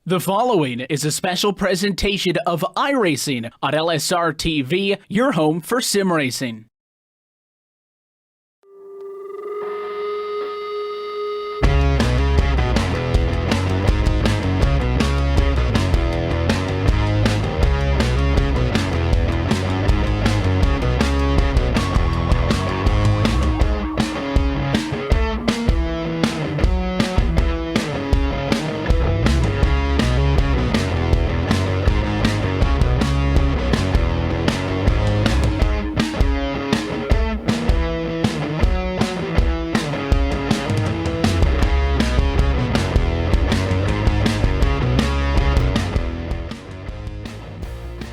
The following is a special presentation of iRacing on LSRTV, your home for sim racing.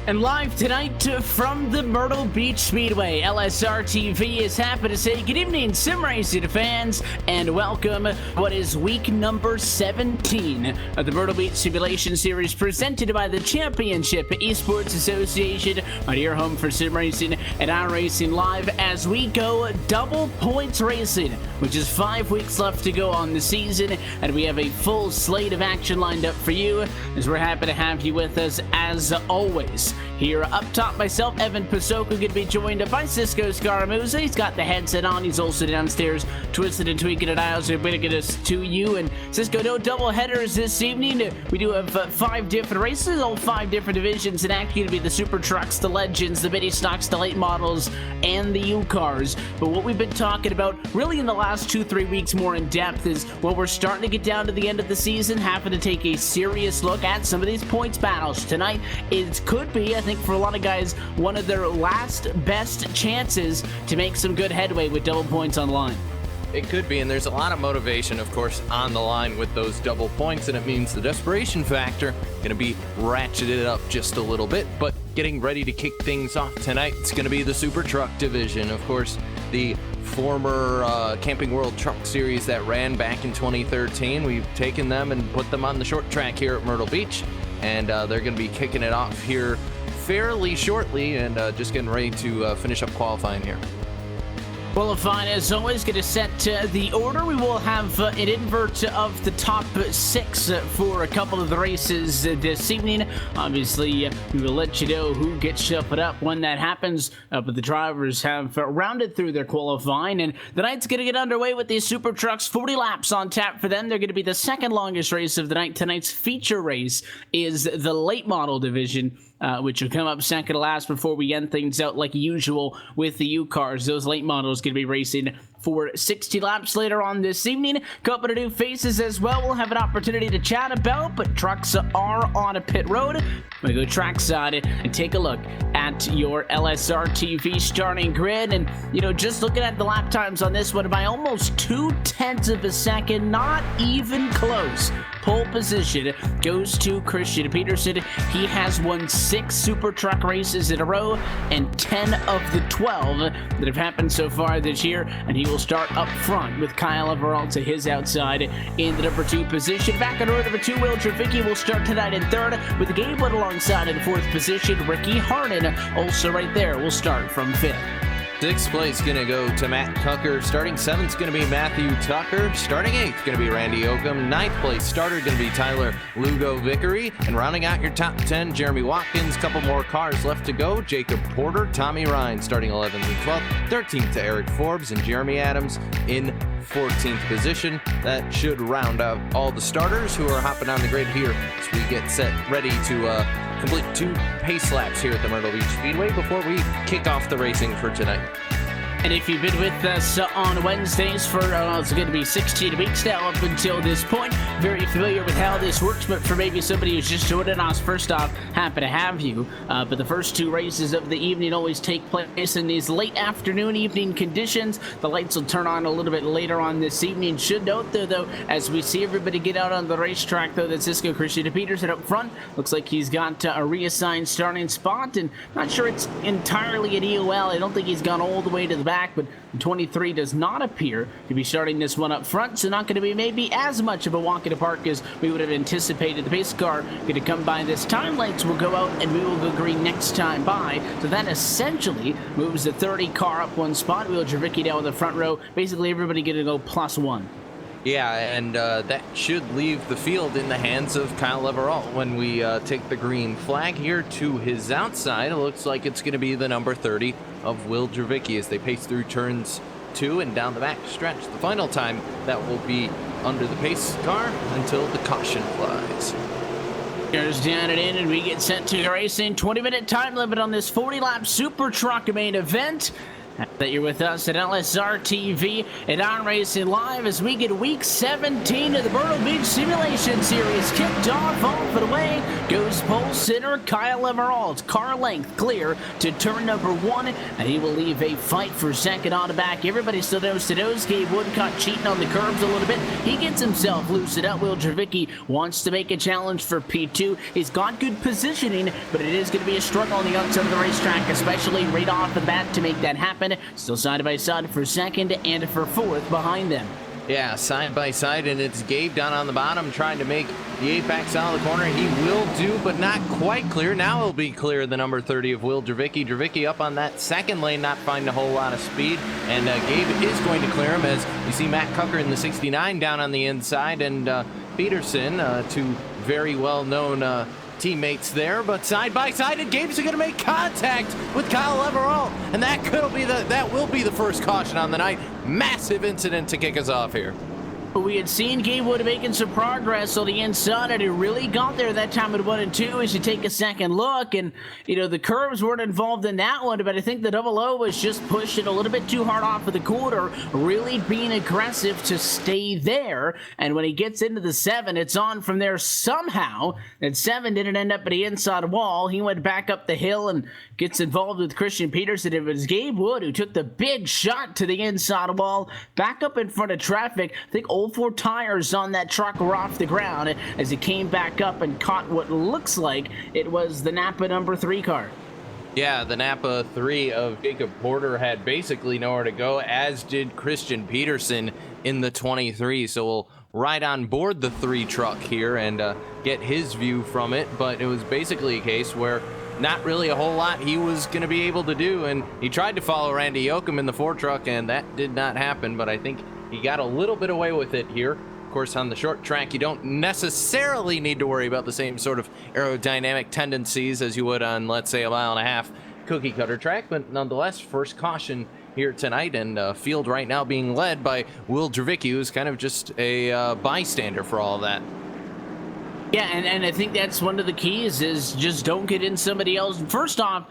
And live tonight from the Myrtle Beach Speedway, LSRTV is happy to say good evening, sim racing fans, and welcome what is week number 17 of the Myrtle Beach Simulation Series presented by the Championship Esports Association on your home for sim racing and iRacing live as we go double points racing, which is 5 weeks left to go on the season, and we have a full slate of action lined up for you as we're happy to have you with us as always. Here up top, myself, Evan Pasoko, going to be joined by Cisco Scaramuza. He's got the headset on. He's also downstairs twisted and tweaking at aisles. We're going to get us to you. And Cisco, no double headers this evening. We do have 5 different races, all 5 different divisions, and actually going to be the Super Trucks, the Legends, the Mini Stocks, the Late Models, and the U-Cars. But what we've been talking about really in the last 2-3 weeks more in depth is when we're starting to get down to the end of the season, having to take a serious look at some of these points battles. Tonight, it could be, I think for a lot of guys, one of their last best chances to make some good headway with double points on the line. It could be, and there's a lot of motivation, of course, on the line with those double points, and it means the desperation factor going to be ratcheted up just a little bit, but getting ready to kick things off tonight, it's going to be the Super Truck Division. Of course, the former Camping World Truck Series that ran back in 2013. We've taken them and put them on the short track here at Myrtle Beach, and they're going to be kicking it off here fairly shortly and just getting ready to finish up qualifying here. Qualifying, as always, going to set the order. We will have an invert of the top 6 for a couple of the races this evening. Obviously, we will let you know who gets shuffled up when that happens, but the drivers have rounded through their qualifying, and the night's going to get underway with these Super Trucks. 40 laps on tap for them. They're going to be the second longest race of the night. Tonight's feature race is the late model division, which will come up second to last before we end things out like usual with the U-Cars. Those late models going to be racing for 60 laps later on this evening. Couple of new faces as well we'll have an opportunity to chat about, but trucks are on a pit road. We go trackside and take a look at your LSRTV starting grid, and just looking at the lap times on this one, by almost 0.2 of a second, not even close. Pole position goes to Christian Peterson. He has won 6 Super Truck races in a row and 10 of the 12 that have happened so far this year, and he will start up front with Kyle Everalt to his outside in the number 2 position. Back on row number 2, Will Trevicki will start tonight in 3rd, with Gabe Wood alongside in 4th position. Ricky Harden also right there will start from 5th. 6th place going to go to Matt Tucker. Starting 7th is going to be Matthew Tucker. Starting 8th going to be Randy Oakham. 9th place starter going to be Tyler Lugo Vickery. And rounding out your top 10, Jeremy Watkins. Couple more cars left to go. Jacob Porter, Tommy Ryan starting 11th and 12th. 13th to Eric Forbes and Jeremy Adams in 14th position. That should round out all the starters who are hopping on the grid here as we get set ready to complete 2 pace laps here at the Myrtle Beach Speedway before we kick off the racing for tonight. And if you've been with us on Wednesdays for, it's going to be 16 weeks now up until this point, very familiar with how this works, but for maybe somebody who's just joining us, first off, happy to have you. But the first 2 races of the evening always take place in these late afternoon, evening conditions. The lights will turn on a little bit later on this evening. Should note, though, as we see everybody get out on the racetrack, though, that Cisco Christian Peterson up front looks like he's got a reassigned starting spot, and not sure it's entirely an EOL. I don't think he's gone all the way to the back, but 23 does not appear to be starting this one up front, so not going to be maybe as much of a walk in the park as we would have anticipated. The pace car going to come by this time. Lights will go out and we will go green next time by, so that essentially moves the 30 car up 1 spot. Will Javicki down in the front row. Basically everybody going to go +1. Yeah, and that should leave the field in the hands of Kyle Everalt when we take the green flag here to his outside. It looks like it's going to be the number 30 of Will Dravicki as they pace through turns 2 and down the back stretch. The final time that will be under the pace car until the caution flies. Goes down and in, and we get sent to racing. 20-minute time limit on this 40-lap Super Truck main event. That you're with us at LSRTV and on Racing Live as we get week 17 of the Myrtle Beach Simulation Series kicked off and away goes pole sitter Kyle Everalt. Car length clear to turn number 1, and he will leave a fight for second on the back. Everybody still knows to nose. Gabe Woodcock cheating on the curbs a little bit. He gets himself loosened up. Will Dravicki wants to make a challenge for P2. He's got good positioning, but it is going to be a struggle on the outside of the racetrack, especially right off the bat to make that happen. Still side by side for second and for fourth behind them. Yeah, side by side, and it's Gabe down on the bottom trying to make the apex out of the corner. He will do, but not quite clear. Now he'll be clear, the number 30 of Will Dravicki. Dravicki up on that second lane, not finding a whole lot of speed, and Gabe is going to clear him as you see Matt Cucker in the 69 down on the inside, and Peterson, two very well-known teammates there, but side by side, and Gabe's going to make contact with Kyle Everalt, and that will be the first caution on the night. Massive incident to kick us off here. We had seen Gabe Wood making some progress on the inside, and he really got there that time at 1 and 2 as you take a second look. And, the curves weren't involved in that one, but I think the 00 was just pushing a little bit too hard off of the quarter, really being aggressive to stay there. And when he gets into the 7, it's on from there somehow. That 7 didn't end up at the inside wall. He went back up the hill and gets involved with Christian Peterson. It was Gabe Wood who took the big shot to the inside wall, back up in front of traffic. I think all 4 tires on that truck were off the ground as it came back up and caught what looks like it was the Napa number 3 car. Yeah, the Napa 3 of Jacob Porter had basically nowhere to go, as did Christian Peterson in the 23. So we'll ride on board the 3 truck here and get his view from it. But it was basically a case where not really a whole lot he was going to be able to do, and he tried to follow Randy Yoakum in the 4 truck, and that did not happen. But I think he got a little bit away with it here. Of course, on the short track, you don't necessarily need to worry about the same sort of aerodynamic tendencies as you would on, let's say, a 1.5 cookie cutter track. But nonetheless, first caution here tonight, and field right now being led by Will Dravicki, who's kind of just a bystander for all of that. Yeah, and I think that's one of the keys is just don't get in somebody else. First off,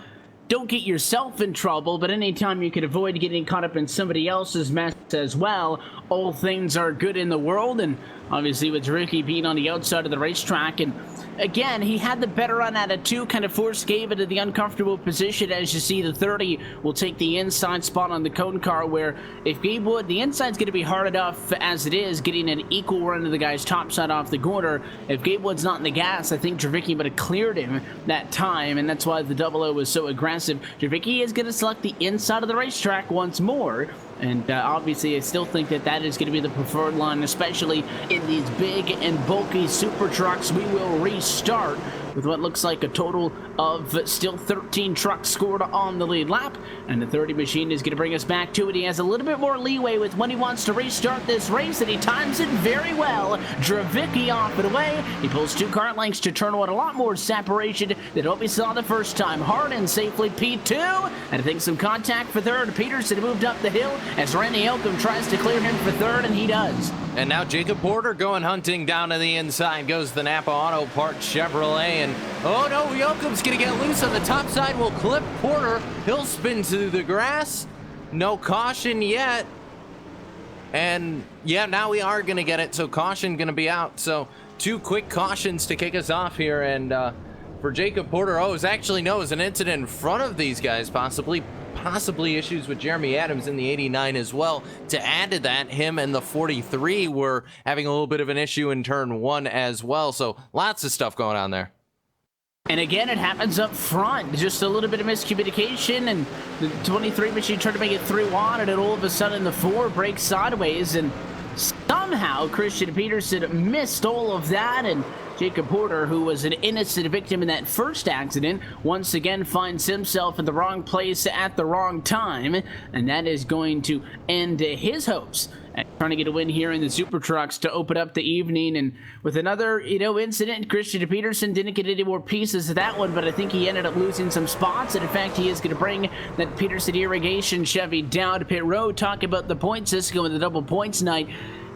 don't get yourself in trouble, but anytime you can avoid getting caught up in somebody else's mess as well, all things are good in the world. And obviously with Dravicki being on the outside of the racetrack, and again, he had the better run out of 2, kind of forced Gabe into the uncomfortable position. As you see, the 30 will take the inside spot on the cone car, where if Gabe Wood, the inside's going to be hard enough as it is, getting an equal run to the guy's top side off the corner. If Gabe Wood's not in the gas, I think Dravicki would have cleared him that time, and that's why the 00 was so aggressive. Dravicki is going to select the inside of the racetrack once more. And obviously, I still think that is going to be the preferred line, especially in these big and bulky super trucks. We will restart with what looks like a total of still 13 trucks scored on the lead lap. And the 30 machine is going to bring us back to it. He has a little bit more leeway with when he wants to restart this race, and he times it very well. Dravicki off and away. He pulls 2 car lengths to turn on a lot more separation than what we saw the first time. Hard and safely P2. And I think some contact for third. Peterson moved up the hill as Randy Yoakum tries to clear him for third, and he does. And now Jacob Porter going hunting down to the inside. Goes the Napa Auto Parts Chevrolet. And oh no, Yoakum's going to get loose on the top side. Will clip Porter. He'll spin to the grass. No caution yet. And yeah, now we are going to get it. So caution going to be out. So 2 quick cautions to kick us off here. And for Jacob Porter, it was an incident in front of these guys, possibly issues with Jeremy Adams in the 89 as well. To add to that, him and the 43 were having a little bit of an issue in turn 1 as well. So lots of stuff going on there. And again, it happens up front. Just a little bit of miscommunication, and the 23 machine tried to make it through on, and then all of a sudden the 4 breaks sideways, and somehow Christian Peterson missed all of that, and Jacob Porter, who was an innocent victim in that first accident, once again finds himself in the wrong place at the wrong time, and that is going to end his hopes Trying to get a win here in the Super Trucks to open up the evening. And with another, incident, Christian Peterson didn't get any more pieces of that one, but I think he ended up losing some spots. And in fact, he is going to bring that Peterson Irrigation Chevy down to pit road. Talking about the point system with the double points night.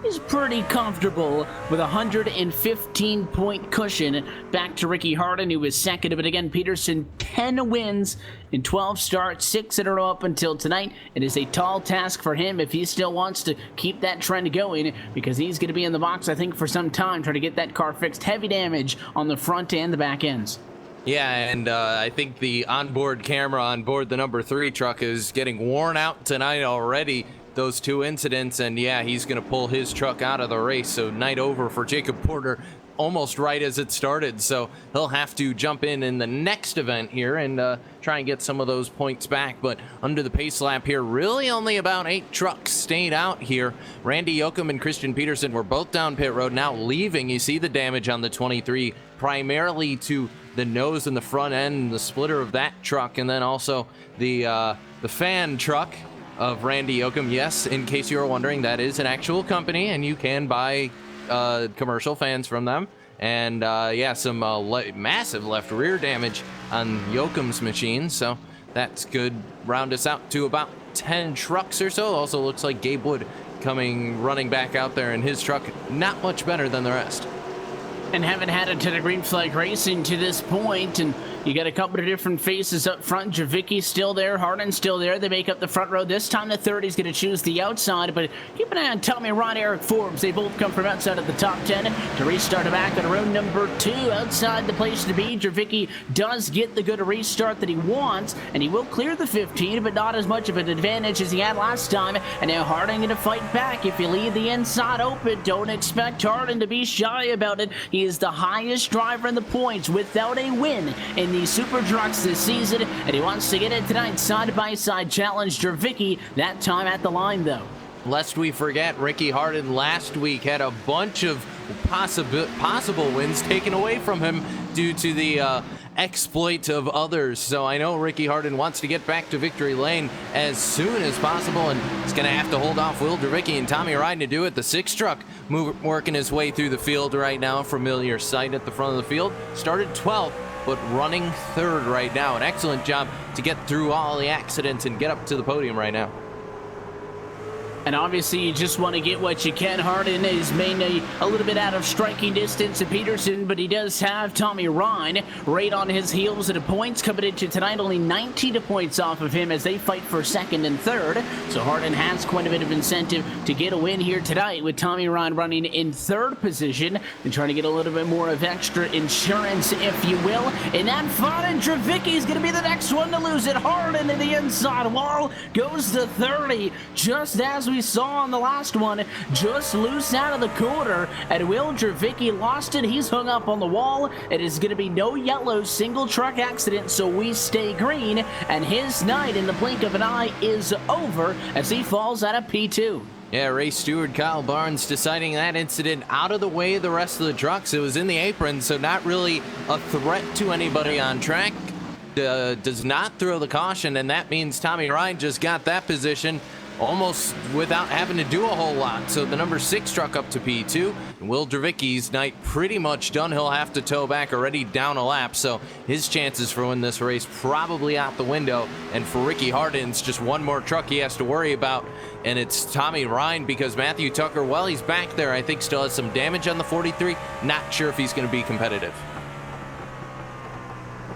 Is pretty comfortable with a 115-point cushion back to Ricky Harden, who was second. But again, Peterson, 10 wins in 12 starts, 6 in a row up until tonight. It is a tall task for him if he still wants to keep that trend going, because he's going to be in the box, I think, for some time, trying to get that car fixed. Heavy damage on the front and the back ends. Yeah, and I think the onboard camera on board the number 3 truck is getting worn out tonight already. Those 2 incidents, and yeah, he's going to pull his truck out of the race. So night over for Jacob Porter, almost right as it started. So he'll have to jump in the next event here and try and get some of those points back. But under the pace lap here, really only about 8 trucks stayed out here. Randy Yoakum and Christian Peterson were both down pit road, now leaving. You see the damage on the 23, primarily to the nose and the front end, the splitter of that truck, and then also the fan truck of Randy Yoakum. Yes, in case you were wondering, that is an actual company, and you can buy commercial fans from them. And yeah, some massive left rear damage on Yoakum's machine, so that's good. Round us out to about 10 trucks or so. Also looks like Gabe Wood running back out there in his truck. Not much better than the rest. And haven't had a ton of green flag racing to this point, and you got a couple of different faces up front. Javicki's still there, Harden's still there. They make up the front row. This time the 30's going to choose the outside, but keep an eye on Tommy, Ron, Eric Forbes. They both come from outside of the top 10 to restart back on row number 2. Outside the place to be, Javicki does get the good restart that he wants, and he will clear the 15, but not as much of an advantage as he had last time. And now Harden going to fight back. If you leave the inside open, don't expect Harden to be shy about it. He is the highest driver in the points without a win in these Super Trucks this season, and he wants to get it tonight. Side-by-side challenge Javicki, that time at the line, though. Lest we forget, Ricky Harden last week had a bunch of possible wins taken away from him due to the exploit of others. So I know Ricky Harden wants to get back to victory lane as soon as possible, and he's going to have to hold off Will Javicki and Tommy Ryan to do it. The 6 truck working his way through the field right now. Familiar sight at the front of the field. Started 12th, but running 3rd right now. An excellent job to get through all the accidents and get up to the podium right now. And obviously, you just want to get what you can. Harden is mainly a little bit out of striking distance of Peterson, but he does have Tommy Ryan right on his heels at the points. Coming into tonight, only 19 points off of him as they fight for 2nd and 3rd. So Harden has quite a bit of incentive to get a win here tonight, with Tommy Ryan running in 3rd position and trying to get a little bit more of extra insurance, if you will. And that fun, and Javicki is going to be the next one to lose it. Harden to the inside wall, goes to 30, just as we saw on the last one, just loose out of the corner, and Will Javicki lost it. He's hung up on the wall. It is going to be no yellow single truck accident, so we stay green, and his night in the blink of an eye is over as he falls out of P2. Yeah, race steward Kyle Barnes deciding that incident out of the way of the rest of the trucks. It was in the apron, so not really a threat to anybody on track. Does not throw the caution, and that means Tommy Ryan just got that position almost without having to do a whole lot. So the number 6 truck up to P2. And Will Javicki's night pretty much done. He'll have to tow back, already down a lap. So his chances for winning this race probably out the window. And for Ricky Harden, it's just one more truck he has to worry about. And it's Tommy Ryan, because Matthew Tucker, well, he's back there. I think still has some damage on the 43. Not sure if he's going to be competitive.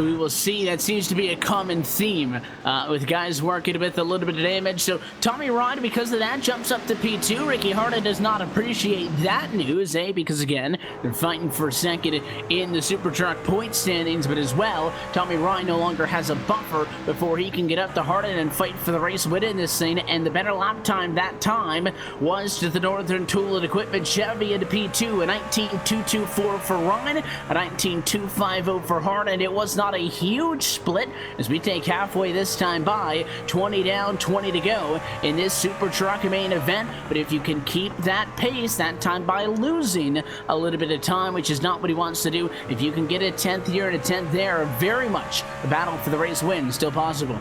We will see. That seems to be a common theme with guys working with a little bit of damage. So Tommy Ryan, because of that, jumps up to P2. Ricky Harden does not appreciate that news, because again, they're fighting for 2nd in the Super Truck point standings, but as well, Tommy Ryan no longer has a buffer before he can get up to Harden and fight for the race win in this thing. And the better lap time that time was to the Northern Tool and Equipment Chevy into P2, a 19.224 for Ryan, a 19.250 for Harden. It was not a huge split as we take halfway this time by 20 down, 20 to go in this Super Truck main event. But if you can keep that pace, that time by losing a little bit of time, which is not what he wants to do, if you can get a 10th here and a 10th there, very much the battle for the race win still possible.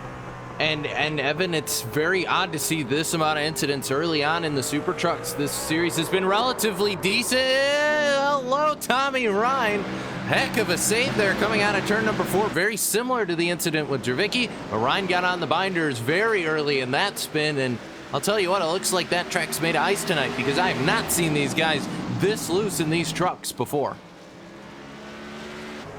And Evan, it's very odd to see this amount of incidents early on in the Super Trucks. This series has been relatively decent. Hello, Tommy Ryan. Heck of a save there coming out of turn number 4. Very similar to the incident with Dravicki. But Ryan got on the binders very early in that spin. And I'll tell you what, it looks like that track's made of ice tonight because I have not seen these guys this loose in these trucks before.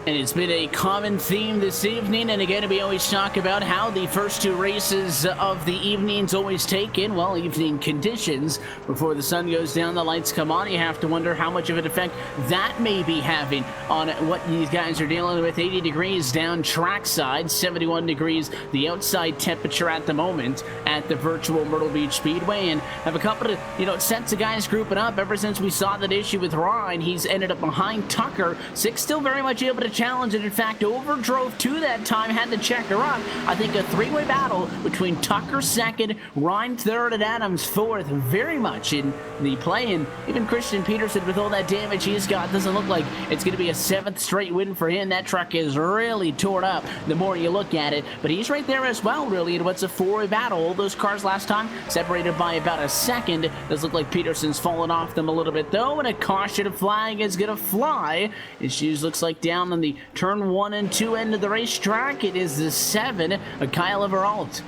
And it's been a common theme this evening, and again, we always talk about how the first 2 races of the evenings always take in, well, evening conditions. Before the sun goes down, the lights come on. You have to wonder how much of an effect that may be having on what these guys are dealing with. 80 degrees down trackside, 71 degrees the outside temperature at the moment at the virtual Myrtle Beach Speedway, and have a couple of, sets of guys grouping up. Ever since we saw that issue with Ryan, he's ended up behind Tucker. Six still very much able to challenge, and in fact overdrove to that time, had to check her up. I think a 3-way battle between Tucker second, Ryan third, and Adams fourth, very much in the play. And even Christian Peterson, with all that damage he's got, doesn't look like it's going to be a 7th straight win for him. That truck is really torn up the more you look at it, but he's right there as well, really, in what's a 4-way battle. All those cars last time separated by about a second. Does look like Peterson's fallen off them a little bit though, and a caution flag is going to fly. His shoes looks like down on the turn 1 and 2 end of the racetrack. It is the 7, Kyle Everalt.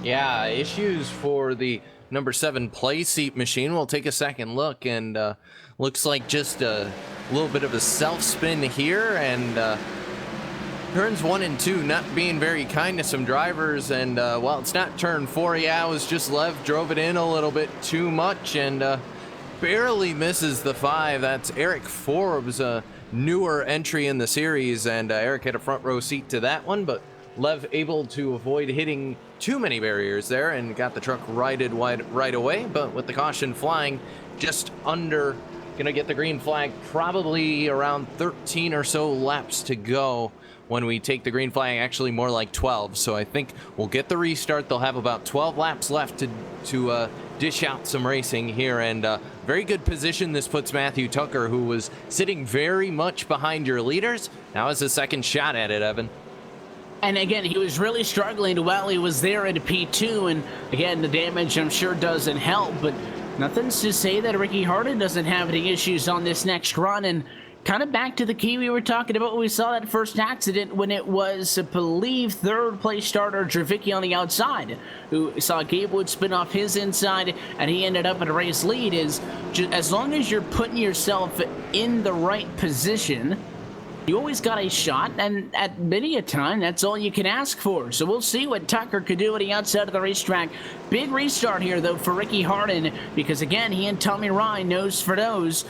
Yeah, issues for the number 7 play seat machine. We'll take a second look, and looks like just a little bit of a self spin here, and turns 1 and 2 not being very kind to some drivers. And well, it's not turn 4. Yeah, it was just Lev drove it in a little bit too much, and barely misses the 5. That's Eric Forbes, a newer entry in the series, and Eric had a front row seat to that one, but Lev able to avoid hitting too many barriers there and got the truck righted right away. But with the caution flying just under, gonna get the green flag probably around 13 or so laps to go when we take the green flag, actually more like 12. So I think we'll get the restart. They'll have about 12 laps left to dish out some racing here, and very good position this puts Matthew Tucker, who was sitting very much behind your leaders. Now has a second shot at it, Evan. And again, he was really struggling while he was there at P2, and again, the damage I'm sure doesn't help, but nothing's to say that Ricky Harden doesn't have any issues on this next run. And kind of back to the key we were talking about when we saw that first accident, when it was, I believe, 3rd place starter Dravicki on the outside, who saw Gabe Wood spin off his inside, and he ended up at a race lead. Is just, as long as you're putting yourself in the right position, you always got a shot, and at many a time, that's all you can ask for. So we'll see what Tucker could do on the outside of the racetrack. Big restart here, though, for Ricky Harden, because, again, he and Tommy Ryan, nose for nose,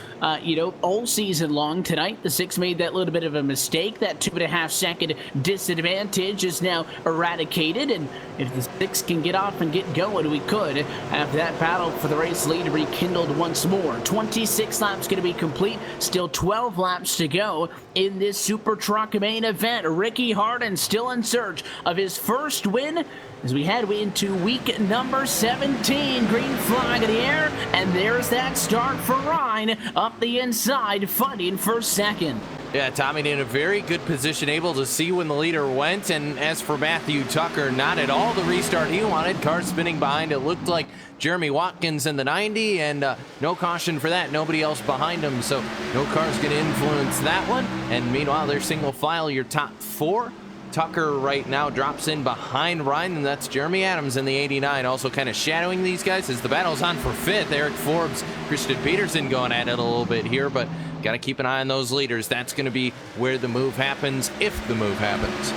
all season long. Tonight, the 6 made that little bit of a mistake. That 2.5-second disadvantage is now eradicated, and if the 6 can get off and get going, we could have that battle for the race lead rekindled once more. 26 laps going to be complete. Still 12 laps to go in this Super Truck main event. Ricky Harden still in search of his first win as we head into week number 17. Green flag in the air, and there's that start for Ryan up the inside, fighting for second. Yeah, Tommy in a very good position, able to see when the leader went. And as for Matthew Tucker, not at all the restart he wanted. Car spinning behind. It looked like Jeremy Watkins in the 90, and no caution for that. Nobody else behind him, so no car's going to influence that one. And meanwhile, they're single file your top 4. Tucker right now drops in behind Ryan, and that's Jeremy Adams in the 89, also kind of shadowing these guys as the battle's on for 5th. Eric Forbes, Christian Peterson going at it a little bit here, but got to keep an eye on those leaders. That's going to be where the move happens, if the move happens.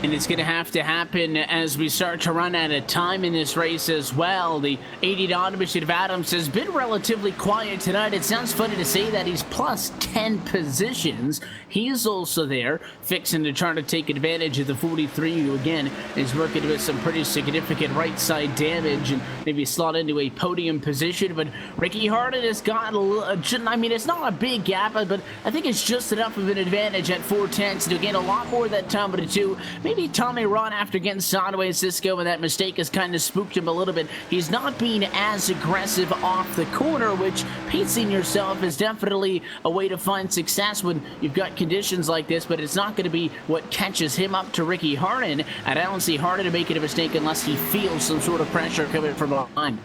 And it's going to have to happen as we start to run out of time in this race as well. The 80 automation of Adams has been relatively quiet tonight. It sounds funny to say that he's plus 10 positions. He's also there, fixing to try to take advantage of the 43, who again is working with some pretty significant right side damage and maybe slot into a podium position. But Ricky Harden has got a little, I mean, it's not a big gap, but I think it's just enough of an advantage at 4 tenths to gain a lot more that time, but a 2. maybe Tommy Ron, after getting sideways Cisco, and that mistake has kind of spooked him a little bit. He's not being as aggressive off the corner, which pacing yourself is definitely a way to find success when you've got conditions like this, but it's not going to be what catches him up to Ricky Harden, and I don't see Harden making a mistake unless he feels some sort of pressure coming from behind.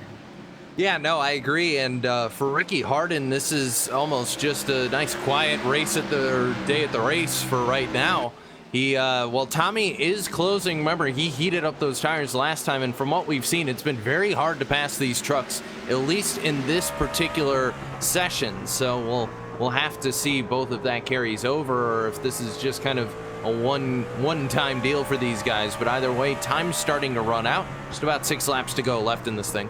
Yeah, no, I agree. And for Ricky Harden, this is almost just a nice quiet race at the day at the race for right now. Well, Tommy is closing. Remember, he heated up those tires last time, and from what we've seen, it's been very hard to pass these trucks, at least in this particular session. So we'll have to see both if that carries over or if this is just kind of a one-time deal for these guys. But either way, time's starting to run out. Just about 6 laps to go left in this thing.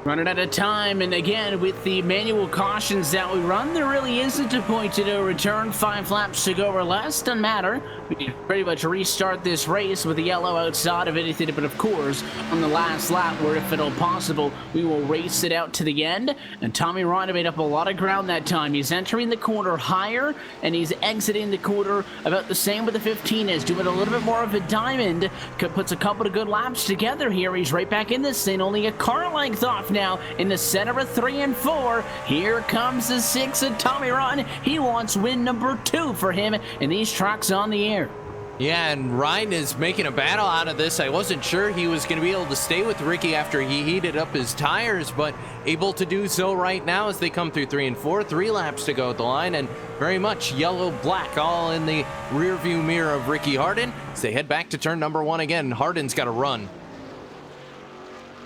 Running out of time, and again, with the manual cautions that we run, there really isn't a point to no return. 5 laps to go or less, doesn't matter. We can pretty much restart this race with the yellow outside of anything, but of course, on the last lap, where if at all possible, we will race it out to the end. And Tommy Ryan made up a lot of ground that time. He's entering the corner higher, and he's exiting the corner about the same with the 15 is, doing a little bit more of a diamond. Puts a couple of good laps together here. He's right back in this thing, only a car length off now in the center of 3 and 4. Here comes the 6 of Tommy Ryan. He wants win number 2 for him in these trucks on the air. Yeah, and Ryan is making a battle out of this. I wasn't sure he was going to be able to stay with Ricky after he heated up his tires, but able to do so right now as they come through 3 and 4. 3 laps to go at the line, and very much yellow-black all in the rearview mirror of Ricky Harden as they head back to turn number 1 again. Harden's got to run.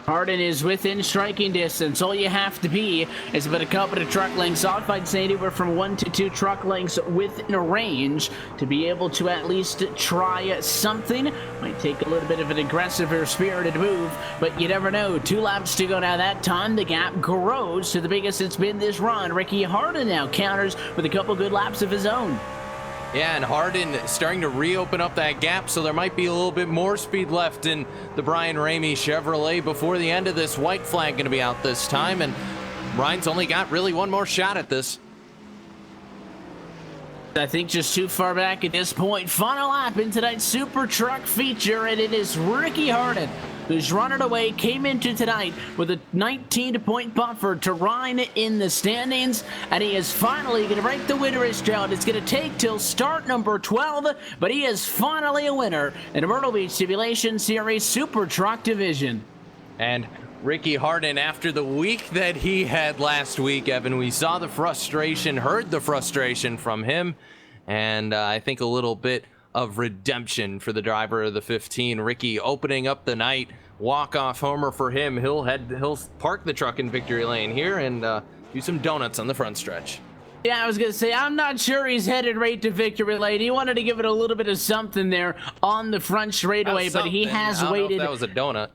Harden is within striking distance. All you have to be is about a couple of truck lengths off. I'd say anywhere from 1 to 2 truck lengths within a range to be able to at least try something. Might take a little bit of an aggressive or spirited move, but you never know. 2 laps to go now. That time the gap grows to the biggest it's been this run. Ricky Harden now counters with a couple good laps of his own. Yeah, and Harden starting to reopen up that gap, so there might be a little bit more speed left in the Brian Ramey Chevrolet before the end of this. White flag going to be out this time, and Ryan's only got really one more shot at this. I think just too far back at this point. Final lap in tonight's Super Truck feature, and it is Ricky Harden who's running away, came into tonight with a 19-point buffer to Ryan in the standings, and he is finally going to break the winner's drought. It's going to take till start number 12, but he is finally a winner in the Myrtle Beach Simulation Series Super Truck Division. And Ricky Harden, after the week that he had last week, Evan, we saw the frustration, heard the frustration from him, and I think a little bit of redemption for the driver of the 15. Ricky opening up the night, walk-off homer for him. He'll park the truck in victory lane here and do some donuts on the front stretch. Yeah, I was going to say, I'm not sure he's headed right to victory lane. He wanted to give it a little bit of something there on the front straightaway, but he has waited. That was a donut.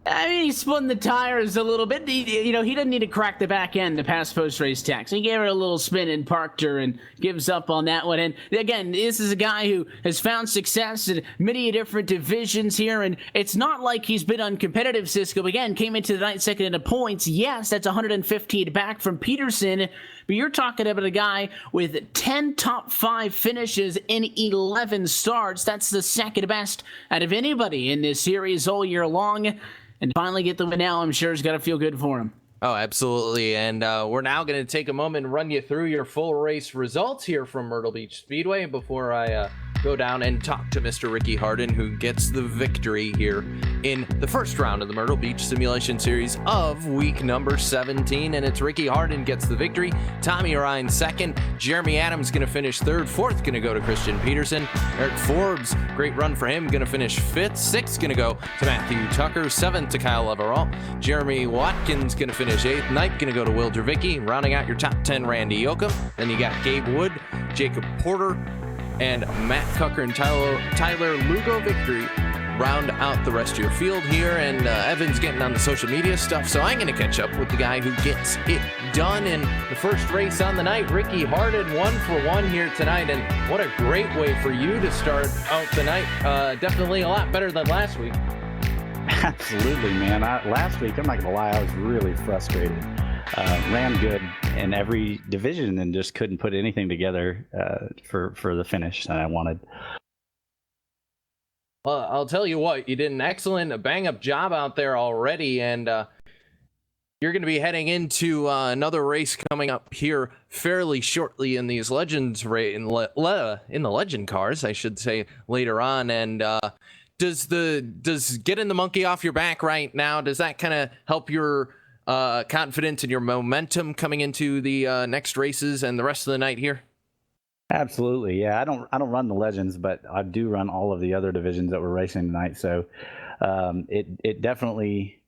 I mean, he spun the tires a little bit. He didn't need to crack the back end to pass post-race tax. He gave her a little spin and parked her and gives up on that one. And again, this is a guy who has found success in many different divisions here, and it's not like he's been uncompetitive. Cisco, again, came into the night second in the points. Yes, that's 115 back from Peterson, but you're talking about a guy with 10 top 5 finishes in 11 starts. That's the second best out of anybody in this series all year long. And finally get the win now, I'm sure it's got to feel good for him. Oh, absolutely. And we're now going to take a moment and run you through your full race results here from Myrtle Beach Speedway before I go down and talk to Mr. Ricky Harden, who gets the victory here in the first round of the Myrtle Beach Simulation Series of week number 17. And it's Ricky Harden gets the victory. Tommy Ryan second. Jeremy Adams going to finish third. Fourth going to go to Christian Peterson. Eric Forbes, great run for him, going to finish fifth. Sixth going to go to Matthew Tucker. Seventh to Kyle Everall. Jeremy Watkins going to finish eighth. Ninth going to go to Will Dravicki. Rounding out your top 10, Randy Yoakum. Then you got Gabe Wood, Jacob Porter, and Matt Cucker and Tyler Lugo victory round out the rest of your field here. And Evan's getting on the social media stuff, so I'm going to catch up with the guy who gets it done in the first race on the night. Ricky Harden 1 for 1 here tonight, and what a great way for you to start out the night. Definitely a lot better than last week. Absolutely, man. Last week, I'm not going to lie, I was really frustrated. Ran good in every division and just couldn't put anything together for the finish that I wanted. Well, I'll tell you what, you did an excellent bang-up job out there already, and you're going to be heading into another race coming up here fairly shortly in these Legends in the Legend cars, I should say, later on. And does getting the monkey off your back right now, does that kind of help your confidence and your momentum coming into the next races and the rest of the night here? Absolutely, yeah. I don't run the Legends, but I do run all of the other divisions that we're racing tonight. So it definitely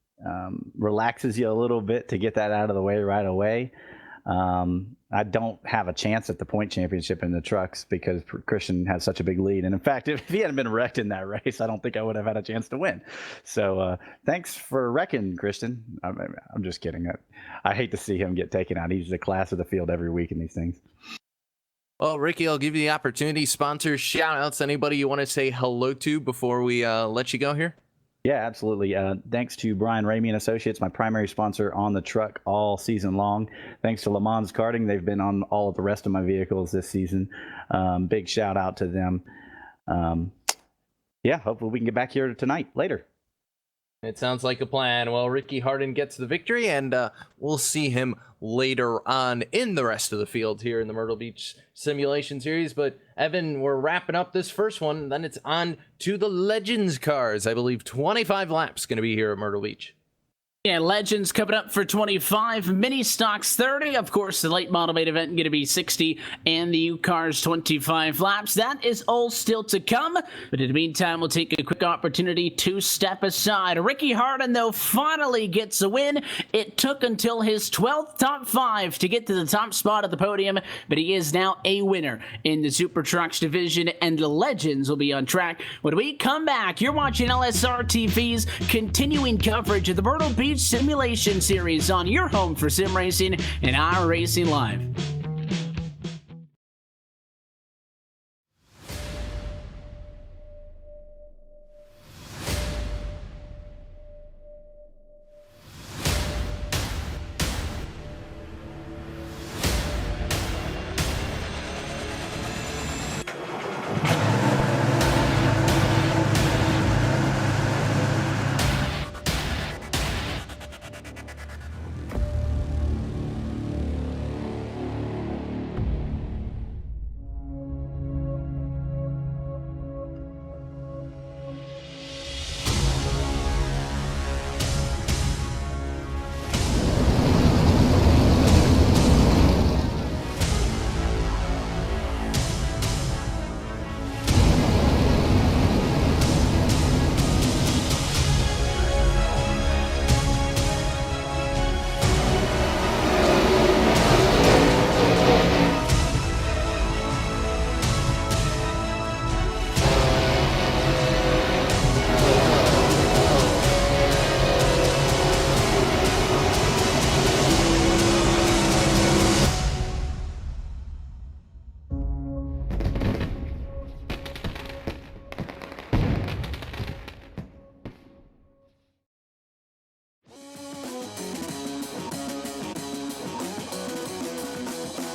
relaxes you a little bit to get that out of the way right away. I don't have a chance at the point championship in the trucks because Christian has such a big lead. And in fact, if he hadn't been wrecked in that race, I don't think I would have had a chance to win. So thanks for wrecking, Christian. I'm just kidding. I hate to see him get taken out. He's the class of the field every week in these things. Well, Ricky, I'll give you the opportunity. Sponsors, shout outs, anybody you want to say hello to before we let you go here? Yeah, absolutely. Thanks to Brian Ramey and Associates, my primary sponsor on the truck all season long. Thanks to Le Mans Karting. They've been on all of the rest of my vehicles this season. Big shout out to them. Yeah, hopefully we can get back here tonight, later. It sounds like a plan. Well, Ricky Harden gets the victory, and we'll see him later on in the rest of the field here in the Myrtle Beach Simulation Series. But, Evan, we're wrapping up this first one. Then it's on to the Legends cars. I believe 25 laps going to be here at Myrtle Beach. Yeah, Legends coming up for 25, Mini Stocks 30, of course, the late model main event going to be 60, and the U-Cars 25 laps. That is all still to come, but in the meantime, we'll take a quick opportunity to step aside. Ricky Harden, though, finally gets a win. It took until his 12th top 5 to get to the top spot of the podium, but he is now a winner in the Super Trucks division, and the Legends will be on track. When we come back, you're watching LSRTV's continuing coverage of the Myrtle Beach Simulation Series on your home for sim racing and iRacing Live.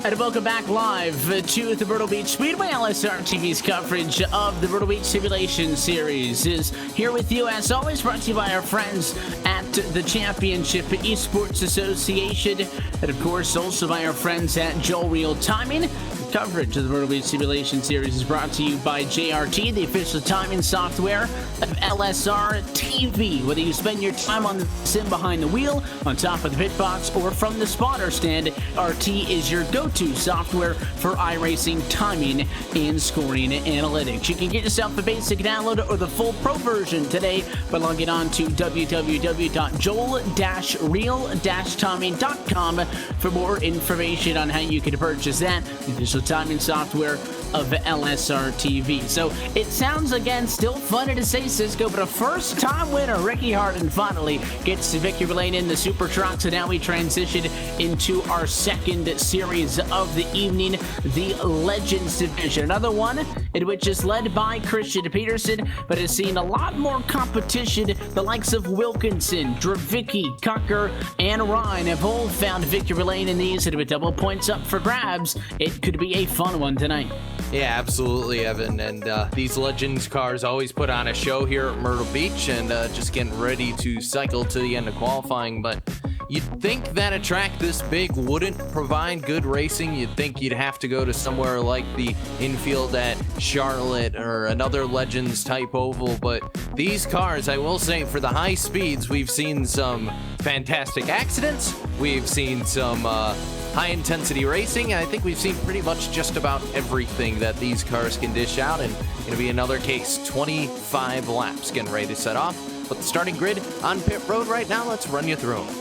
And welcome back live to the Myrtle Beach Speedway. LSRTV's coverage of the Myrtle Beach Simulation Series is here with you, as always, brought to you by our friends at the Championship Esports Association, and of course also by our friends at Joel Real Timing. Coverage of the Myrtle Beach Simulation Series is brought to you by JRT, the official timing software of LSRTV. Whether you spend your time on the sim behind the wheel, on top of the pit box, or from the spotter stand, RT is your go-to software for iRacing timing and scoring analytics. You can get yourself the basic download or the full pro version today by logging on to www.joel-real-timing.com for more information on how you can purchase that. The official timing software of LSRTV. So it sounds, again, still funny to say, Cisco, but a first-time winner, Ricky Harden, finally gets to victory lane in the Super Trucks, and now we transition into our second series of the evening, the Legends Division. Another one in which is led by Christian Peterson, but has seen a lot more competition. The likes of Wilkinson, Dravicki, Cucker, and Ryan have all found victory lane in these, and with double points up for grabs, it could be a fun one tonight. Yeah, absolutely, Evan. And these Legends cars always put on a show here at Myrtle Beach, and just getting ready to cycle to the end of qualifying. But you'd think that a track this big wouldn't provide good racing. You'd think you'd have to go to somewhere like the infield at Charlotte or another Legends type oval. But these cars, I will say, for the high speeds, we've seen some fantastic accidents. We've seen some high intensity racing. I think we've seen pretty much just about everything that these cars can dish out, and gonna be another case. 25 laps getting ready to set off. But the starting grid on pit road right now, let's run you through them.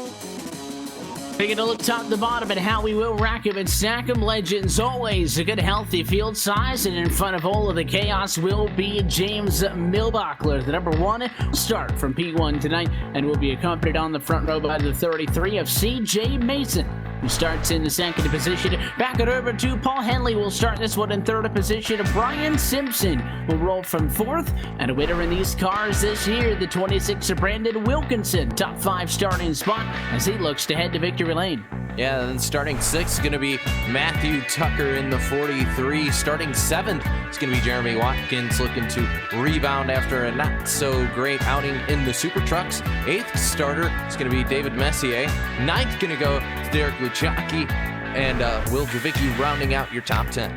Taking a look top to bottom at how we will rack 'em and stack 'em. Legends, always a good healthy field size, and in front of all of the chaos will be James Milbachler, the number 1 start from P1 tonight, and will be accompanied on the front row by the 33 of CJ Mason, who starts in the second position. Back it over to Paul Henley will start this one in third position. Brian Simpson will roll from fourth, and a winner in these cars this year, the 26 of Brandon Wilkinson, top 5 starting spot as he looks to head to victory lane. Yeah, then starting 6th is going to be Matthew Tucker in the 43. Starting 7th is going to be Jeremy Watkins, looking to rebound after a not-so-great outing in the Super Trucks. 8th starter is going to be David Messier. 9th going to go to Derek Luchacki, and Will Javicki rounding out your top 10.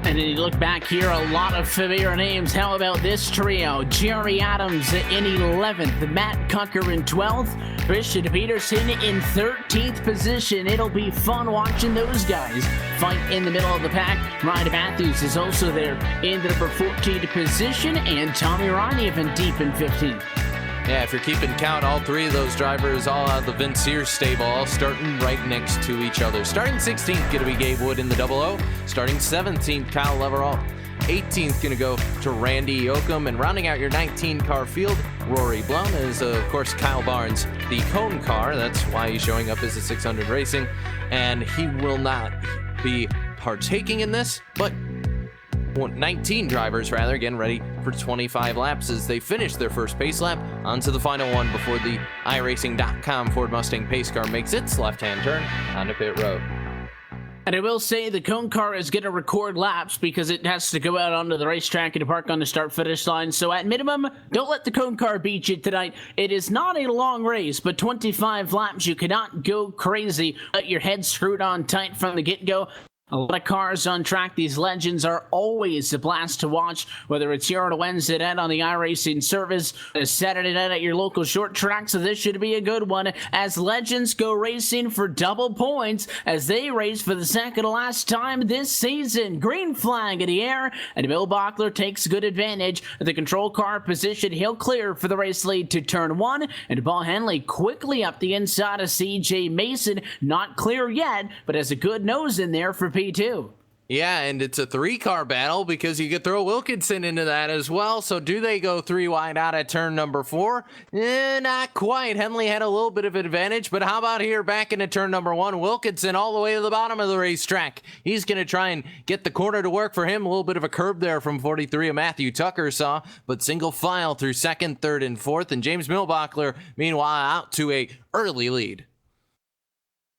And then you look back here, a lot of familiar names. How about this trio? Jerry Adams in 11th, Matt Cucker in 12th, Christian Peterson in 13th position. It'll be fun watching those guys fight in the middle of the pack. Ryan Matthews is also there in the number 14th position, and Tommy Ryan even deep in 15th. Yeah, if you're keeping count, all 3 of those drivers, all out of the Vince Sears stable, all starting right next to each other. Starting 16th, going to be Gabe Wood in the 00. Starting 17th, Kyle Leverall. 18th, going to go to Randy Yoakum. And rounding out your 19-car field, Rory Blum, is, of course, Kyle Barnes, the Cone car. That's why he's showing up as a 600 Racing. And he will not be partaking in this, but 19 drivers rather getting ready for 25 laps as they finish their first pace lap onto the final one before the iRacing.com Ford Mustang pace car makes its left-hand turn onto pit road. And I will say the Cone car is going to record laps because it has to go out onto the racetrack and park on the start-finish line. So at minimum, don't let the Cone car beat you tonight. It is not a long race, but 25 laps. You cannot go crazy. Let your head screwed on tight from the get-go. A lot of cars on track. These Legends are always a blast to watch, whether it's here on a Wednesday night on the iRacing service, a Saturday night at your local short track, so this should be a good one as Legends go racing for double points as they race for the second to last time this season. Green flag in the air, and Bill Bachler takes good advantage of the control car position. He'll clear for the race lead to turn 1, and Paul Henley quickly up the inside of CJ Mason. Not clear yet, but has a good nose in there for P2. Yeah, and it's a 3-car battle because you could throw Wilkinson into that as well. So do they go 3 wide out at turn number 4? Not quite. Henley had a little bit of advantage, but how about here back into turn number 1? Wilkinson all the way to the bottom of the racetrack. He's going to try and get the corner to work for him. A little bit of a curb there from 43 of Matthew Tucker saw, but single file through 2nd, 3rd, and 4th. And James Milbachler, meanwhile, out to a early lead.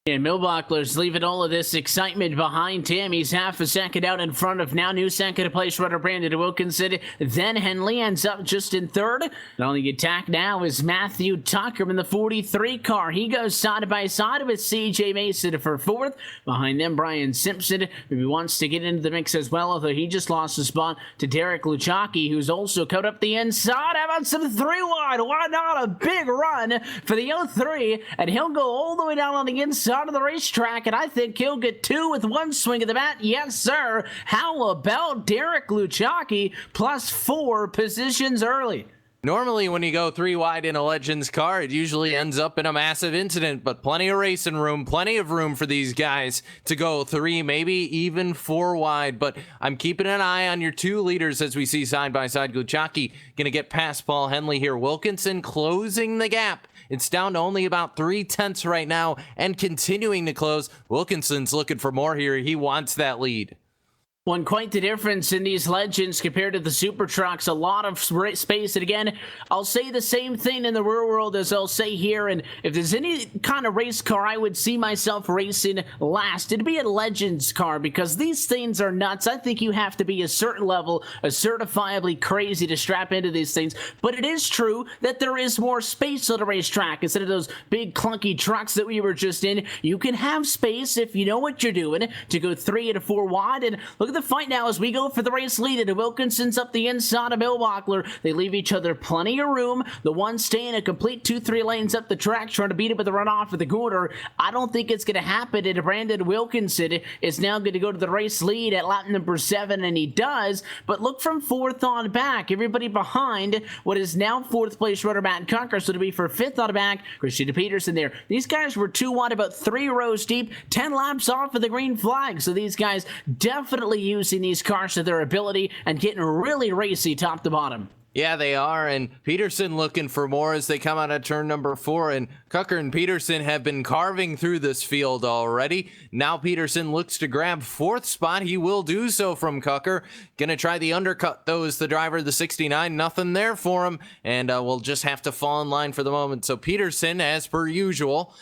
And Milbachler's leaving all of this excitement behind him. He's half a second out in front of now new second place runner Brandon Wilkinson. Then Henley ends up just in 3rd. And on the attack now is Matthew Tucker in the 43 car. He goes side by side with CJ Mason for 4th. Behind them, Brian Simpson, who wants to get into the mix as well, although he just lost a spot to Derek Luchacki, who's also cut up the inside. How about some 3 wide? Why not a big run for the 03? And he'll go all the way down on the inside of the racetrack, and I think he'll get 2 with 1 swing of the bat. Yes, sir. How about Derek Luchacki plus 4 positions early? Normally, when you go 3 wide in a Legends car, it usually ends up in a massive incident, but plenty of racing room, plenty of room for these guys to go 3, maybe even 4 wide. But I'm keeping an eye on your 2 leaders as we see side by side. Luchacki going to get past Paul Henley here. Wilkinson closing the gap. It's down to only about 3/10 right now and continuing to close. Wilkinson's looking for more here. He wants that lead. Well, quite the difference in these legends compared to the super trucks. A lot of space. And again, I'll say the same thing in the real world as I'll say here. And if there's any kind of race car I would see myself racing last, it'd be a legends car, because these things are nuts. I think you have to be a certain level, a certifiably crazy to strap into these things. But it is true that there is more space on the racetrack. Instead of those big clunky trucks that we were just in, you can have space if you know what you're doing to go 3 and 4 wide. And look at the fight now as we go for the race lead, and Wilkinson's up the inside of Millbachler. They leave each other plenty of room. The one staying a complete 2-3 lanes up the track, trying to beat it with the runoff of the corner. I don't think it's going to happen, and Brandon Wilkinson is now going to go to the race lead at lap number 7, and he does. But look from 4th on back. Everybody behind what is now 4th place runner Matt Cocker, so to be for 5th on back, Christian Peterson there. These guys were 2 wide, about 3 rows deep, 10 laps off of the green flag. So these guys definitely using these cars to their ability and getting really racy top to bottom. Yeah, they are, and Peterson looking for more as they come out of turn number 4, and Cucker and Peterson have been carving through this field already. Now Peterson looks to grab 4th spot. He will do so from Cucker. Gonna try the undercut, though, as the driver of the 69. Nothing there for him, and we'll just have to fall in line for the moment. So Peterson, as per usual,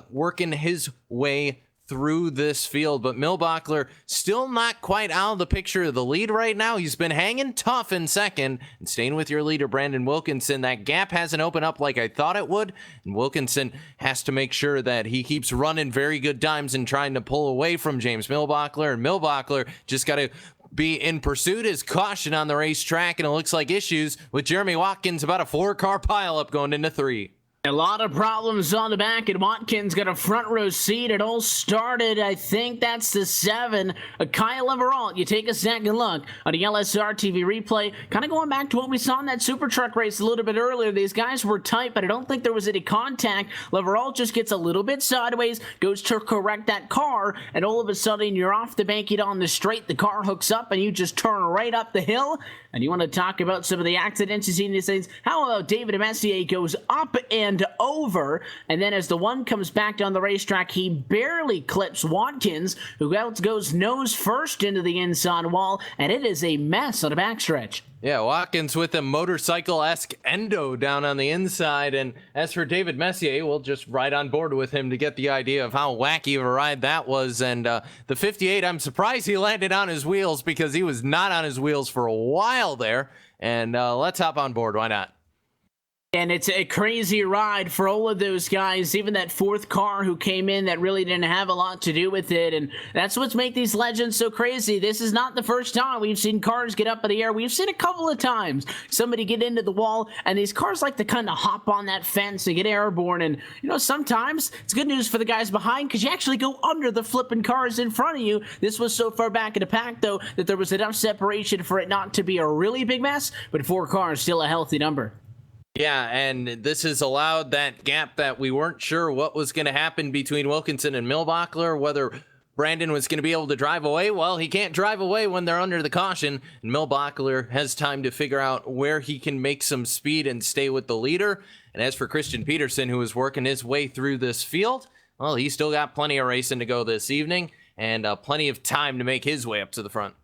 working his way through this field, but Millbachler still not quite out of the picture of the lead right now. He's been hanging tough in 2nd, and staying with your leader, Brandon Wilkinson. That gap hasn't opened up like I thought it would, and Wilkinson has to make sure that he keeps running very good times and trying to pull away from James Millbachler, and Millbachler just got to be in pursuit. His caution on the racetrack, and it looks like issues with Jeremy Watkins, about a 4-car pileup going into 3. A lot of problems on the back, and Watkins got a front row seat. It all started, I think that's the 7. Kyle Leveralt, you take a second look on the LSRTV replay. Kind of going back to what we saw in that super truck race a little bit earlier. These guys were tight, but I don't think there was any contact. Leveralt just gets a little bit sideways, goes to correct that car, and all of a sudden you're off the bank, on the straight. The car hooks up, and you just turn right up the hill. And you want to talk about some of the accidents you see in these things? How about David Messier goes up and over, and then as the one comes back down the racetrack, he barely clips Watkins, who else goes nose first into the inside wall, and it is a mess on the backstretch. Yeah, Watkins with a motorcycle-esque endo down on the inside. And as for David Messier, we'll just ride on board with him to get the idea of how wacky of a ride that was. And the 58, I'm surprised he landed on his wheels, because he was not on his wheels for a while there. And let's hop on board. Why not? And it's a crazy ride for all of those guys, even that 4th car who came in that really didn't have a lot to do with it. And that's what's made these legends so crazy. This is not the first time we've seen cars get up in the air. We've seen a couple of times somebody get into the wall, and these cars like to kind of hop on that fence and get airborne. And, sometimes it's good news for the guys behind, because you actually go under the flipping cars in front of you. This was so far back in the pack, though, that there was enough separation for it not to be a really big mess, but 4 cars, still a healthy number. Yeah, and this has allowed that gap that we weren't sure what was going to happen between Wilkinson and Millbachler, whether Brandon was going to be able to drive away. Well, he can't drive away when they're under the caution, and Millbachler has time to figure out where he can make some speed and stay with the leader. And as for Christian Peterson, who is working his way through this field, well, he's still got plenty of racing to go this evening, and plenty of time to make his way up to the front.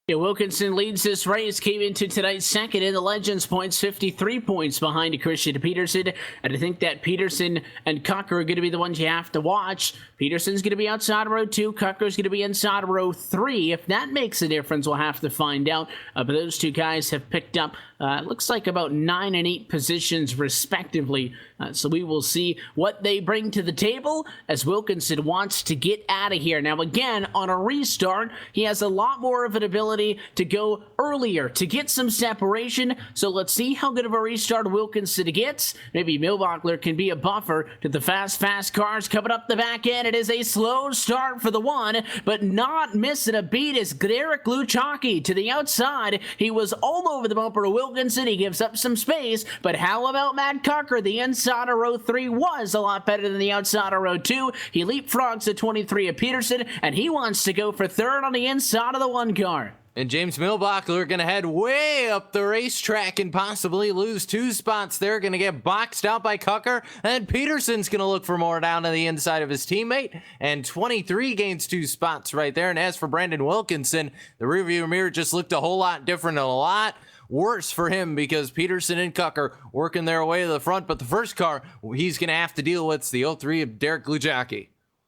Yeah, Wilkinson leads this race, came into tonight's 2nd in the Legends points, 53 points behind Christian Peterson. And I think that Peterson and Cocker are going to be the ones you have to watch. Peterson's going to be outside row 2. Cocker's going to be inside row 3. If that makes a difference, we'll have to find out. But those 2 guys have picked up, looks like about 9 and 8 positions respectively. So we will see what they bring to the table as Wilkinson wants to get out of here. Now, again, on a restart, he has a lot more of an ability to go earlier, to get some separation. So let's see how good of a restart Wilkinson gets. Maybe Millbachler can be a buffer to the fast cars coming up the back end. It is a slow start for the one, but not missing a beat is Derek Luchaki to the outside. He was all over the bumper of Wilkinson. He gives up some space, but how about Matt Cocker? The inside of row 3 was a lot better than the outside of row 2. He leapfrogs the 23 of Peterson, and he wants to go for 3rd on the inside of the 1 car. And James Milbachler going to head way up the racetrack and possibly lose 2 spots there. Going to get boxed out by Cucker. And Peterson's going to look for more down to the inside of his teammate. And 23 gains 2 spots right there. And as for Brandon Wilkinson, the rearview mirror just looked a whole lot different, a lot worse for him because Peterson and Cucker working their way to the front. But the first car he's going to have to deal with is the 03 of Derek Gluchacki.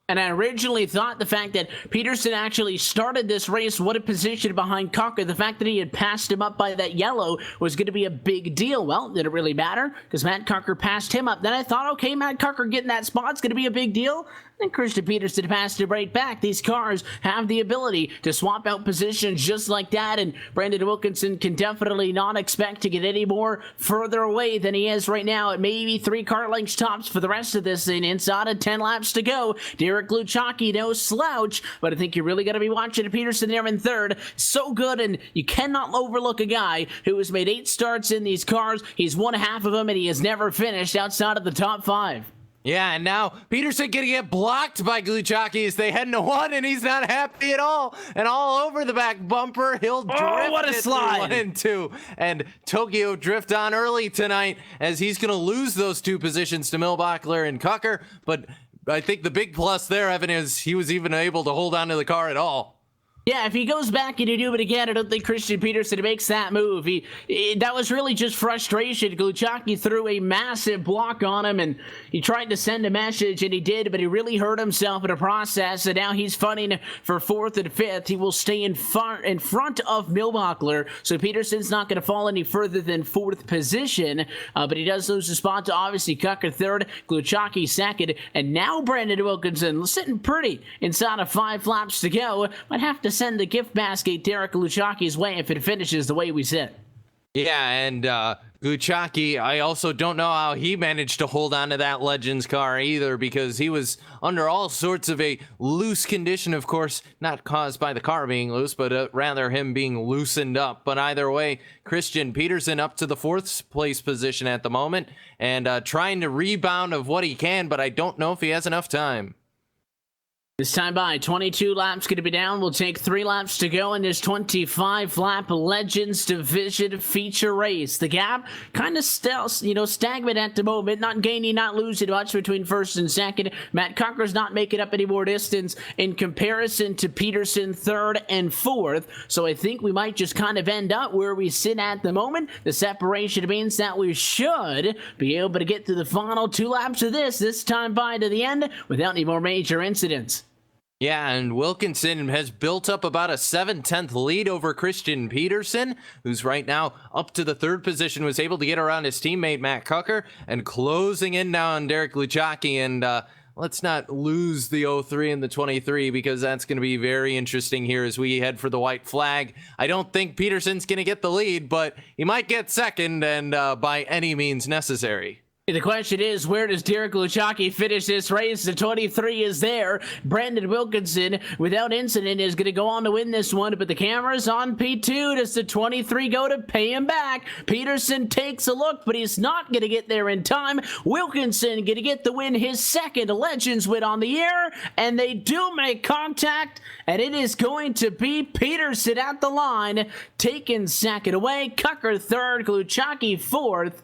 And I originally thought the fact that Peterson actually started this race, what a position behind Cocker, the fact that he had passed him up by that yellow was going to be a big deal. Well, did it really matter? Because Matt Cocker passed him up. Then I thought, okay, Matt Cocker getting that spot's going to be a big deal. And Christian Peterson passed him right back. These cars have the ability to swap out positions just like that, and Brandon Wilkinson can definitely not expect to get any more further away than he is right now at maybe 3 car lengths tops for the rest of this thing. Inside of 10 laps to go. Derek Gluchacki, no slouch, but I think you're really going to be watching Peterson there in third. So good, and you cannot overlook a guy who has made 8 starts in these cars. He's won half of them, and he has never finished outside of the top 5. Yeah, and now Peterson gonna get blocked by Gluchacki as they head into 1, and he's not happy at all. And all over the back bumper, he'll drift what a slide. 1 and 2. And Tokyo drift on early tonight as he's gonna lose those 2 positions to Milbachler and Cucker. But I think the big plus there, Evan, is he was even able to hold on to the car at all. Yeah, if he goes back and you do it again, I don't think Christian Peterson makes that move. That was really just frustration. Gluchacki threw a massive block on him, and he tried to send a message, and he did, but he really hurt himself in the process, and now he's fighting for 4th and 5th. He will stay in front of Milbachler, so Peterson's not going to fall any further than 4th position, but he does lose a spot to obviously Cucker 3rd, Gluchacki 2nd, and now Brandon Wilkinson sitting pretty inside of 5 laps to go. Might have to send the gift basket Derek Gluchacki's way if it finishes the way we said. Yeah, and Gluchacki, I also don't know how he managed to hold on to that Legends car either, because he was under all sorts of a loose condition, of course, not caused by the car being loose, but rather him being loosened up. But either way, Christian Peterson up to the 4th place position at the moment, and trying to rebound of what he can, but I don't know if he has enough time. This time by 22 laps going to be down. We'll take 3 laps to go in this 25-lap Legends Division feature race. The gap kind of still, stagnant at the moment. Not gaining, not losing much between 1st and 2nd. Matt Cocker's not making up any more distance in comparison to Peterson 3rd and 4th. So I think we might just kind of end up where we sit at the moment. The separation means that we should be able to get to the final 2 laps of this time by to the end without any more major incidents. Yeah, and Wilkinson has built up about a 7/10 lead over Christian Peterson, who's right now up to the 3rd position, was able to get around his teammate Matt Cucker, and closing in now on Derek Gluchacki. And let's not lose the 03 and the 23, because that's going to be very interesting here as we head for the white flag. I don't think Peterson's going to get the lead, but he might get 2nd, and by any means necessary. The question is, where does Derek Gluchacki finish this race? The 23 is there. Brandon Wilkinson, without incident, is going to go on to win this one, but the camera's on P2. Does the 23 go to pay him back? Peterson takes a look, but he's not going to get there in time. Wilkinson going to get the win, his 2nd Legends win on the air, and they do make contact, and it is going to be Peterson at the line, taking 2nd away. Cucker 3rd, Gluchacki 4th.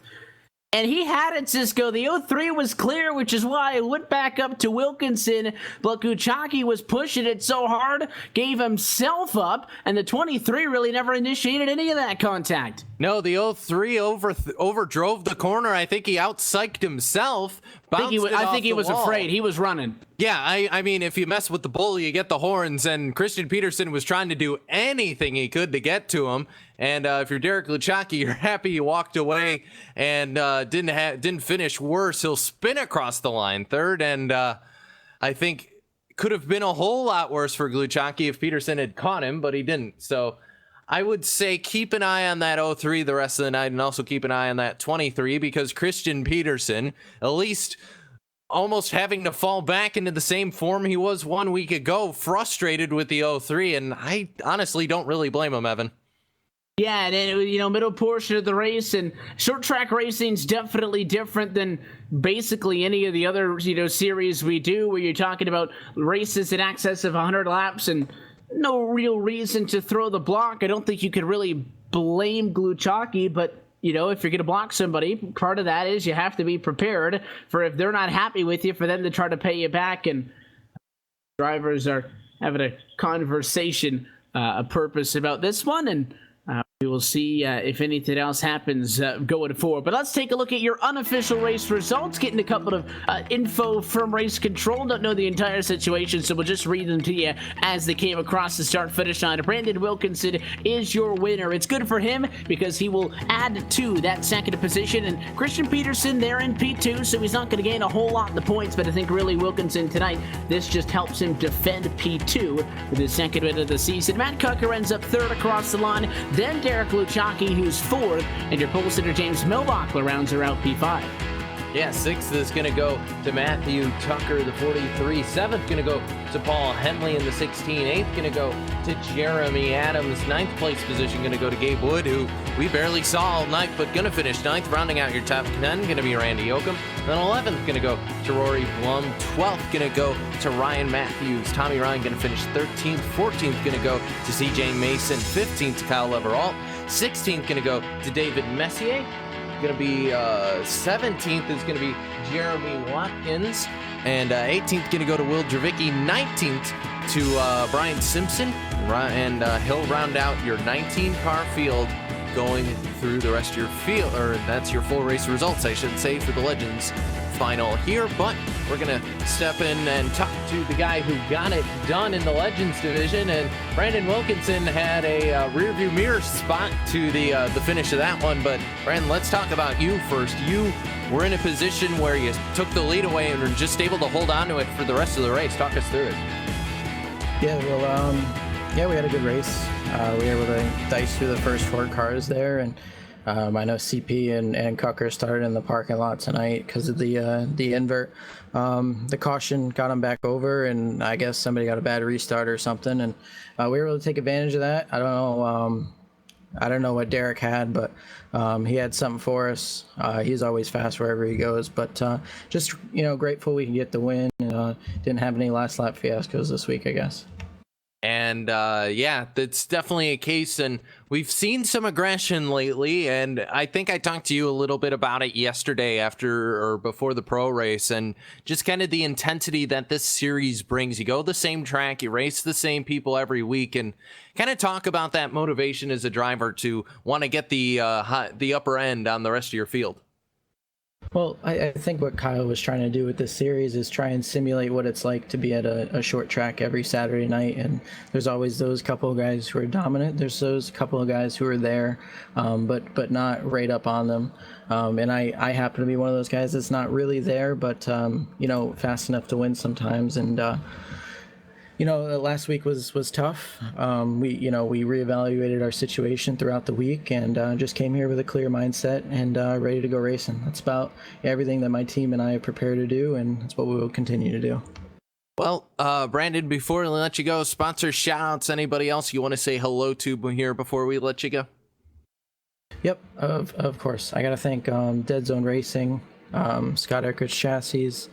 And he had it, Cisco. The 03 was clear, which is why I went back up to Wilkinson. But Gluchacki was pushing it so hard, gave himself up, and the 23 really never initiated any of that contact. No, the 03 overdrove the corner. I think he out-psyched himself. I think he was afraid. He was running. Yeah, I mean, if you mess with the bull, you get the horns, and Christian Peterson was trying to do anything he could to get to him. And if you're Derek Gluchacki, you're happy you walked away and didn't finish worse. He'll spin across the line 3rd, and I think could have been a whole lot worse for Gluchacki if Peterson had caught him, but he didn't. So I would say keep an eye on that 03 the rest of the night, and also keep an eye on that 23, because Christian Peterson, at least almost having to fall back into the same form he was 1 week ago, frustrated with the 03, and I honestly don't really blame him, Evan. Yeah, and middle portion of the race, and short track racing's definitely different than basically any of the other series we do, where you're talking about races in excess of 100 laps, and no real reason to throw the block. I don't think you could really blame Gluchaki, but you know, if you're going to block somebody, part of that is you have to be prepared for if they're not happy with you, for them to try to pay you back. And drivers are having a conversation, a purpose about this one, and we will see if anything else happens going forward. But let's take a look at your unofficial race results, getting a couple of info from race control. Don't know the entire situation, so we'll just read them to you as they came across the start-finish line. Brandon Wilkinson is your winner. It's good for him because he will add to that second position. And Christian Peterson there in P2, so he's not going to gain a whole lot in the points, but I think really Wilkinson tonight, this just helps him defend P2 with his second win of the season. Matt Cucker ends up third across the line. Then Derek Luchaki, who's fourth, and your pole sitter James Milbachler rounds her out P5. Yeah, sixth is going to go to Matthew Tucker, the 43. Seventh going to go to Paul Henley in the 16. Eighth going to go to Jeremy Adams. Ninth place position going to go to Gabe Wood, who we barely saw all night, but going to finish ninth. Rounding out your top 10 going to be Randy Oakham. Then 11th going to go to Rory Blum. 12th going to go to Ryan Matthews. Tommy Ryan going to finish 13th. 14th going to go to CJ Mason. 15th to Kyle Leveralt. 16th going to go to David Messier. Going to be 17th is going to be Jeremy Watkins, and 18th going to go to Will Dravicki. 19th to Brian Simpson, and he'll round out your 19-car field going through the rest of your field, or that's your full race results, I should say, for the Legends final here. But we're gonna step in and talk to the guy who got it done in the Legends division, and Brandon Wilkinson had a rear view mirror spot to the finish of that one. But Brandon, let's talk about you first. You were in a position where you took the lead away and were just able to hold on to it for the rest of the race. Talk us through it. Yeah, well, we had a good race. We were able to dice through the first four cars there, and I know CP and Cucker started in the parking lot tonight because of the invert. The caution got him back over, and I guess somebody got a bad restart or something, and we were able to take advantage of that. I don't know what Derek had, but he had something for us. He's always fast wherever he goes, but just grateful we can get the win. Didn't have any last lap fiascos this week, I guess. And yeah, that's definitely a case, and we've seen some aggression lately, and I think I talked to you a little bit about it yesterday after or before the pro race, and just kind of the intensity that this series brings. You go the same track, you race the same people every week, and kind of talk about that motivation as a driver to want to get the upper end on the rest of your field. Well, I think what Kyle was trying to do with this series is try and simulate what it's like to be at a short track every Saturday night. And there's always those couple of guys who are dominant. There's those couple of guys who are there, but not right up on them. And I happen to be one of those guys that's not really there, but, fast enough to win sometimes. And, last week was tough. We reevaluated our situation throughout the week and just came here with a clear mindset and ready to go racing. That's about everything that my team and I have prepared to do, and that's what we will continue to do. Well, Brandon, before we let you go, sponsor shout-outs, anybody else you want to say hello to here before we let you go? Yep, of course. I got to thank Dead Zone Racing, Scott Eckert Chassis,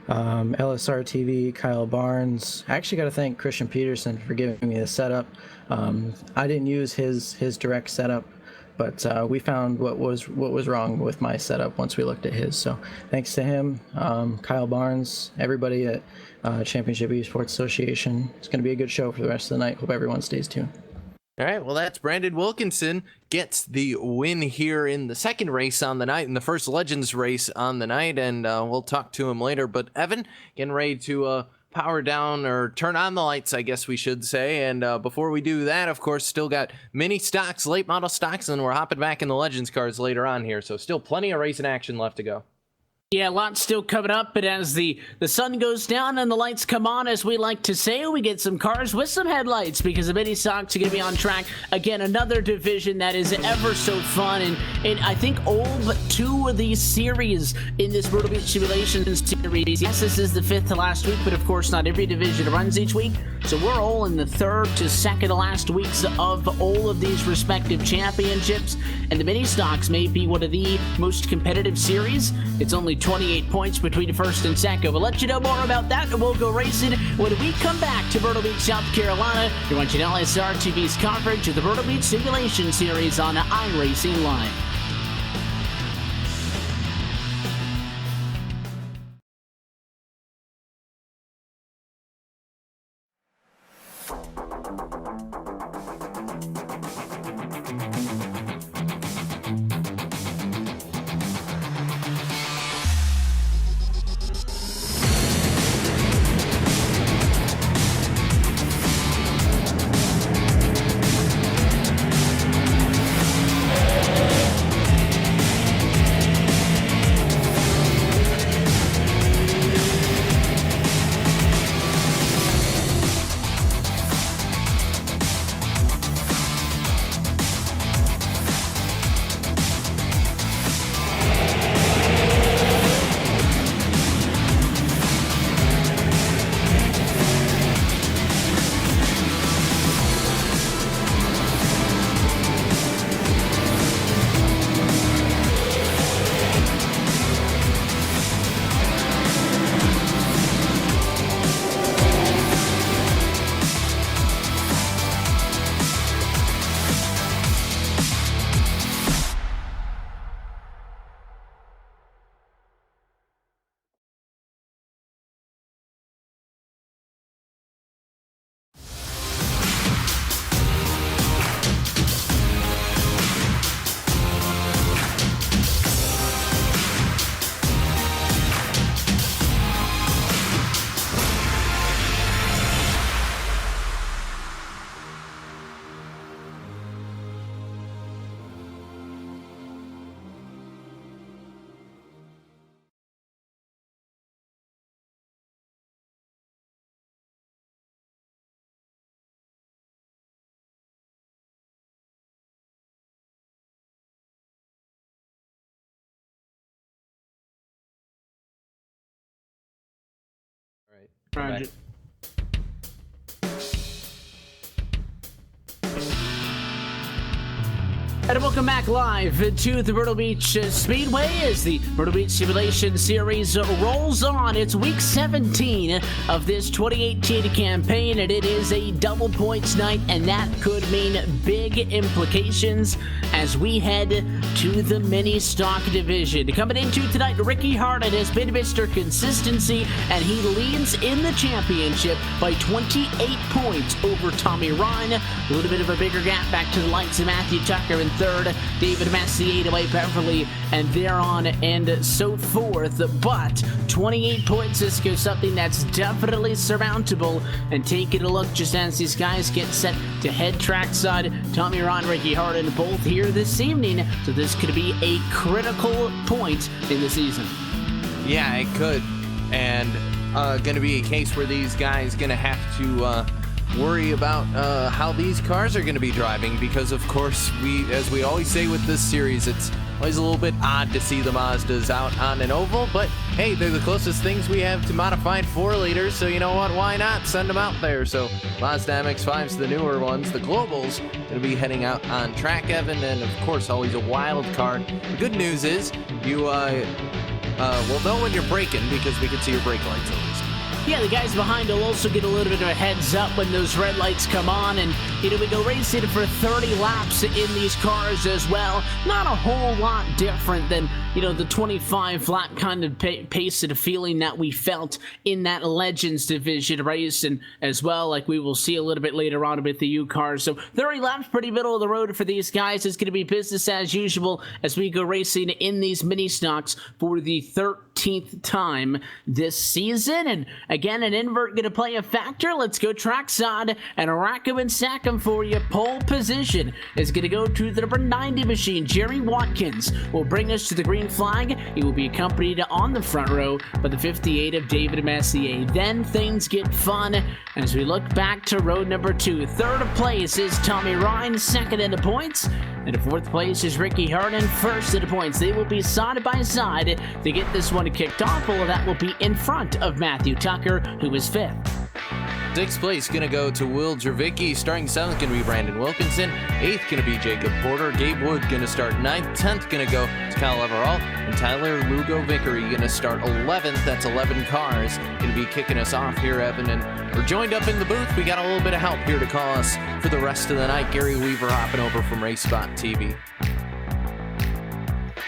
LSRTV, Kyle Barnes. I actually got to thank Christian Peterson for giving me the setup. I didn't use his direct setup, but we found what was wrong with my setup once we looked at his. So thanks to him, Kyle Barnes, everybody at Championship Esports Association. It's going to be a good show for the rest of the night. Hope everyone stays tuned. All right, well, that's Brandon Wilkinson gets the win here in the second race on the night, in the first Legends race on the night, and we'll talk to him later. But Evan, getting ready to power down or turn on the lights, I guess we should say. And before we do that, of course, still got mini stocks, late model stocks, and we're hopping back in the Legends cars later on here. So still plenty of racing action left to go. Yeah, lots still coming up, but as the sun goes down and the lights come on, as we like to say, we get some cars with some headlights because the mini stocks are going to be on track. Again, another division that is ever so fun, and I think all but two of these series in this Myrtle Beach Simulations series. Yes, this is the fifth to last week, but of course not every division runs each week, so we're all in the third to second to last weeks of all of these respective championships, and the mini stocks may be one of the most competitive series. It's only 28 points between first and second. We'll let you know more about that, and we'll go racing when we come back to Myrtle Beach, South Carolina. You're watching LSRTV's coverage of the Myrtle Beach Simulation Series on iRacing Live. All right. Roger. And welcome back live to the Myrtle Beach Speedway as the Myrtle Beach Simulation Series rolls on. It's week 17 of this 2018 campaign, and it is a double points night, and that could mean big implications as we head to the mini stock division. Coming into tonight, Ricky Harden has been Mr. Consistency, and he leads in the championship by 28 points over Tommy Ryan. A little bit of a bigger gap back to the likes of Matthew Tucker in third, David Messier, Dwight Beverly, and thereon and so forth. But 28 points is something that's definitely surmountable. And taking a look just as these guys get set to head trackside, Tommy Ryan, Ricky Harden, both here this evening. So this could be a critical point in the season. Yeah, it could. And going to be a case where these guys going to have to worry about how these cars are going to be driving, because of course, as we always say with this series, it's always a little bit odd to see the Mazdas out on an oval, but hey, they're the closest things we have to modified 4-liters, so you know what, why not send them out there? So Mazda MX-5s, the newer ones, the Globals, going to be heading out on track, Evan, and of course always a wild card. The good news is you will know when you're braking, because we can see your brake lights at least. Yeah, the guys behind will also get a little bit of a heads up when those red lights come on, and we go racing for 30 laps in these cars as well. Not a whole lot different than the 25 lap kind of pace and feeling that we felt in that Legends division race, and as well, like we will see a little bit later on with the U cars. So 30 laps, pretty middle of the road for these guys. It's going to be business as usual as we go racing in these mini stocks for the 13th time this season. And again, an invert going to play a factor. Let's go trackside and rack 'em and sack 'em for you. Pole position is going to go to the number 90 machine. Jerry Watkins will bring us to the green flag. He will be accompanied on the front row by the 58 of David Messier. Then things get fun as we look back to road number 2. Third place is Tommy Ryan, second in the points, and in fourth place is Ricky Harden, first in the points. They will be side by side to get this one kicked off. All of that will be in front of Matthew Tucker, who is fifth. Sixth place going to go to Will Dravicki. Starting seventh going to be Brandon Wilkinson. Eighth going to be Jacob Porter. Gabe Wood going to start ninth. 10th going to go to Kyle Everall. And Tyler Lugo Vickery going to start 11th. That's 11 cars going to be kicking us off here, Evan. And we're joined up in the booth. We got a little bit of help here to call us for the rest of the night. Gary Weaver hopping over from Race Spot TV.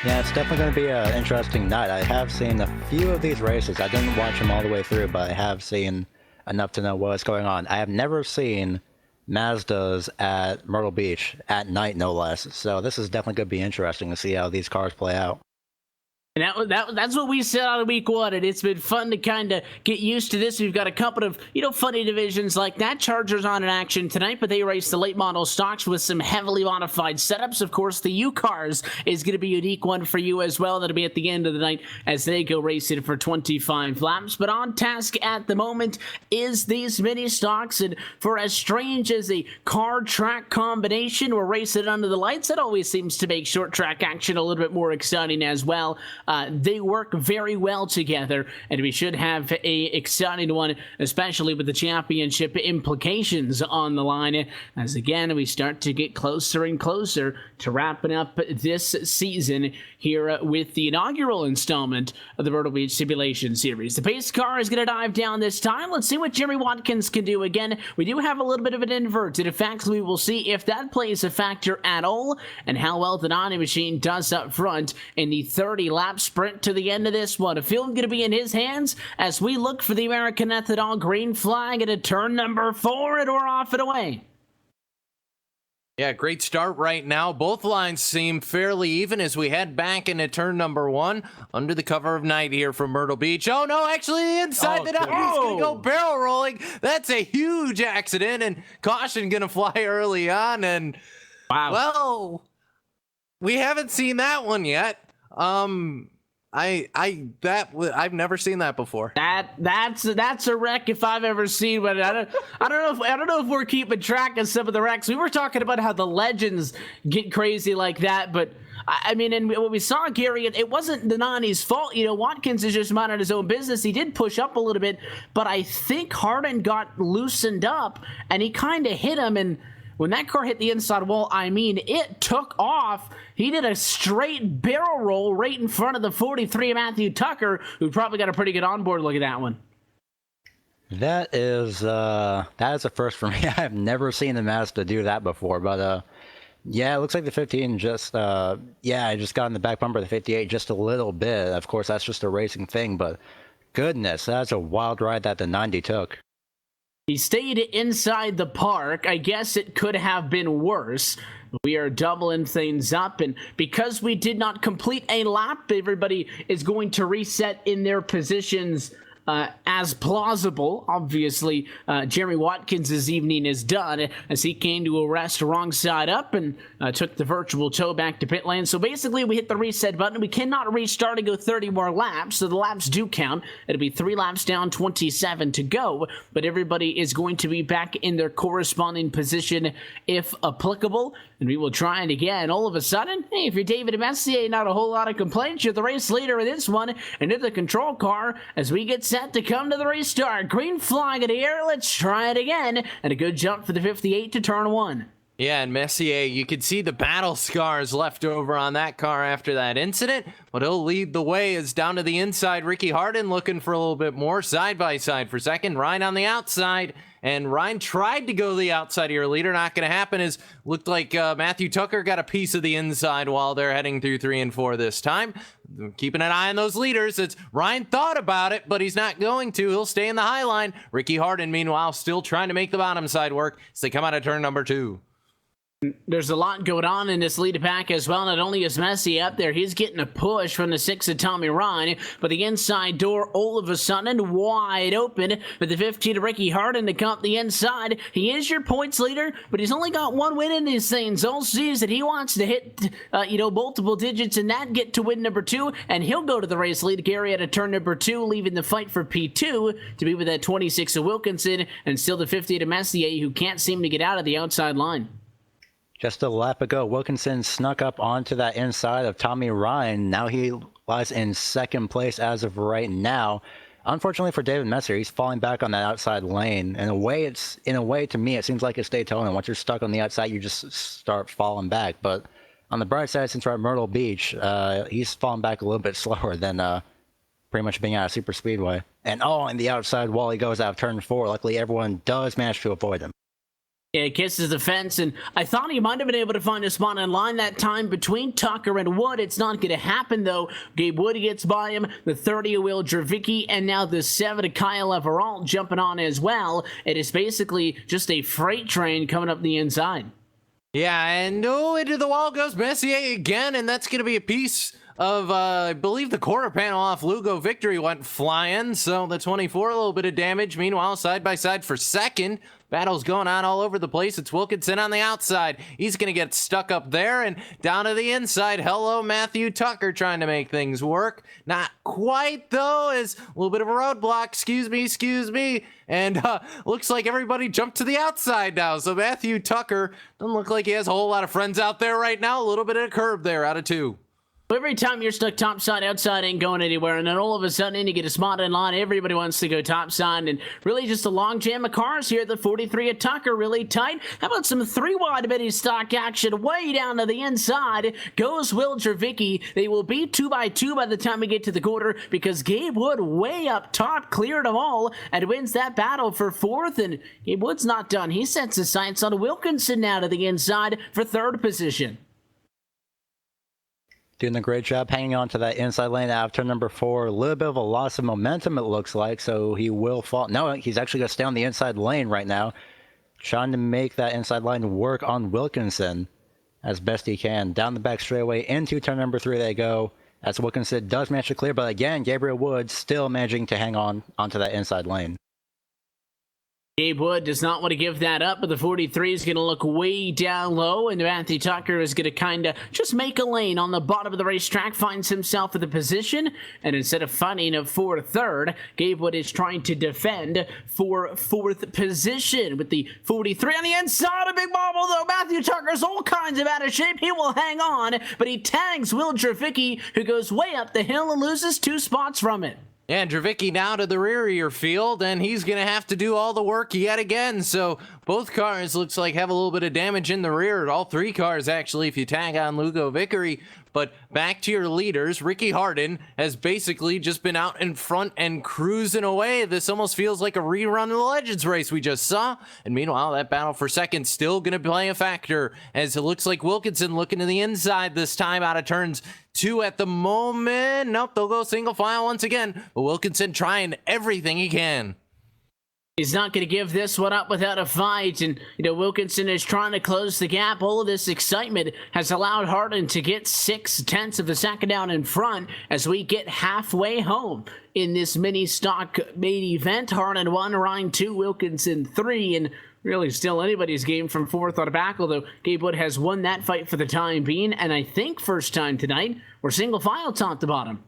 Yeah, it's definitely going to be an interesting night. I have seen a few of these races. I didn't watch them all the way through, but I have seen enough to know what's going on. I have never seen Mazdas at Myrtle Beach at night, no less. So this is definitely going to be interesting to see how these cars play out. And that's what we said on week one, and it's been fun to kind of get used to this. We've got a couple of, funny divisions like that. Chargers on in action tonight, but they race the late model stocks with some heavily modified setups. Of course, the U-Cars is going to be a unique one for you as well. That'll be at the end of the night as they go racing for 25 laps. But on task at the moment is these mini stocks, and for as strange as a car-track combination, we're racing under the lights. That always seems to make short track action a little bit more exciting as well. They work very well together, and we should have a exciting one, especially with the championship implications on the line, as again we start to get closer and closer to wrapping up this season here with the inaugural installment of the Myrtle Beach Simulation Series. The pace car is going to dive down this time. Let's see what Jeremy Watkins can do. Again, we do have a little bit of an inverted effect. We will see if that plays a factor at all, and how well the Nani machine does up front in the 30-lap sprint to the end of this one. A field going to be in his hands as we look for the American Ethanol green flag at a turn number 4, and we're off and away. Yeah, great start right now. Both lines seem fairly even as we head back into turn number 1 under the cover of night here from Myrtle Beach. Oh no, actually inside the nut, he's going to go barrel rolling. That's a huge accident, and caution going to fly early on. And wow, well, we haven't seen that one yet. I've never seen that before. That's a wreck if I've ever seen one. I don't know if we're keeping track of some of the wrecks. We were talking about how the legends get crazy like that, but I mean, and what we saw, Gary, it wasn't Denani's fault. Watkins is just minding his own business. He did push up a little bit, but I think Hardin got loosened up and he kind of hit him, and when that car hit the inside wall, I mean, it took off. He did a straight barrel roll right in front of the 43 Matthew Tucker, who probably got a pretty good onboard look at that one. That is a first for me. I have never seen the Mazda do that before, but yeah, it looks like the 15 just I just got in the back bumper of the 58 just a little bit. Of course, that's just a racing thing, but goodness, that's a wild ride that the 90 took. He stayed inside the park. I guess it could have been worse. We are doubling things up, and because we did not complete a lap, everybody is going to reset in their positions as plausible. Obviously, Jeremy Watkins' evening is done as he came to a rest wrong side up and took the virtual tow back to pit lane. So basically, we hit the reset button. We cannot restart and go 30 more laps, so the laps do count. It'll be 3 laps down, 27 to go, but everybody is going to be back in their corresponding position if applicable, and we will try it again. All of a sudden, hey, if you're David Messier, not a whole lot of complaints. You're the race leader in this one, and in the control car as we get set to come to the restart. Green flag in the air. Let's try it again. And a good jump for the 58 to turn 1. Yeah, and Messier, you could see the battle scars left over on that car after that incident, but he'll lead the way as down to the inside. Ricky Hardin looking for a little bit more. Side by side for second. Ryan on the outside. And Ryan tried to go to the outside of your leader. Not going to happen. As looked like Matthew Tucker got a piece of the inside while they're heading through 3 and 4 this time. Keeping an eye on those leaders. It's Ryan thought about it, but he's not going to. He'll stay in the high line. Ricky Hardin, meanwhile, still trying to make the bottom side work as they come out of turn number 2. There's a lot going on in this lead pack as well. Not only is Messi up there, he's getting a push from the 6 of Tommy Ryan, but the inside door all of a sudden wide open for the 15 of Ricky Hardin to come up the inside. He is your points leader, but he's only got 1 win in these things. All season he wants to hit multiple digits and that get to win number 2, and he'll go to the race lead. Gary at a turn number 2, leaving the fight for P2 to be with that 26 of Wilkinson and still the 50 of Messier, who can't seem to get out of the outside line. Just a lap ago, Wilkinson snuck up onto that inside of Tommy Ryan. Now he lies in second place as of right now. unfortunately for David Messer, he's falling back on that outside lane. In a way, to me, it seems like it's Daytona. Once you're stuck on the outside, you just start falling back. But on the bright side, since we're at Myrtle Beach, he's falling back a little bit slower than pretty much being out of Super Speedway. And on the outside wall, he goes out of turn 4. Luckily, everyone does manage to avoid him. Yeah, kisses the fence, and I thought he might have been able to find a spot in line that time between Tucker and Wood. It's not going to happen, though. Gabe Wood gets by him, the 30 of Will Dravicki, and now the 7 of Kyle Everalt jumping on as well. It is basically just a freight train coming up the inside. Yeah, and into the wall goes Messier again, and that's going to be a piece of, I believe the quarter panel off Lugo Victory went flying, so the 24, a little bit of damage. Meanwhile, side by side for second. Battle's going on all over the place. It's Wilkinson on the outside. He's going to get stuck up there and down to the inside. Hello, Matthew Tucker trying to make things work. Not quite, though, as a little bit of a roadblock. Excuse me. And looks like everybody jumped to the outside now. So Matthew Tucker doesn't look like he has a whole lot of friends out there right now. A little bit of a curb there out of 2. Every time you're stuck topside, outside ain't going anywhere, and then all of a sudden you get a spot in line, everybody wants to go topside, and really just a long jam of cars here at the 43 of Tucker, really tight. How about some 3-wide mini stock action way down to the inside? Goes Will Dravicki. They will be 2x2 by the time we get to the quarter, because Gabe Wood way up top cleared them all and wins that battle for 4th, and Gabe Wood's not done. He sets his sights on Wilkinson now to the inside for 3rd position. Doing a great job hanging on to that inside lane out of turn number 4. A little bit of a loss of momentum, it looks like, so he will fall. No, he's actually going to stay on the inside lane right now, trying to make that inside line work on Wilkinson as best he can. Down the back straightaway into turn number 3 they go, as Wilkinson does manage to clear, but again, Gabriel Wood still managing to hang on onto that inside lane. Gabe Wood does not want to give that up, but the 43 is going to look way down low, and Matthew Tucker is going to kind of just make a lane on the bottom of the racetrack, finds himself in the position, and instead of fighting for 3rd, Gabe Wood is trying to defend for 4th position with the 43 on the inside. A big bobble, though. Matthew Tucker's all kinds of out of shape. He will hang on, but he tags Will Dravicki, who goes way up the hill and loses 2 spots from it. Yeah, and Dravicki now to the rear of your field, and he's going to have to do all the work yet again. So both cars looks like have a little bit of damage in the rear. All 3 cars, actually, if you tag on Lugo Vickery. But back to your leaders, Ricky Harden has basically just been out in front and cruising away. This almost feels like a rerun of the Legends race we just saw. And meanwhile, that battle for second still going to play a factor, as it looks like Wilkinson looking to the inside this time out of turns 2 at the moment. Nope, they'll go single file once again. But Wilkinson trying everything he can. He's not going to give this one up without a fight, and Wilkinson is trying to close the gap. All of this excitement has allowed Harden to get 6/10 of a second down in front as we get halfway home in this mini stock main event. Harden 1, Ryan 2, Wilkinson 3, and really still anybody's game from 4th on back, although Gabe Wood has won that fight for the time being, and I think first time tonight we're single file top to bottom.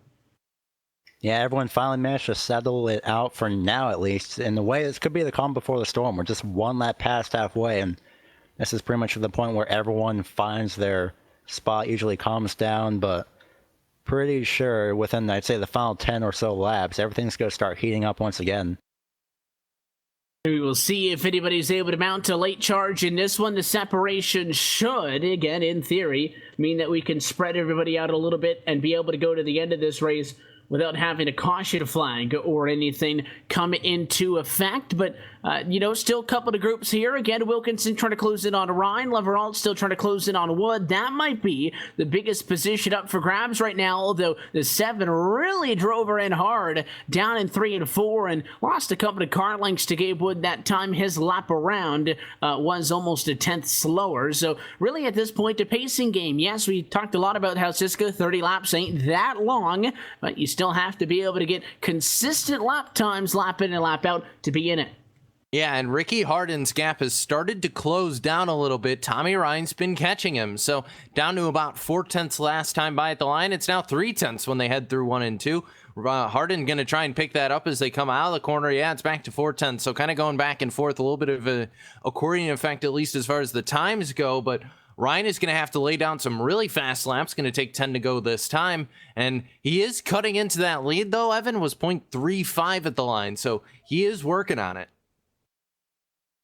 Yeah, everyone finally managed to settle it out for now, at least. In a way, this could be the calm before the storm. We're just one lap past halfway, and this is pretty much the point where everyone finds their spot, usually calms down, but pretty sure within, I'd say, the final 10 or so laps, everything's going to start heating up once again. We will see if anybody's able to mount a late charge in this one. The separation should, again, in theory, mean that we can spread everybody out a little bit and be able to go to the end of this race without having a caution flag or anything come into effect. But, still a couple of groups here. Again, Wilkinson trying to close in on Ryan. Leveralt still trying to close in on Wood. That might be the biggest position up for grabs right now, although the 7 really drove her in hard, down in 3 and 4, and lost a couple of car lengths to Gabe Wood that time. His lap around was almost a 10th slower. So really at this point, the pacing game. Yes, we talked a lot about how Cisco 30 laps ain't that long, but you still have to be able to get consistent lap times, lap in and lap out, to be in it. Yeah, and Ricky Harden's gap has started to close down a little bit. Tommy Ryan's been catching him, so down to about 4/10 last time by at the line. It's now 3/10 when they head through 1 and 2. Harden going to try and pick that up as they come out of the corner. Yeah, it's back to 4/10, so kind of going back and forth, a little bit of a accordion effect, at least as far as the times go, but Ryan is going to have to lay down some really fast laps. Going to take 10 to go this time. And he is cutting into that lead, though. Evan was 0.35 at the line, so he is working on it.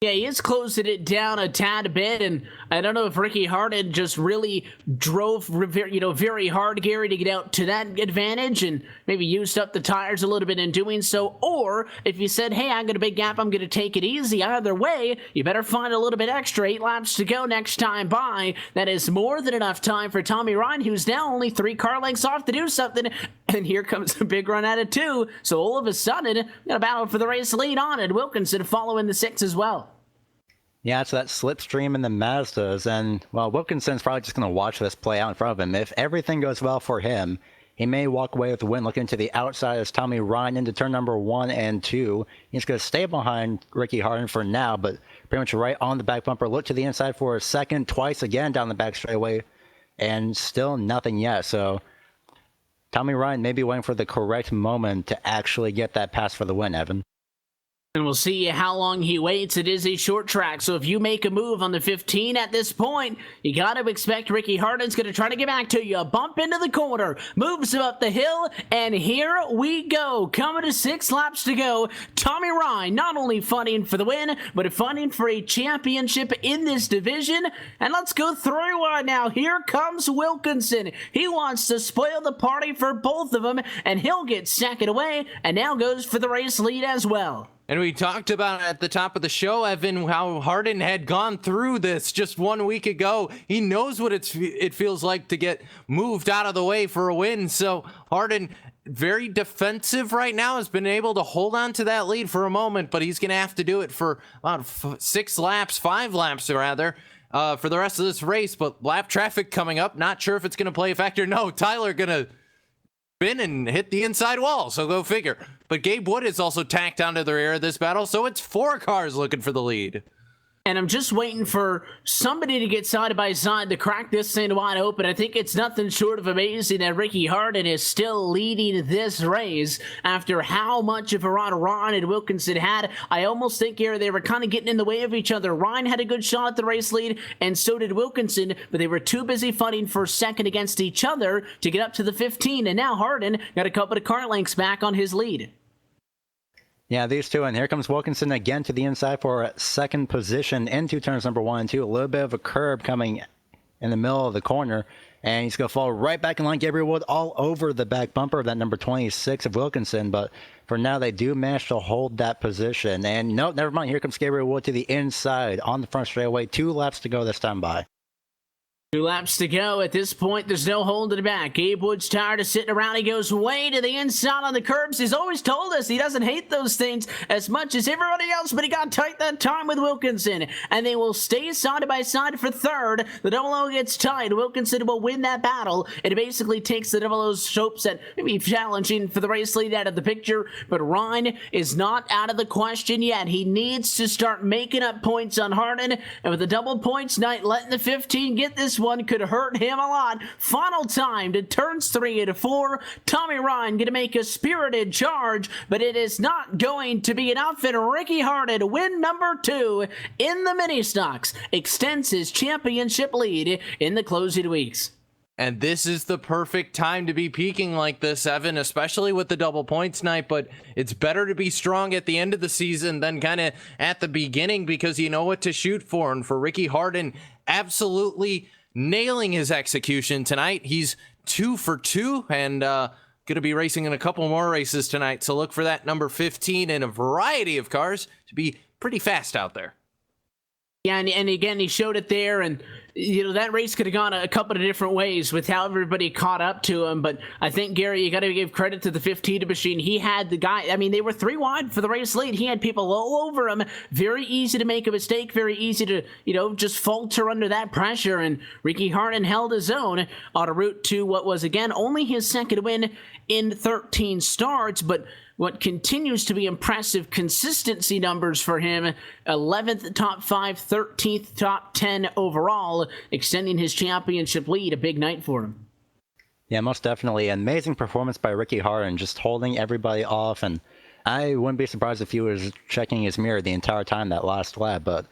Yeah, he is closing it down a tad bit, and I don't know if Ricky Harden just really drove, very hard, Gary, to get out to that advantage and maybe used up the tires a little bit in doing so, or if you said, hey, I got a big gap, I'm going to take it easy. Either way, you better find a little bit extra. 8 laps to go next time by. That is more than enough time for Tommy Ryan, who's now only 3 car lengths off to do something, and here comes a big run at it too. So all of a sudden, got a battle for the race lead on it. Wilkinson following the 6 as well. Yeah, it's that slipstream in the Mazdas, and, well, Wilkinson's probably just going to watch this play out in front of him. If everything goes well for him, he may walk away with the win. Looking to the outside as Tommy Ryan into turn number 1 and 2. He's going to stay behind Ricky Harden for now, but pretty much right on the back bumper. Look to the inside for a second, twice again down the back straightaway, and still nothing yet. So Tommy Ryan may be waiting for the correct moment to actually get that pass for the win, Evan. And we'll see how long he waits. It is a short track, so if you make a move on the 15 at this point, you got to expect Ricky Harden's going to try to get back to you. Bump into the corner, moves him up the hill, and here we go. Coming to 6 laps to go. Tommy Ryan not only fighting for the win, but fighting for a championship in this division. And let's go through now. Here comes Wilkinson. He wants to spoil the party for both of them, and he'll get second away, and now goes for the race lead as well. And we talked about at the top of the show, Evan, how Harden had gone through this just 1 week ago. He knows what it feels like to get moved out of the way for a win. So Harden, very defensive right now, has been able to hold on to that lead for a moment, but he's going to have to do it for about 5 laps rather, for the rest of this race. But lap traffic coming up, not sure if it's going to play a factor. No, Tyler going to spin and hit the inside wall, so go figure. But Gabe Wood is also tacked onto the rear of this battle, so it's 4 cars looking for the lead. And I'm just waiting for somebody to get side by side to crack this thing wide open. I think it's nothing short of amazing that Ricky Harden is still leading this race after how much of a run Ryan and Wilkinson had. I almost think here they were kind of getting in the way of each other. Ryan had a good shot at the race lead, and so did Wilkinson, but they were too busy fighting for second against each other to get up to the 15, and now Harden got a couple of car lengths back on his lead. Yeah, these two, and here comes Wilkinson again to the inside for second position into turns number 1 and 2. A little bit of a curb coming in the middle of the corner, and he's going to fall right back in line. Gabriel Wood all over the back bumper of that number 26 of Wilkinson, but for now they do manage to hold that position. And no, never mind, here comes Gabriel Wood to the inside on the front straightaway. 2 laps to go this time by. 2 laps to go. At this point, there's no holding it back. Gabe Wood's tired of sitting around. He goes way to the inside on the curbs. He's always told us he doesn't hate those things as much as everybody else, but he got tight that time with Wilkinson, and they will stay side by side for third. The double O gets tied. Wilkinson will win that battle. It basically takes the double O's hopes that maybe challenging for the race lead out of the picture, but Ryan is not out of the question yet. He needs to start making up points on Harden, and with the double points night, letting the 15 get this one could hurt him a lot. Final time to turns 3 and 4. Tommy Ryan going to make a spirited charge, but it is not going to be enough, and Ricky Harden, win number 2 in the mini stocks, extends his championship lead in the closing weeks. And this is the perfect time to be peaking like this, Evan, especially with the double points night. But it's better to be strong at the end of the season than kind of at the beginning, because you know what to shoot for. And for Ricky Harden, absolutely nailing his execution tonight. He's 2 for 2 and going to be racing in a couple more races tonight. So look for that number 15 in a variety of cars to be pretty fast out there. Yeah, and again, he showed it there, and that race could have gone a couple of different ways with how everybody caught up to him, but I think, Gary, you got to give credit to the 15 machine. He had the guy, they were 3 wide for the race lead. He had people all over him. Very easy to make a mistake, very easy to, just falter under that pressure, and Ricky Harden held his own en route to what was, again, only his second win in 13 starts, but what continues to be impressive consistency numbers for him: 11th top 5, 13th top 10 overall, extending his championship lead. A big night for him. Yeah, most definitely. Amazing performance by Ricky Harden, just holding everybody off, and I wouldn't be surprised if he was checking his mirror the entire time that last lap, but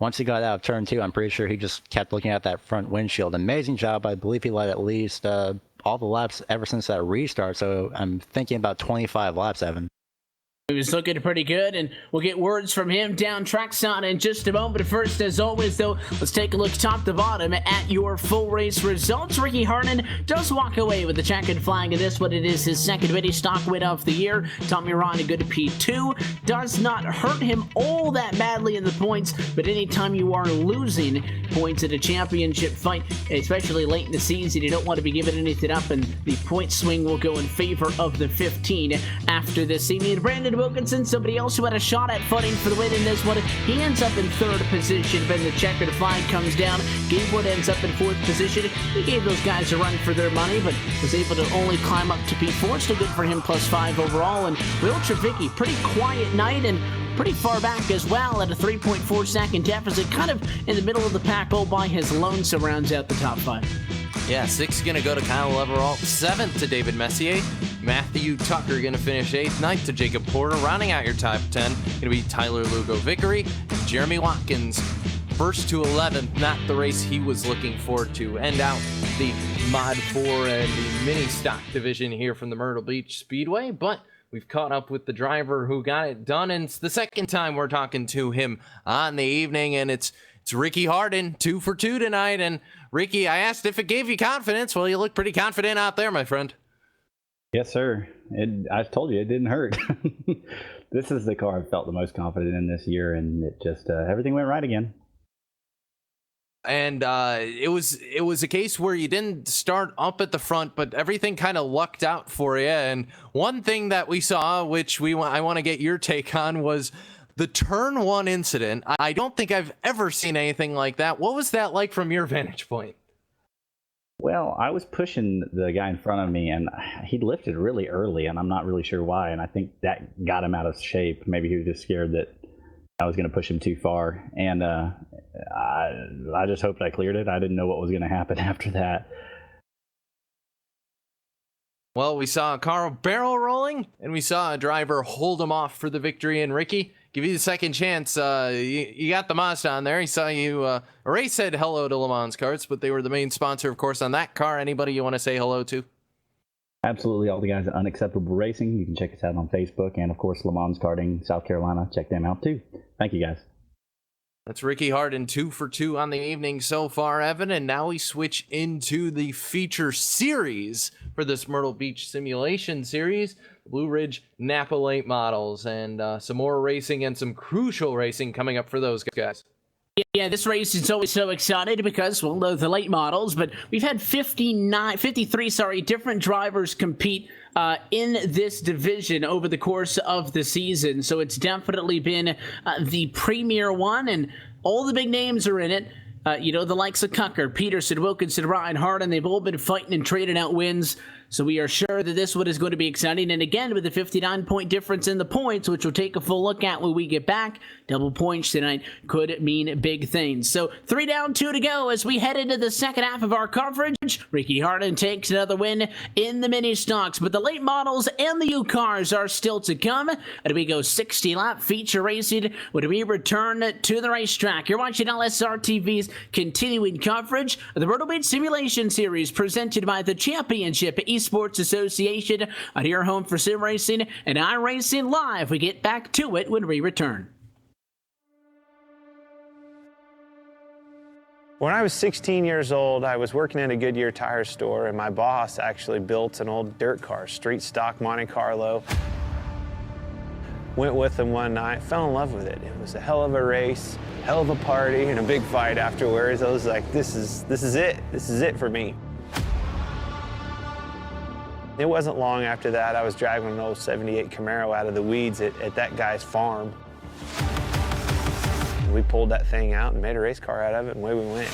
once he got out of turn 2, I'm pretty sure he just kept looking at that front windshield. Amazing job. I believe he led at least all the laps ever since that restart. So I'm thinking about 25 laps, Evan. He was looking pretty good, and we'll get words from him down trackside in just a moment. But first, as always, though, let's take a look top to bottom at your full race results. Ricky Harden does walk away with the checkered flag in this one. It is his second mini stock win of the year. Tommy Rahn, a good P2. Does not hurt him all that badly in the points, but anytime you are losing points at a championship fight, especially late in the season, you don't want to be giving anything up, and the point swing will go in favor of the 15 after this evening. Brandon Wilkinson, somebody else who had a shot at fighting for the win in this one, he ends up in third position. Then the checkered flag comes down. Gabe Wood ends up in fourth position. He gave those guys a run for their money, but was able to only climb up to P4. Still good for him, +5 overall. And Will Trevicki, pretty quiet night and pretty far back as well at a 3.4 second deficit, kind of in the middle of the pack all by his lonesome, rounds out the top 5. Yeah, 6 is going to go to Kyle Leveralt, 7th to David Messier, Matthew Tucker going to finish 8th, 9th to Jacob Porter. Rounding out your top 10 going to be Tyler Lugo Vickery, Jeremy Watkins, 1st to 11th, not the race he was looking for to end out the Mod 4 and the mini stock division here from the Myrtle Beach Speedway, but we've caught up with the driver who got it done, and it's the second time we're talking to him on the evening, and it's Ricky Harden, 2 for 2 tonight. And Ricky, I asked if it gave you confidence. Well, you look pretty confident out there, my friend. Yes, sir. I told you it didn't hurt. This is the car I felt the most confident in this year, and it just everything went right again. And it was a case where you didn't start up at the front, but everything kind of lucked out for you. And one thing that we saw, which I want to get your take on, was the turn 1 incident. I don't think I've ever seen anything like that. What was that like from your vantage point? Well, I was pushing the guy in front of me, and he lifted really early, and I'm not really sure why. And I think that got him out of shape. Maybe he was just scared that I was going to push him too far. And I just hoped I cleared it. I didn't know what was going to happen after that. Well, we saw a car barrel rolling, and we saw a driver hold him off for the victory. And Ricky, give you the second chance. You got the Mazda on there. He saw you. Ray said hello to Le Mans Karts, but they were the main sponsor, of course, on that car. Anybody you want to say hello to? Absolutely. All the guys at Unacceptable Racing. You can check us out on Facebook. And, of course, Le Mans Karting, South Carolina. Check them out, too. Thank you, guys. That's Ricky Harden, 2 for 2 on the evening so far, Evan. And now we switch into the feature series for this Myrtle Beach Simulation Series. Blue Ridge Napa late models, and some more racing and some crucial racing coming up for those guys. Yeah, this race is always so excited because, well, the late models, but we've had 53 different drivers compete in this division over the course of the season. So it's definitely been the premier one, and all the big names are in it. The likes of Cucker, Peterson, Wilkinson, Ryan, Harden, they've all been fighting and trading out wins. So we are sure that this one is going to be exciting. And again, with the 59-point difference in the points, which we'll take a full look at when we get back, double points tonight could mean big things. So 3 down, 2 to go as we head into the second half of our coverage. Ricky Harden takes another win in the mini stocks, but the late models and the U cars are still to come. And we go 60-lap feature racing when we return to the racetrack. You're watching LSRTV's continuing coverage of the Myrtle Beach Simulation Series presented by the Championship Esports Association on your home for sim racing and iRacing Live. We get back to it when we return. When I was 16 years old, I was working in a Goodyear tire store, and my boss actually built an old dirt car, street stock Monte Carlo. Went with him one night, fell in love with it. It was a hell of a race, hell of a party, and a big fight afterwards. I was like, this is it. This is it for me. It wasn't long after that, I was driving an old 78 Camaro out of the weeds at that guy's farm. We pulled that thing out and made a race car out of it, and away we went.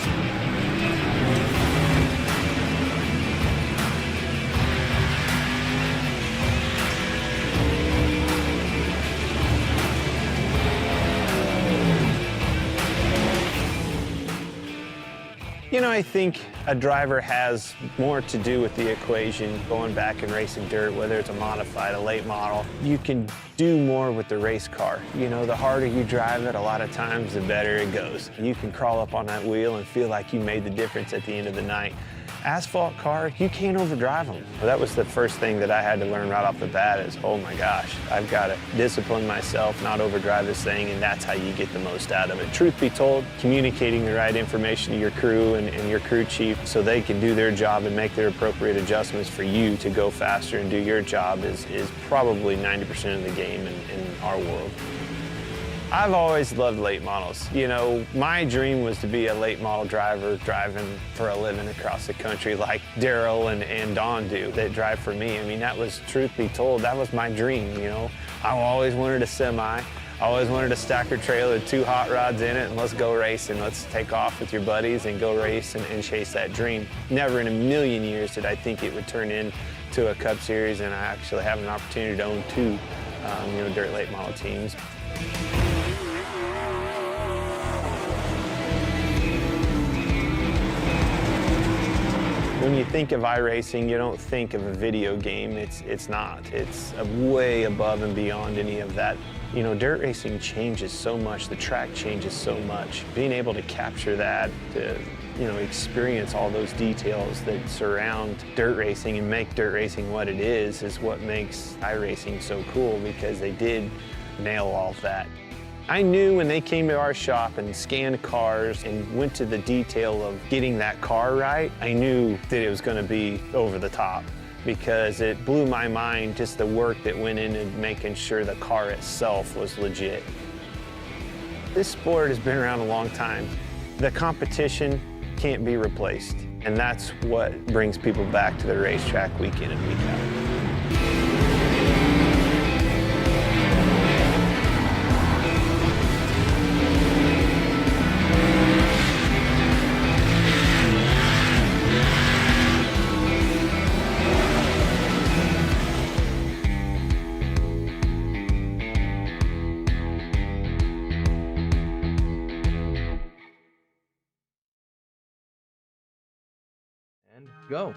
You know, I think a driver has more to do with the equation going back and racing dirt, whether it's a modified, a late model. You can do more with the race car. You know, the harder you drive it, a lot of times, the better it goes. You can crawl up on that wheel and feel like you made the difference at the end of the night. Asphalt car, you can't overdrive them. That was the first thing that I had to learn right off the bat is, oh my gosh, I've got to discipline myself, not overdrive this thing, and that's how you get the most out of it. Truth be told, communicating the right information to your crew and your crew chief so they can do their job and make their appropriate adjustments for you to go faster and do your job is probably 90% of the game in our world. I've always loved late models. You know, my dream was to be a late model driver driving for a living across the country like Daryl and Don do that drive for me. I mean, that was, truth be told, that was my dream, you know. I always wanted a semi. I always wanted a stacker trailer with 2 hot rods in it and let's go racing. Let's take off with your buddies and go race and chase that dream. Never in a million years did I think it would turn into a Cup Series, and I actually have an opportunity to own 2 you know, dirt late model teams. When you think of iRacing, you don't think of a video game. It's not. It's way above and beyond any of that. You know, dirt racing changes so much. The track changes so much. Being able to capture that, to, you know, experience all those details that surround dirt racing and make dirt racing what it is what makes iRacing so cool, because they did nail all of that. I knew when they came to our shop and scanned cars and went to the detail of getting that car right, I knew that it was going to be over the top, because it blew my mind just the work that went into making sure the car itself was legit. This sport has been around a long time. The competition can't be replaced, and that's what brings people back to the racetrack week in and week out. Go.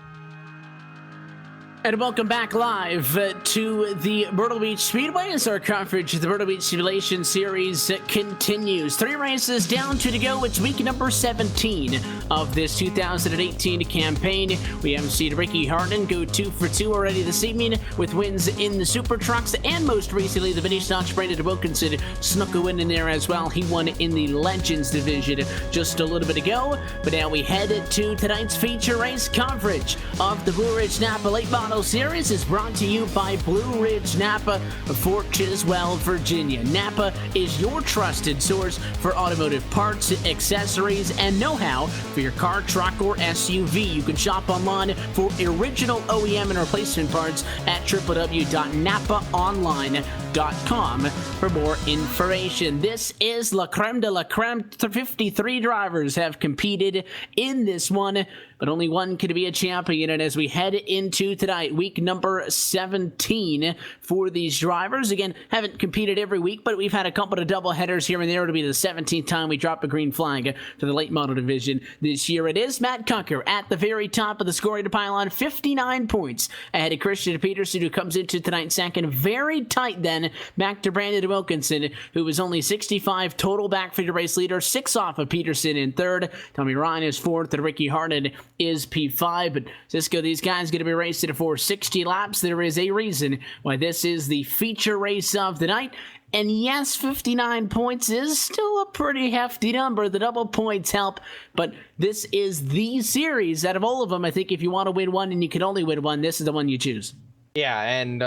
And welcome back live to the Myrtle Beach Speedway as our coverage of the Myrtle Beach Simulation Series continues. 3 races down, 2 to go. It's week number 17 of this 2018 campaign. We have seen Ricky Harden go 2 for 2 already this evening with wins in the Super Trucks, and most recently the Vinny Stocks Brandon Wilkinson snuck a win in there as well. He won in the Legends division just a little bit ago. But now we head to tonight's feature race coverage of the Blue Ridge Napa Late Model Series is brought to you by Blue Ridge Napa of Fort Chiswell, Virginia. Napa is your trusted source for automotive parts, accessories, and know-how for your car, truck, or SUV. You can shop online for original OEM and replacement parts at www.napaonline.com for more information. This is La Creme de la Creme. 53 drivers have competed in this one, but only one could be a champion. And as we head into tonight, week number 17 for these drivers. Again, haven't competed every week, but we've had a couple of double headers here and there. It'll be the 17th time we drop a green flag to the late model division this year. It is Matt Kucker at the very top of the scoring pylon, 59 points ahead of Christian Peterson, who comes into tonight second. Very tight then back to Brandon Wilkinson, who was only 65 total back for the race leader, 6 off of Peterson in third. Tommy Ryan is fourth, and Ricky Harden is P5. But Cisco, these guys going to be racing for 60 laps. There is a reason why this is the feature race of the night. And yes, 59 points is still a pretty hefty number. The double points help, but this is the series out of all of them. I think if you want to win one and you can only win one, this is the one you choose. Yeah, and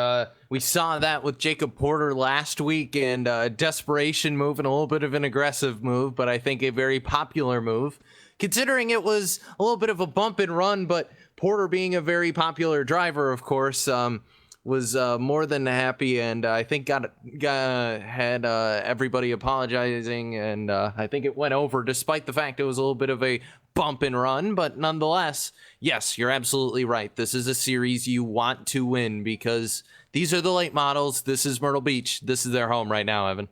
we saw that with Jacob Porter last week, and a desperation move and a little bit of an aggressive move, but I think a very popular move, considering it was a little bit of a bump and run, but Porter being a very popular driver, of course, was more than happy, and I think had everybody apologizing, and I think it went over despite the fact it was a little bit of a bump and run. But nonetheless, yes, you're absolutely right. This is a series you want to win because these are the late models. This is Myrtle Beach. This is their home right now, Evan.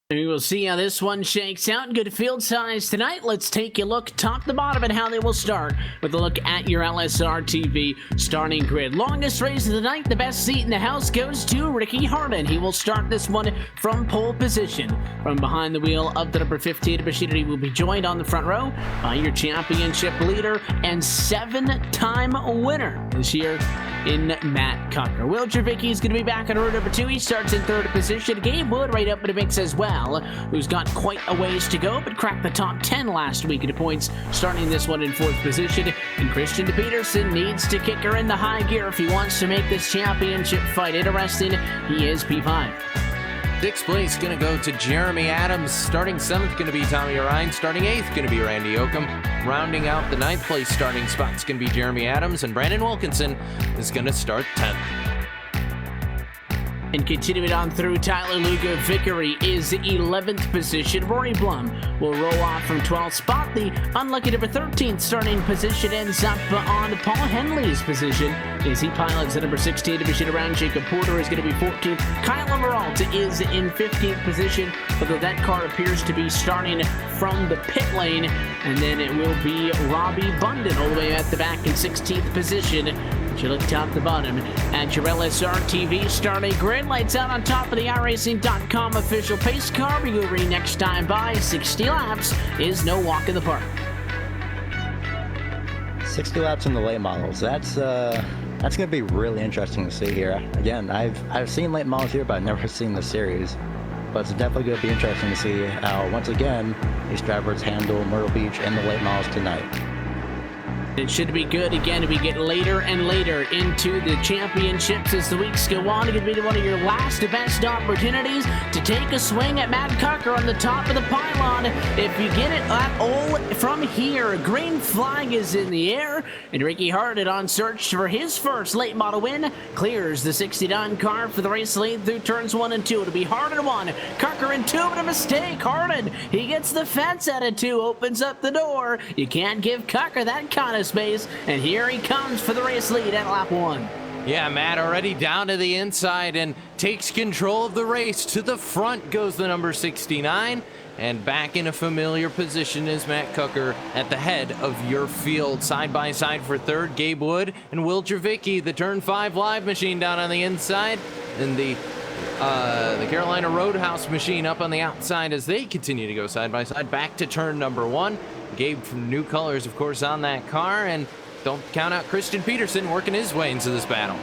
We will see how this one shakes out. Good field size tonight. Let's take a look top to bottom at how they will start with a look at your LSRTV starting grid. Longest race of the night. The best seat in the house goes to Ricky Harden. He will start this one from pole position. From behind the wheel of the number 15 machinery will be joined on the front row by your championship leader and 7-time winner this year in Matt Cucker. Will Javicki is going to be back on row number 2. He starts in 3rd position. Gabe Wood right up in the mix as well, who's got quite a ways to go, but cracked the top 10 last week in the points, starting this one in 4th position. And Christian Peterson needs to kick her in the high gear if he wants to make this championship fight interesting. He is P5. 6th place going to go to Jeremy Adams. Starting 7th going to be Tommy Ryan. Starting 8th going to be Randy Oakham. Rounding out the 9th place starting spot's going to be Jeremy Adams, and Brandon Wilkinson is going to start 10th. And continuing on through, Tyler Lugo Vickery is 11th position. Rory Blum will roll off from 12th spot. The unlucky number 13th starting position ends up on Paul Henley's position as he pilots the number 16 division around. Jacob Porter is going to be 14th. Kyle Everalt is in 15th position, although that car appears to be starting from the pit lane. And then it will be Robbie Bundon all the way at the back in 16th position. You look top to bottom at your LSRTV starting grid. Lights out on top of the iRacing.com official pace car. We will read next time by 60 laps is no walk in the park. 60 laps in the late models. That's going to be really interesting to see here. Again, I've seen late models here, but I've never seen the series. But it's definitely going to be interesting to see how, once again, these drivers handle Myrtle Beach and the late models tonight. It should be good. Again, we get later and later into the championships as the weeks go on. It could be one of your last best opportunities to take a swing at Matt Cucker on the top of the pylon. If you get it at all from here, a green flag is in the air, and Ricky Harden on search for his first late model win clears the 69 car for the race lead through turns 1 and 2. It'll be Harden 1, Cucker in 2, but a mistake. Harden, he gets the fence at a 2, opens up the door. You can't give Cucker that kind of space, and here he comes for the race lead at lap 1. Yeah, Matt already down to the inside and takes control of the race. To the front goes the number 69, and back in a familiar position is Matt Cucker at the head of your field. Side by side for 3rd, Gabe Wood and Will Javicki, the turn 5 live machine down on the inside, and the Carolina Roadhouse machine up on the outside as they continue to go side by side. Back to turn number 1. Gabe from New Colors, of course, on that car, and don't count out Christian Peterson working his way into this battle.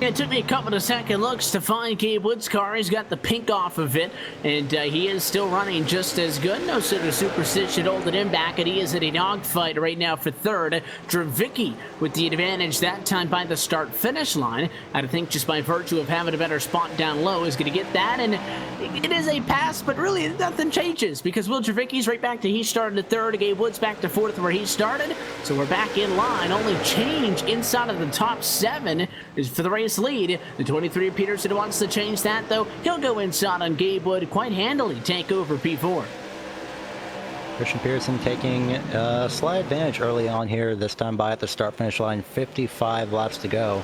It took me a couple of second looks to find Gabe Wood's car. He's got the pink off of it, and he is still running just as good. No sort of superstition holding him back, and he is in a dogfight right now for 3rd. Javicki with the advantage that time by the start-finish line. I think just by virtue of having a better spot down low is going to get that, and it is a pass, but really nothing changes because Will Javicki's right back to he started at 3rd. Gabe Wood's back to 4th where he started, so we're back in line. Only change inside of the top 7 is for the race lead. The 23 Peterson wants to change that, though. He'll go inside on Gabe Wood quite handily, take over P4. Christian Peterson taking a slight advantage early on here, this time by at the start-finish line. 55 laps to go.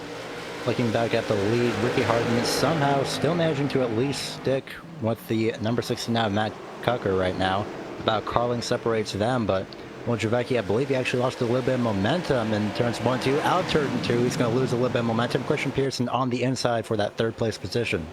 Looking back at the lead, Ricky Harden is somehow still managing to at least stick with the number 69 Matt Cucker right now. About Carling separates them, but Will Javicki, I believe he actually lost a little bit of momentum in turns 1 and 2. Out turn 2, he's going to lose a little bit of momentum. Christian Peterson on the inside for that 3rd place position.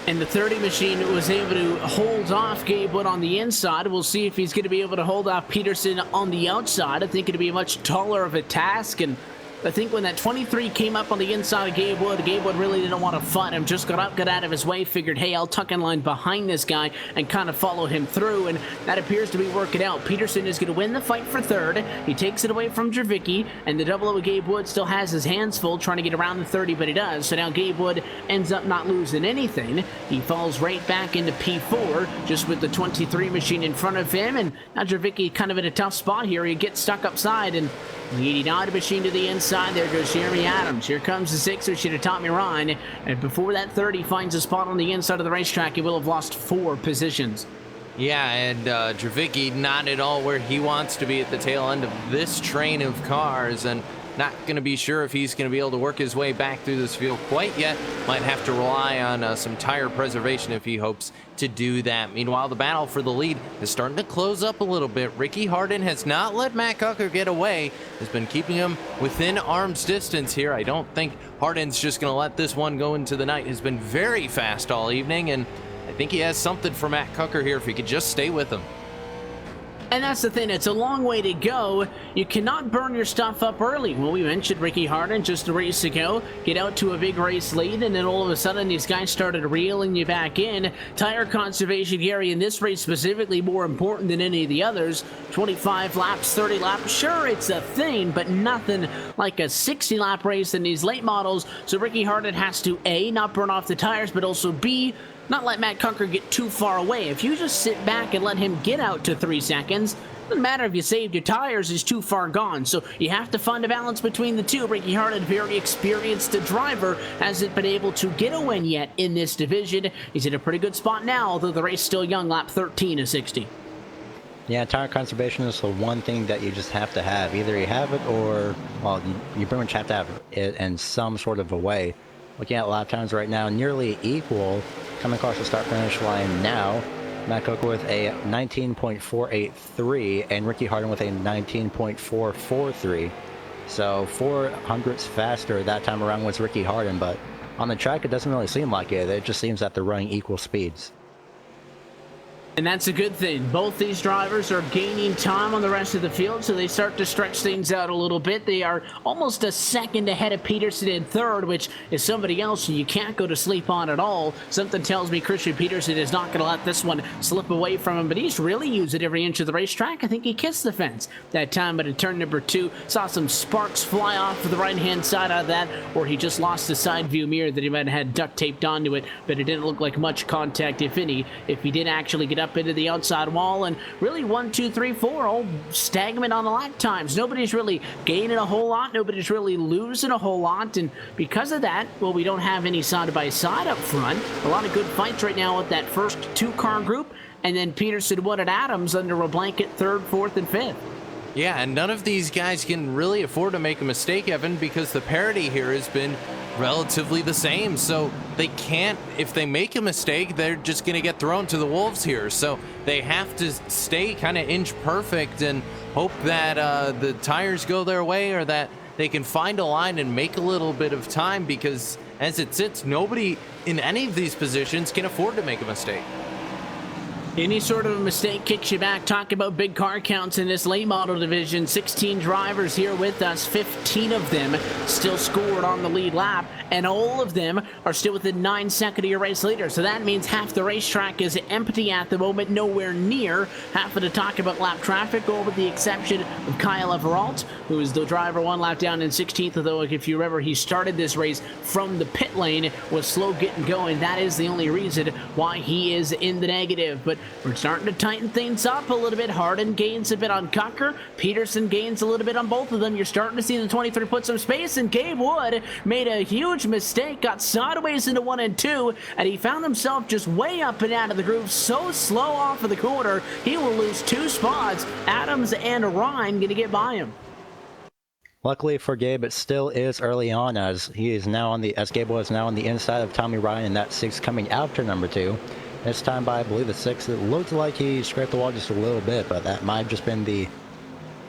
And the 30 machine was able to hold off Gabe Wood on the inside. We'll see if he's going to be able to hold off Peterson on the outside. I think it'll be much taller of a task, and I think when that 23 came up on the inside of Gabe Wood really didn't want to fight him. Just got out of his way, figured, hey, I'll tuck in line behind this guy and kind of follow him through, and that appears to be working out. Peterson is going to win the fight for 3rd. He takes it away from Javicki, and the double with Gabe Wood still has his hands full trying to get around the 30, but he does. So now Gabe Wood ends up not losing anything. He falls right back into P4, just with the 23 machine in front of him, and now Javicki kind of in a tough spot here. He gets stuck upside, and the 89 machine to the inside. There goes Jeremy Adams. Here comes the 6 machine to Tommy Ryan. And before that 30 finds a spot on the inside of the racetrack, he will have lost 4 positions. Yeah, and Javicki not at all where he wants to be at the tail end of this train of cars. And Not going to be sure if he's going to be able to work his way back through this field quite yet. Might have to rely on some tire preservation if he hopes to do that. Meanwhile, the battle for the lead is starting to close up a little bit. Ricky Harden has not let Matt Cucker get away, has been keeping him within arm's distance here. I don't think Harden's just going to let this one go into the night. Has been very fast all evening, and I think he has something for Matt Cucker here if he could just stay with him. And that's the thing, it's a long way to go. You cannot burn your stuff up early. Well, we mentioned Ricky Harden just a race ago, get out to a big race lead, and then all of a sudden these guys started reeling you back in. Tire conservation, Gary, in this race specifically more important than any of the others. 25 laps, 30 laps, sure, it's a thing, but nothing like a 60-lap race in these late models. So Ricky Harden has to, A, not burn off the tires, but also B, not let Matt Cucker get too far away. If you just sit back and let him get out to 3 seconds, doesn't matter if you saved your tires, he's too far gone. So you have to find a balance between the two. Ricky Harden, very experienced driver, hasn't been able to get a win yet in this division. He's in a pretty good spot now, although the race still young, lap 13 of 60. Yeah, tire conservation is the one thing that you just have to have. Either you have it or, well, you pretty much have to have it in some sort of a way. Looking at lap times right now, nearly equal. Coming across the start-finish line now. Matt Cucker with a 19.483 and Ricky Harden with a 19.443. So 400ths faster that time around was Ricky Harden, but on the track it doesn't really seem like it. It just seems that they're running equal speeds. And that's a good thing. Both these drivers are gaining time on the rest of the field, so they start to stretch things out a little bit. They are almost a second ahead of Peterson in third, which is somebody else you can't go to sleep on at all. Something tells me Christian Peterson is not going to let this one slip away from him, but he's really used it every inch of the racetrack. I think he kissed the fence that time, but in turn number 2, saw some sparks fly off of the right-hand side out of that, or he just lost the side view mirror that he might have had duct taped onto it, but it didn't look like much contact, if any, if he did actually get up into the outside wall. And really 1, 2, 3, 4 all stagnant on the lap times. Nobody's really gaining a whole lot, nobody's really losing a whole lot, and because of that, well, we don't have any side-by-side up front. A lot of good fights right now with that first 2-car group, and then Peterson, Wood, and Adams under a blanket 3rd, 4th, and 5th. Yeah, and none of these guys can really afford to make a mistake, Evan, because the parity here has been relatively the same. So they can't, if they make a mistake, they're just going to get thrown to the wolves here. So they have to stay kind of inch perfect and hope that the tires go their way, or that they can find a line and make a little bit of time, because as it sits, nobody in any of these positions can afford to make a mistake. Any sort of a mistake kicks you back. Talk about big car counts in this late model division. 16 drivers here with us. 15 of them still scored on the lead lap, and all of them are still within 9 seconds of your race leader. So that means half the racetrack is empty at the moment, nowhere near half of the talk about lap traffic, all with the exception of Kyle Everalt, who is the driver 1 lap down in 16th, although if you remember, he started this race from the pit lane, was slow getting going. That is the only reason why he is in the negative. But we're starting to tighten things up a little bit. Harden gains a bit on Cucker. Peterson gains a little bit on both of them. You're starting to see the 23 put some space, and Gabe Wood made a huge mistake, got sideways into 1 and 2, and he found himself just way up and out of the groove, so slow off of the corner, he will lose 2 spots. Adams and Ryan going to get by him. Luckily for Gabe, it still is early on, as he is now on the, as Gabe was now on the inside of Tommy Ryan in that 6 coming out turn number 2. This time by, I believe, the 6, it looked like he scraped the wall just a little bit, but that might have just been the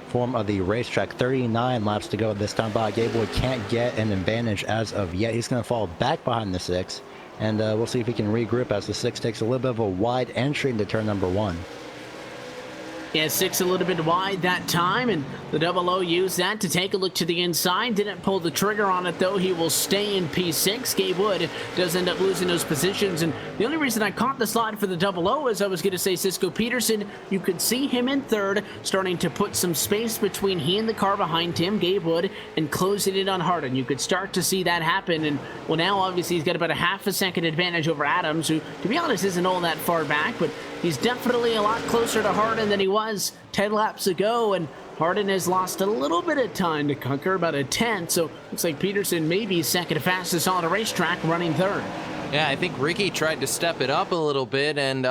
form of the racetrack. 39 laps to go this time by. Gabe Wood can't get an advantage as of yet. He's going to fall back behind the 6, and we'll see if he can regroup as the 6 takes a little bit of a wide entry into turn number 1. Yeah, 6 a little bit wide that time, and the 00 used that to take a look to the inside. Didn't pull the trigger on it, though. He will stay in P6. Gabe Wood does end up losing those positions, and the only reason I caught the slide for the 00 is I was going to say Cisco Peterson. You could see him in 3rd, starting to put some space between he and the car behind him, Gabe Wood, and closing it on Harden. You could start to see that happen, and well, now obviously he's got about a half a second advantage over Adams, who, to be honest, isn't all that far back, but he's definitely a lot closer to Harden than he was 10 laps ago, and Harden has lost a little bit of time to Cucker, about a 10th, so looks like Peterson may be second fastest on the racetrack, running 3rd. Yeah, I think Ricky tried to step it up a little bit, and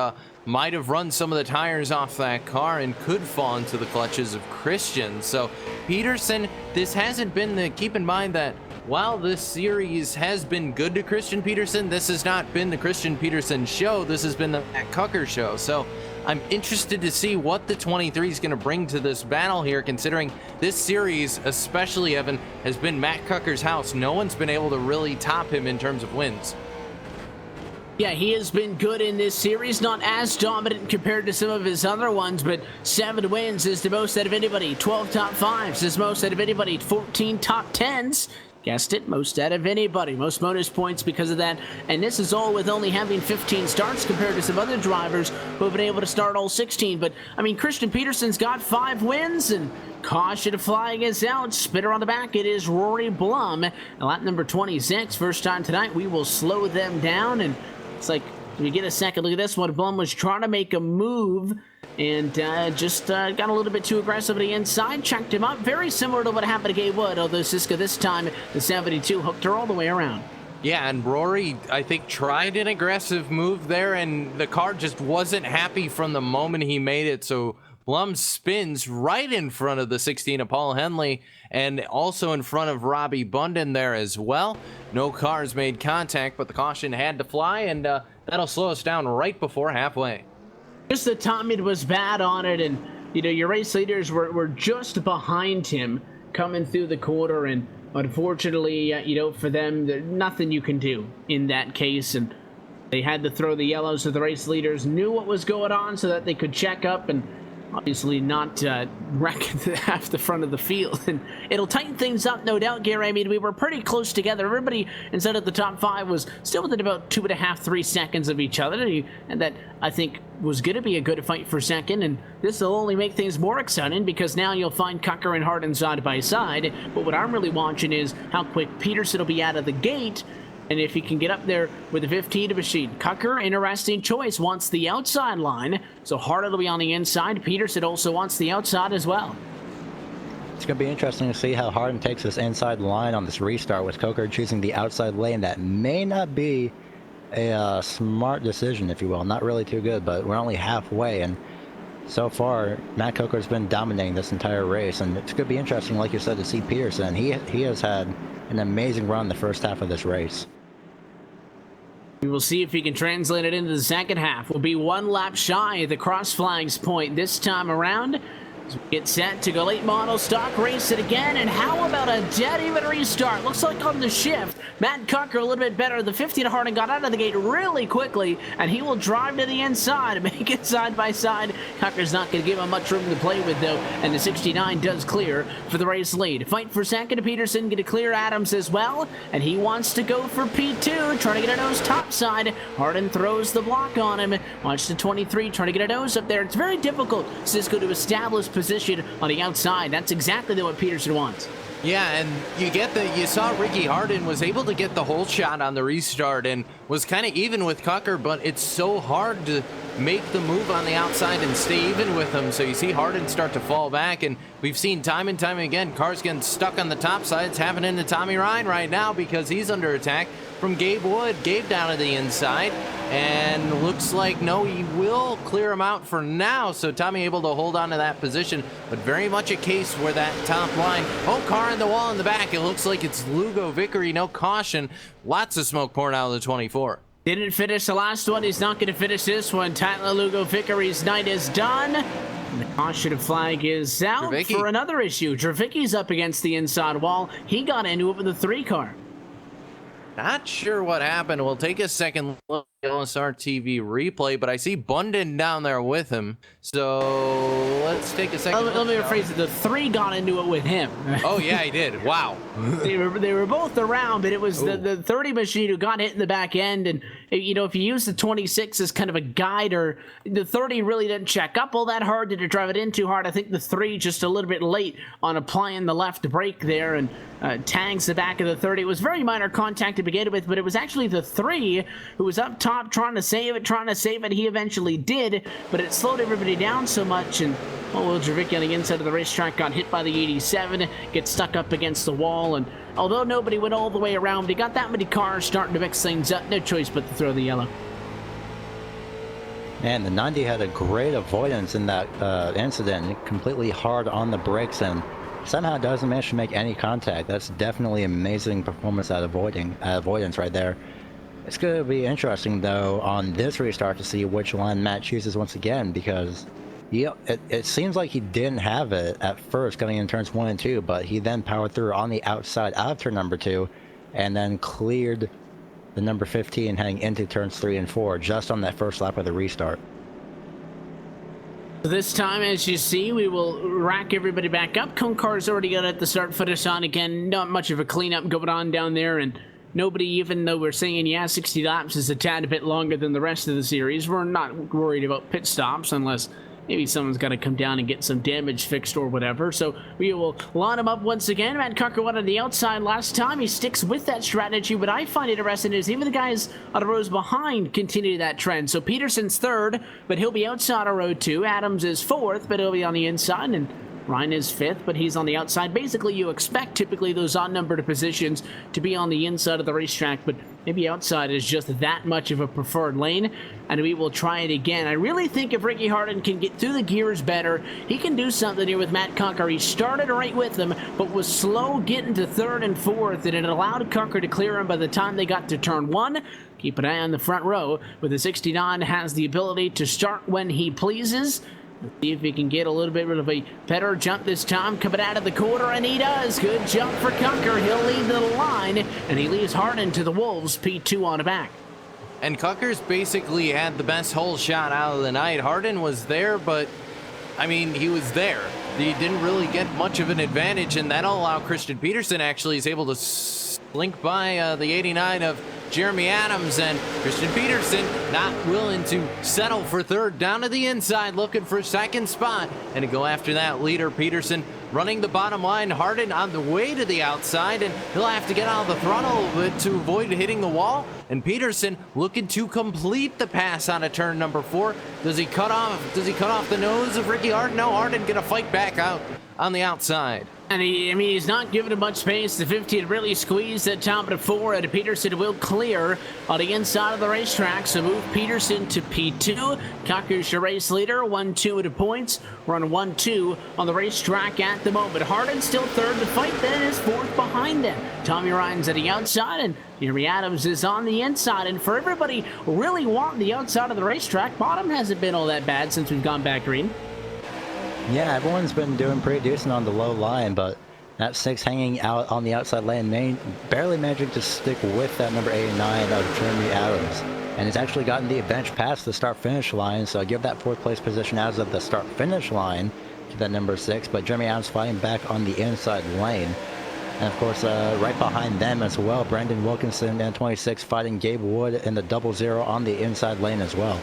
might have run some of the tires off that car and could fall into the clutches of Christian. So Peterson, this hasn't been the, keep in mind that while this series has been good to Christian Peterson, this has not been the Christian Peterson show. This has been the Matt Cucker show. So I'm interested to see what the 23 is going to bring to this battle here, considering this series, especially Evan, has been Matt Cucker's house. No one's been able to really top him in terms of wins. Yeah, he has been good in this series, not as dominant compared to some of his other ones, but 7 wins is the most out of anybody. 12 top 5s is most out of anybody. 14 top 10s. Guessed it, most out of anybody. Most bonus points because of that. And this is all with only having 15 starts compared to some other drivers who have been able to start all 16. But, I mean, Christian Peterson's got 5 wins, and caution flying is out. Spitter on the back, it is Rory Blum. Lap number 26, first time tonight. We will slow them down, and it's like, we get a second look at this one. Blum was trying to make a move and just got a little bit too aggressive on the inside, checked him up. Very similar to what happened to Gabe Wood, although Siska this time, the 72 hooked her all the way around. Yeah, and Rory, I think, tried an aggressive move there, and the car just wasn't happy from the moment he made it. So Blum spins right in front of the 16 of Paul Henley, and also in front of Robbie Bunden there as well. No cars made contact, but the caution had to fly, and that'll slow us down right before halfway. Just the timing was bad on it, and you know, your race leaders were just behind him coming through the corner, and unfortunately, you know, for them, there's nothing you can do in that case, and they had to throw the yellow, so the race leaders knew what was going on so that they could check up and obviously not wreck half the front of the field. And it'll tighten things up, no doubt, Gary. I mean, we were pretty close together. Everybody inside of the top 5 was still within about 2.5, 3 seconds of each other. And that, I think, was going to be a good fight for second. And this will only make things more exciting because now you'll find Cucker and Harden side by side. But what I'm really watching is how quick Peterson will be out of the gate, and if he can get up there with the 15 to machine. Cucker, interesting choice, wants the outside line, so Harden will be on the inside. Peterson also wants the outside as well. It's going to be interesting to see how Harden takes this inside line on this restart with Coker choosing the outside lane. That may not be a smart decision, if you will. Not really too good, but we're only halfway, and so far, Matt Coker's been dominating this entire race, and it's going to be interesting, like you said, to see Peterson. He has had an amazing run the first half of this race. We will see if he can translate it into the second half. We'll be 1 lap shy of the cross flags point this time around. As we get set to go late model stock, race it again, and how about a dead even restart? Looks like on the shift, Matt Cucker a little bit better. The 15 Harden got out of the gate really quickly, and he will drive to the inside and make it side by side. Cucker's not going to give him much room to play with, though, and the 69 does clear for the race lead. Fight for second, Peterson going to clear Adams as well, and he wants to go for P2, trying to get a nose top side. Harden throws the block on him. Watch the 23 trying to get a nose up there. It's very difficult, Cisco, to establish position on the outside. That's exactly what Peterson wants. Yeah, and you saw Ricky Harden was able to get the whole shot on the restart and was kind of even with Cucker, but it's so hard to make the move on the outside and stay even with him. So you see Harden start to fall back, and we've seen time and time again cars getting stuck on the top side. It's happening to Tommy Ryan right now because he's under attack from Gabe Wood. Gabe down to the inside, and looks like no, he will clear him out for now. So Tommy able to hold on to that position, but very much a case where that top line, car in the wall in the back. It looks like it's Lugo Vickery, no caution. Lots of smoke pouring out of the 24. Didn't finish the last one. He's not going to finish this one. Tyler Lugo Vickery's night is done. And the caution flag is out for another issue. Dravicki's up against the inside wall. He got into it with a 3 car. Not sure what happened. We'll take a second look at LSRTV replay, but I see Bunden down there with him. So let's take a second. Let me rephrase it. The 3 got into it with him. Oh, yeah, he did. Wow. They were both around, but it was the 30 machine who got hit in the back end. And, you know, if you use the 26 as kind of a guide, or the 30 really didn't check up all that hard, didn't drive it in too hard. I think the 3 just a little bit late on applying the left brake there, and tags the back of the 30. It was very minor contact to begin with, but it was actually the 3 who was up top trying to save it. He eventually did, but it slowed everybody down so much, and Will Dravicki on the inside of the racetrack got hit by the 87, gets stuck up against the wall, and although nobody went all the way around, but he got that many cars starting to mix things up. No choice but to throw the yellow. And the 90 had a great avoidance in that incident, completely hard on the brakes and somehow doesn't manage to make any contact. That's definitely amazing performance at avoidance right there. It's going to be interesting though on this restart to see which line Matt chooses once again, because it seems like he didn't have it at first coming in turns 1 and 2, but he then powered through on the outside out of turn number 2 and then cleared the number 15 heading into turns 3 and 4 just on that first lap of the restart. This time, as you see, we will rack everybody back up. Cone car's already got at the start finish on again. Not much of a cleanup going on down there, and nobody, even though we're saying, yeah, 60 laps is a tad bit longer than the rest of the series, we're not worried about pit stops unless maybe someone's got to come down and get some damage fixed or whatever. So we will line him up once again. Matt Cucker went on the outside last time. He sticks with that strategy. What I find interesting is even the guys on the rows behind continue that trend. So Peterson's third, but he'll be outside of row 2. Adams is fourth, but he'll be on the inside. And Ryan is fifth, but he's on the outside. Basically, you expect typically those odd-numbered positions to be on the inside of the racetrack, but maybe outside is just that much of a preferred lane, and we will try it again. I really think if Ricky Harden can get through the gears better, he can do something here with Matt Cucker. He started right with him, but was slow getting to third and fourth, and it allowed Cucker to clear him by the time they got to turn 1. Keep an eye on the front row, where the 69 has the ability to start when he pleases. Let's see if he can get a little bit of a better jump this time coming out of the corner, and he does. Good jump for Cucker. He'll lead the line, and he leaves Harden to the Wolves, P2 on the back. And Cucker's basically had the best hole shot out of the night. Harden was there, but, I mean, he was there. He didn't really get much of an advantage, and that'll allow Christian Peterson actually is able to slink by the 89 of Jeremy Adams, and Christian Peterson not willing to settle for third, down to the inside looking for second spot, and to go after that leader. Peterson running the bottom line. Harden on the way to the outside, and he'll have to get out of the throttle a little bit to avoid hitting the wall. And Peterson looking to complete the pass on a turn number 4. Does he cut off the nose of Ricky Harden? No, Harden gonna fight back out on the outside. And he's not giving him much space. The 15 really squeezed at top of 4, and Peterson will clear on the inside of the racetrack. So move Peterson to P2. Cucker's your race leader, 1-2 at points. Run 1-2 on the racetrack at the moment. Harden still third. The fight then is fourth behind them. Tommy Ryan's at the outside, and Jeremy Adams is on the inside. And for everybody really wanting the outside of the racetrack, bottom hasn't been all that bad since we've gone back green. Yeah, everyone's been doing pretty decent on the low line, but that 6 hanging out on the outside lane, barely managing to stick with that number 89 of Jeremy Adams. And it's actually gotten the bench past the start-finish line, so I give that 4th place position as of the start-finish line to that number 6, but Jeremy Adams fighting back on the inside lane. And of course, right behind them as well, Brandon Wilkinson and 26 fighting Gabe Wood in the 0-0 on the inside lane as well.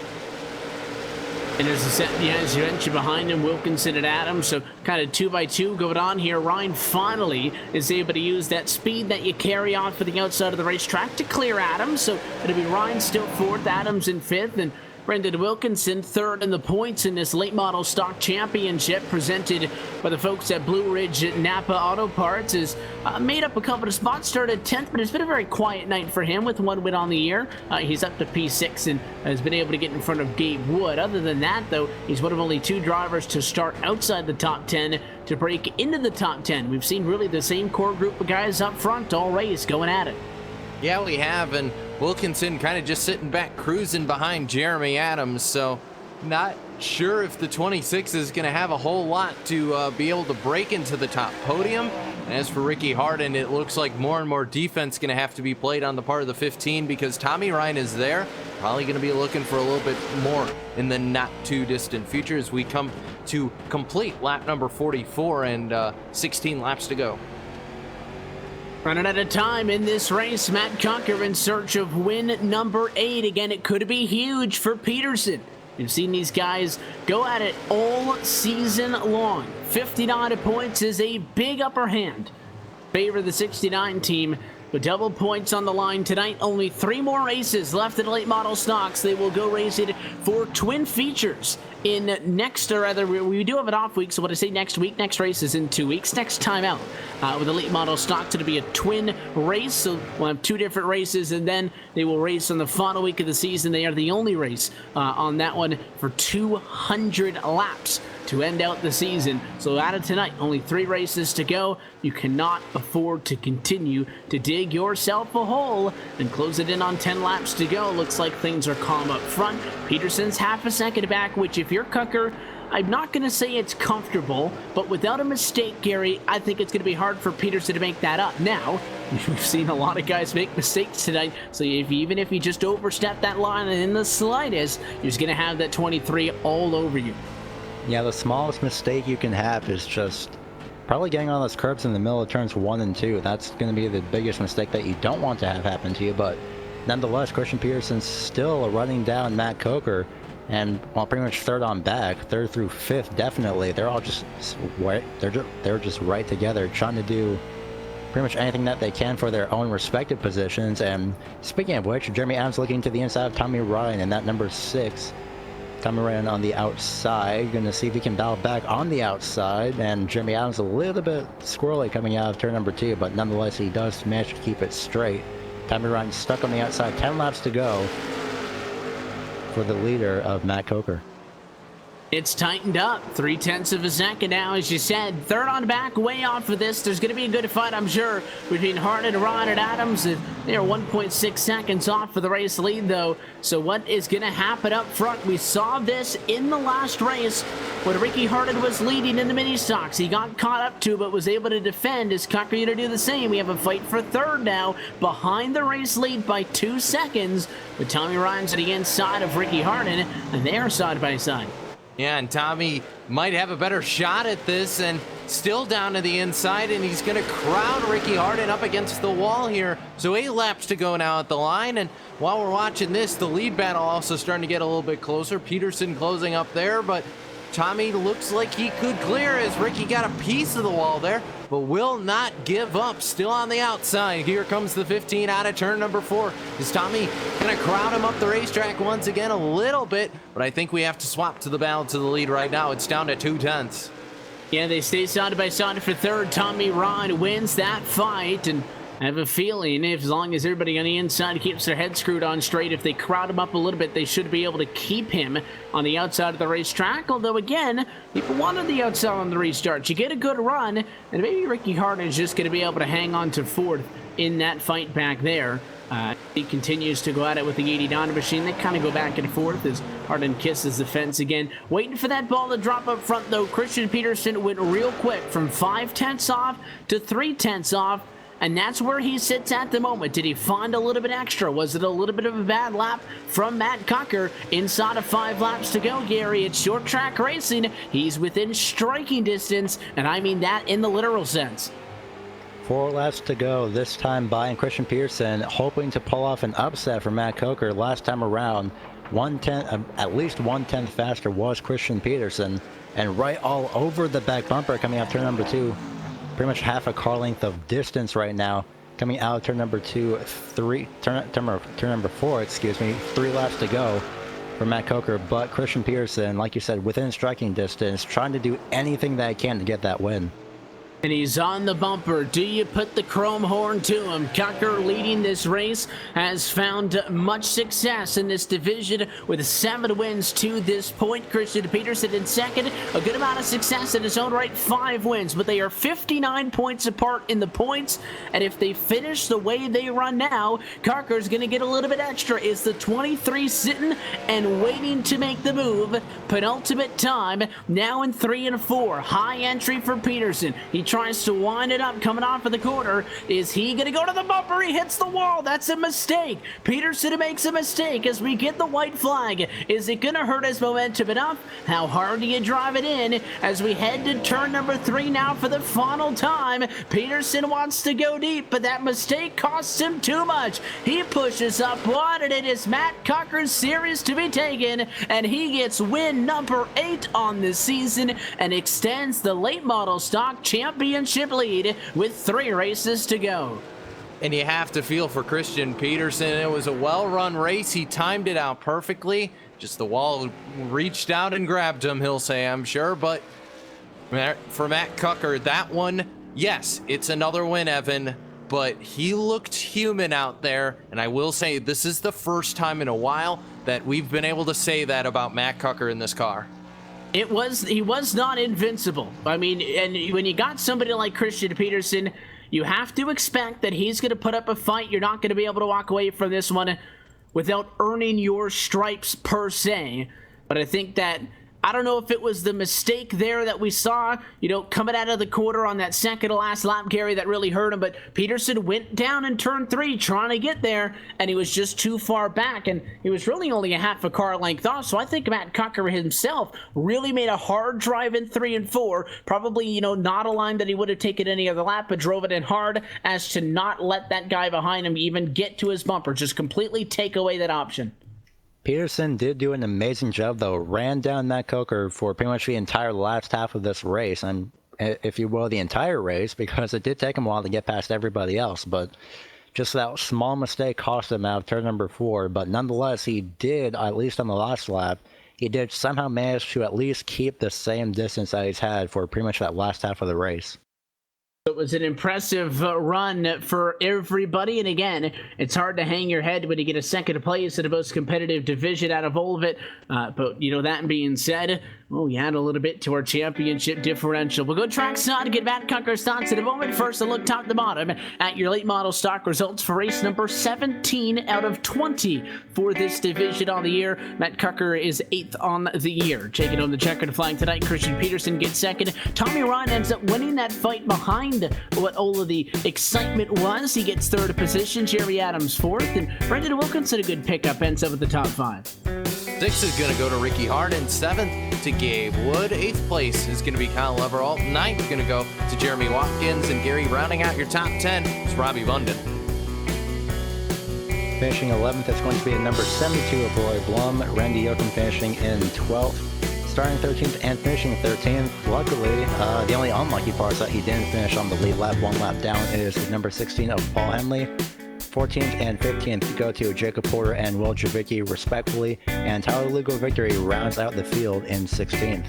And as you mentioned behind him, Wilkinson and Adams, so kind of 2-by-2 going on here. Ryan finally is able to use that speed that you carry on for the outside of the racetrack to clear Adams. So it'll be Ryan still 4th, Adams in 5th, and Brendan Wilkinson 3rd in the points in this late model stock championship presented by the folks at Blue Ridge Napa Auto Parts. Is made up a couple of spots, started 10th, but it's been a very quiet night for him with 1 win on the year. He's up to P6 and has been able to get in front of Gabe Wood. Other than that, though, he's one of only 2 drivers to start outside the top 10 to break into the top 10. We've seen really the same core group of guys up front all race going at it. Yeah, we have, and Wilkinson kind of just sitting back cruising behind Jeremy Adams, so not sure if the 26 is going to have a whole lot to be able to break into the top podium. And as for Ricky Harden, it looks like more and more defense going to have to be played on the part of the 15 because Tommy Ryan is there, probably going to be looking for a little bit more in the not too distant future as we come to complete lap number 44 and 16 laps to go. Running out of time in this race, Matt Cucker in search of win number 8. Again, it could be huge for Peterson. We've seen these guys go at it all season long. 59 points is a big upper hand. Favor the 69 team. With double points on the line tonight, only 3 more races left in late model stocks. They will go racing for twin features in next, or rather, we do have an off week, so what I say next week, next race is in 2 weeks, next time out. With elite model stock to be a twin race, so we'll have 2 different races, and then they will race on the final week of the season. They are the only race on that one for 200 laps to end out the season. So out of tonight, only 3 races to go. You cannot afford to continue to dig yourself a hole and close it in on 10 laps to go. Looks like things are calm up front. Peterson's half a second back, which if you're Cucker, I'm not going to say it's comfortable, but without a mistake, Gary, I think it's going to be hard for Peterson to make that up. Now, we've seen a lot of guys make mistakes tonight, so even if you just overstep that line in the slightest, you're just going to have that 23 all over you. Yeah, the smallest mistake you can have is just probably getting on those curbs in the middle of turns 1 and 2. That's going to be the biggest mistake that you don't want to have happen to you, but nonetheless, Christian Peterson's still running down Matt Coker, and well, pretty much third on back, 3rd through 5th definitely. They're all just right. They're just right together, trying to do pretty much anything that they can for their own respective positions. And speaking of which, Jeremy Adams looking to the inside of Tommy Ryan in that number 6. Tommy Ryan on the outside, going to see if he can battle back on the outside, and Jeremy Adams a little bit squirrely coming out of turn number 2, but nonetheless he does manage to keep it straight. Tommy Ryan stuck on the outside, 10 laps to go for the leader of Matt Coker. It's tightened up 0.3 of a second now, as you said. Third on back, way off of this. There's going to be a good fight, I'm sure, between Harden, Ryan, and Adams. They are 1.6 seconds off for the race lead, though. So what is going to happen up front? We saw this in the last race when Ricky Harden was leading in the mini stocks. He got caught up to, but was able to defend. Is Cucker going to do the same? We have a fight for third now, behind the race lead by 2 seconds. With Tommy Ryan's to the inside of Ricky Harden, and they are side by side. Yeah, and Tommy might have a better shot at this, and still down to the inside, and he's going to crowd Ricky Harden up against the wall here. So 8 laps to go now at the line, and while we're watching this, the lead battle also starting to get a little bit closer. Peterson closing up there, but Tommy looks like he could clear as Ricky got a piece of the wall there, but will not give up. Still on the outside. Here comes the 15 out of turn number 4. Is Tommy going to crowd him up the racetrack once again a little bit? But I think we have to swap to the balance of the lead right now. It's down to 0.2. Yeah, they stay side by side for third. Tommy Ryan wins that fight, and I have a feeling as long as everybody on the inside keeps their head screwed on straight, if they crowd him up a little bit, they should be able to keep him on the outside of the racetrack. Although, again, people wanted the outside on the restart. You get a good run, and maybe Ricky Harden is just going to be able to hang on to fourth in that fight back there. He continues to go at it with the 89 machine. They kind of go back and forth as Harden kisses the fence again. Waiting for that ball to drop up front, though. Christian Peterson went real quick from 0.5 off to 0.3 off. And that's where he sits at the moment. Did he find a little bit extra? Was it a little bit of a bad lap from Matt Cocker? Inside of 5 laps to go, Gary. It's short track racing. He's within striking distance, and I mean that in the literal sense. 4 laps to go this time by, and Christian Peterson hoping to pull off an upset for Matt Coker. Last time around, 1/10, at least 1/10 faster was Christian Peterson, and right all over the back bumper coming out turn number 2. Pretty much half a car length of distance right now coming out of turn number 2, turn number 4, excuse me. 3 laps to go for Matt Coker, but Christian Peterson, like you said, within striking distance, trying to do anything that he can to get that win. And he's on the bumper. Do you put the chrome horn to him? Cocker, leading this race, has found much success in this division with 7 wins to this point. Christian Peterson in second. A good amount of success in his own right, 5 wins. But they are 59 points apart in the points. And if they finish the way they run now, Cocker's going to get a little bit extra. Is the 23 sitting and waiting to make the move? Penultimate time, now in 3 and 4. High entry for Peterson. He tries to wind it up coming off of the corner. Is he going to go to the bumper? He hits the wall. That's a mistake. Peterson makes a mistake as we get the white flag. Is it going to hurt his momentum enough? How hard do you drive it in as we head to turn number 3 now for the final time? Peterson wants to go deep, but that mistake costs him too much. He pushes up one, and it is Matt Cocker's series to be taken, and he gets win number 8 on this season and extends the late model stock championship lead with 3 races to go. And you have to feel for Christian Peterson. It was a well-run race. He timed it out perfectly. Just the wall reached out and grabbed him, he'll say, I'm sure. But for Matt Cucker, that one, yes, it's another win, Evan. But he looked human out there. And I will say this is the first time in a while that we've been able to say that about Matt Cucker in this car. He was not invincible. I mean, and when you got somebody like Christian Peterson, you have to expect that he's going to put up a fight. You're not going to be able to walk away from this one without earning your stripes per se. But I think that, I don't know if it was the mistake there that we saw, coming out of the quarter on that second to last lap, Gary, that really hurt him. But Peterson went down in turn 3 trying to get there, and he was just too far back, and he was really only a half a car length off. So I think Matt Cucker himself really made a hard drive in 3 and 4. Probably, not a line that he would have taken any other lap, but drove it in hard as to not let that guy behind him even get to his bumper. Just completely take away that option. Peterson did do an amazing job, though. Ran down Matt Cucker for pretty much the entire last half of this race, and if you will, the entire race, because it did take him a while to get past everybody else. But just that small mistake cost him out of turn number 4. But nonetheless, he did, at least on the last lap, he did somehow manage to at least keep the same distance that he's had for pretty much that last half of the race. It was an impressive run for everybody, and again, it's hard to hang your head when you get a second place in the most competitive division out of all of it, but that being said, we add a little bit to our championship differential. We'll go trackside to get Matt Cucker's thoughts in a moment. First, a look top to bottom at your late model stock results for race number 17 out of 20 for this division on the year. Matt Cucker is 8th on the year. Taking home the checkered flag tonight, Christian Peterson gets second. Tommy Ryan ends up winning that fight behind what all of the excitement was. He gets 3rd position, Jerry Adams 4th, and Brendan Wilkinson a good pickup, ends up at the top 5. 6th is going to go to Ricky Harden. 7th to Gabe Wood. 8th place is going to be Kyle Everalt. 9th is going to go to Jeremy Watkins. And Gary, rounding out your top 10 is Robbie Bunden. Finishing 11th, it's going to be the number 72 of Roy Blum. Randy Yoakum finishing in 12th. Starting 13th and finishing 13th. Luckily, the only unlucky part is that he didn't finish on the lead lap, 1 lap down, is number 16 of Paul Henley. 14th and 15th go to Jacob Porter and Will Javicki, respectively, and Tyler Lugo Victory rounds out the field in 16th.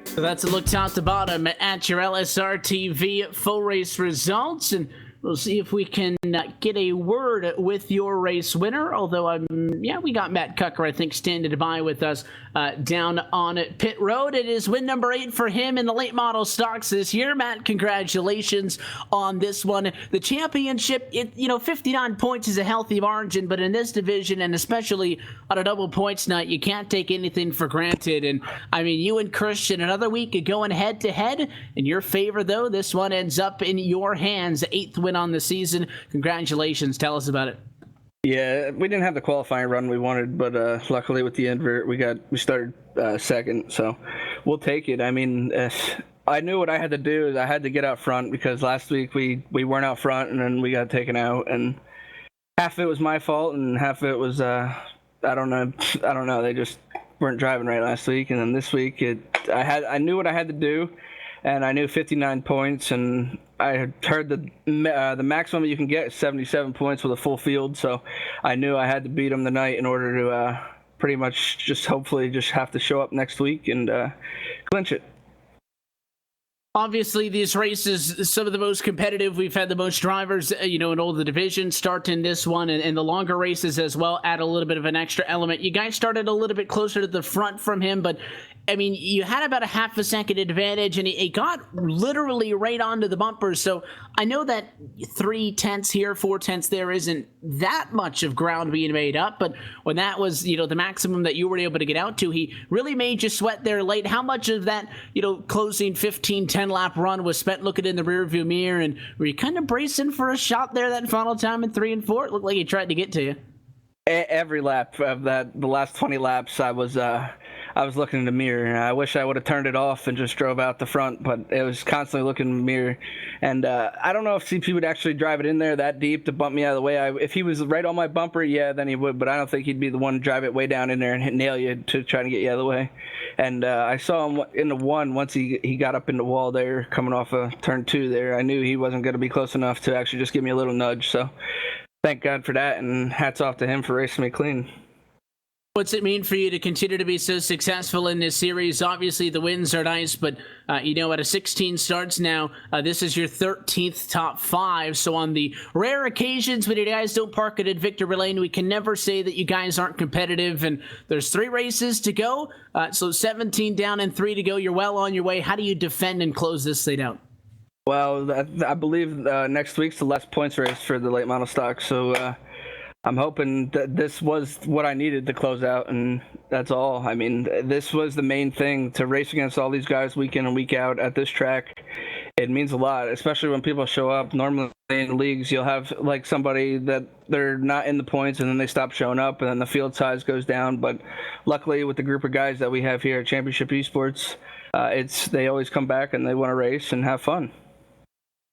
So that's a look top to bottom at your LSRTV full race results, and we'll see if we can get a word with your race winner, although we got Matt Cucker, I think, standing by with us down on pit road. It is win number 8 for him in the late model stocks this year. Matt, congratulations on this one. The championship, 59 points is a healthy margin, but in this division, and especially on a double points night, you can't take anything for granted. And I mean, you and Christian, another week of going head to head. In your favor, though, this one ends up in your hands. 8th win on the season. Congratulations. Tell us about it. Yeah, we didn't have the qualifying run we wanted, but luckily with the invert, we started second, so we'll take it. I mean, I knew what I had to do is I had to get out front, because last week we weren't out front and then we got taken out, and half of it was my fault and half of it was I don't know. They just weren't driving right last week, and then this week I knew what I had to do, and I knew 59 points, and I had heard the maximum you can get is 77 points with a full field, so I knew I had to beat them tonight in order to pretty much just hopefully just have to show up next week and clinch it. Obviously, these races, some of the most competitive. We've had the most drivers, in all the divisions start in this one, and the longer races as well add a little bit of an extra element. You guys started a little bit closer to the front from him, but I mean, you had about a half a second advantage, and it got literally right onto the bumpers. So I know that 3/10 here, 4/10 there isn't that much of ground being made up, but when that was, the maximum that you were able to get out to, he really made you sweat there late. How much of that, closing 15-10 lap run was spent looking in the rearview mirror, and were you kind of bracing for a shot there that final time in 3 and 4? It looked like he tried to get to you. Every lap of the last 20 laps, I I was looking in the mirror, and I wish I would have turned it off and just drove out the front, but it was constantly looking in the mirror. And I don't know if CP would actually drive it in there that deep to bump me out of the way. If he was right on my bumper, yeah, then he would, but I don't think he'd be the one to drive it way down in there and nail you to try to get you out of the way. And I saw him in the one once he got up in the wall there, coming off of turn 2 there. I knew he wasn't going to be close enough to actually just give me a little nudge, so thank God for that, and hats off to him for racing me clean. What's it mean for you to continue to be so successful in this series? Obviously, the wins are nice, but, out of 16 starts now, this is your 13th top 5. So on the rare occasions when you guys don't park it at Victory Lane, we can never say that you guys aren't competitive. And there's 3 races to go, so 17 down and 3 to go. You're well on your way. How do you defend and close this thing out? Well, I believe next week's the last points race for the late model stock, so I'm hoping that this was what I needed to close out, and that's all. I mean, this was the main thing, to race against all these guys week in and week out at this track. It means a lot, especially when people show up. Normally in leagues, you'll have like somebody that they're not in the points, and then they stop showing up, and then the field size goes down. But luckily, with the group of guys that we have here at Championship Esports, they always come back and they want to race and have fun.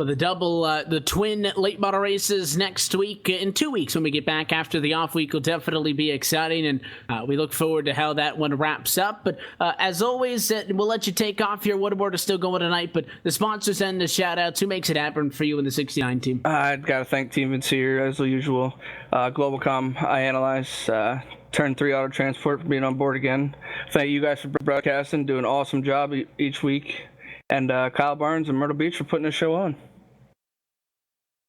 The twin late model races next week. In 2 weeks when we get back after the off week will definitely be exciting, and we look forward to how that one wraps up. But as always, we'll let you take off here. Waterboard is still going tonight, but the sponsors and the shout outs. Who makes it happen for you in the 69 team? I've got to thank Team Vince here as usual. Globalcom, iAnalyze, Turn 3 Auto Transport for being on board again. Thank you guys for broadcasting, doing an awesome job each week. And Kyle Barnes and Myrtle Beach for putting the show on.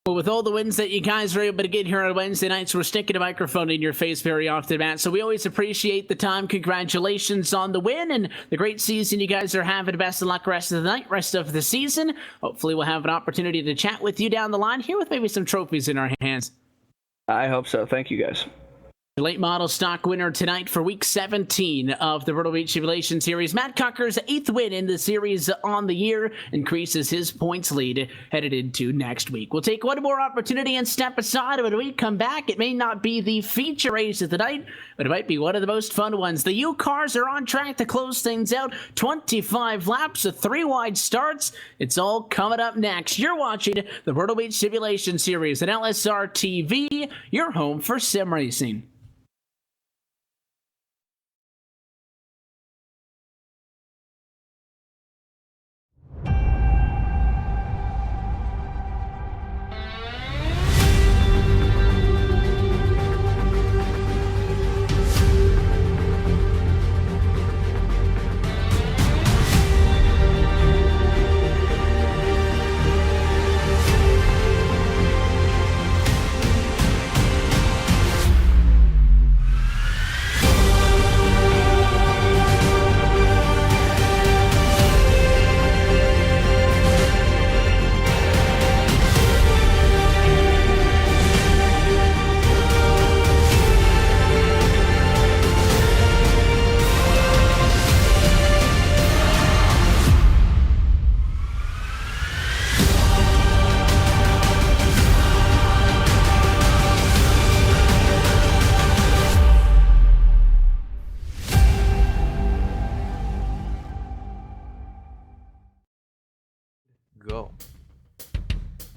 Well, with all the wins that you guys are able to get here on Wednesday nights, we're sticking a microphone in your face very often, Matt. So we always appreciate the time. Congratulations on the win and the great season you guys are having. Best of luck rest of the night, rest of the season. Hopefully we'll have an opportunity to chat with you down the line here with maybe some trophies in our hands. I hope so. Thank you, guys. The late model stock winner tonight for week 17 of the Myrtle Beach Simulation Series. Matt Cucker's 8th win in the series on the year increases his points lead headed into next week. We'll take one more opportunity and step aside. When we come back, it may not be the feature race of the night, but it might be one of the most fun ones. The U cars are on track to close things out. 25 laps of 3 wide starts. It's all coming up next. You're watching the Myrtle Beach Simulation Series on LSRTV, your home for sim racing. Go.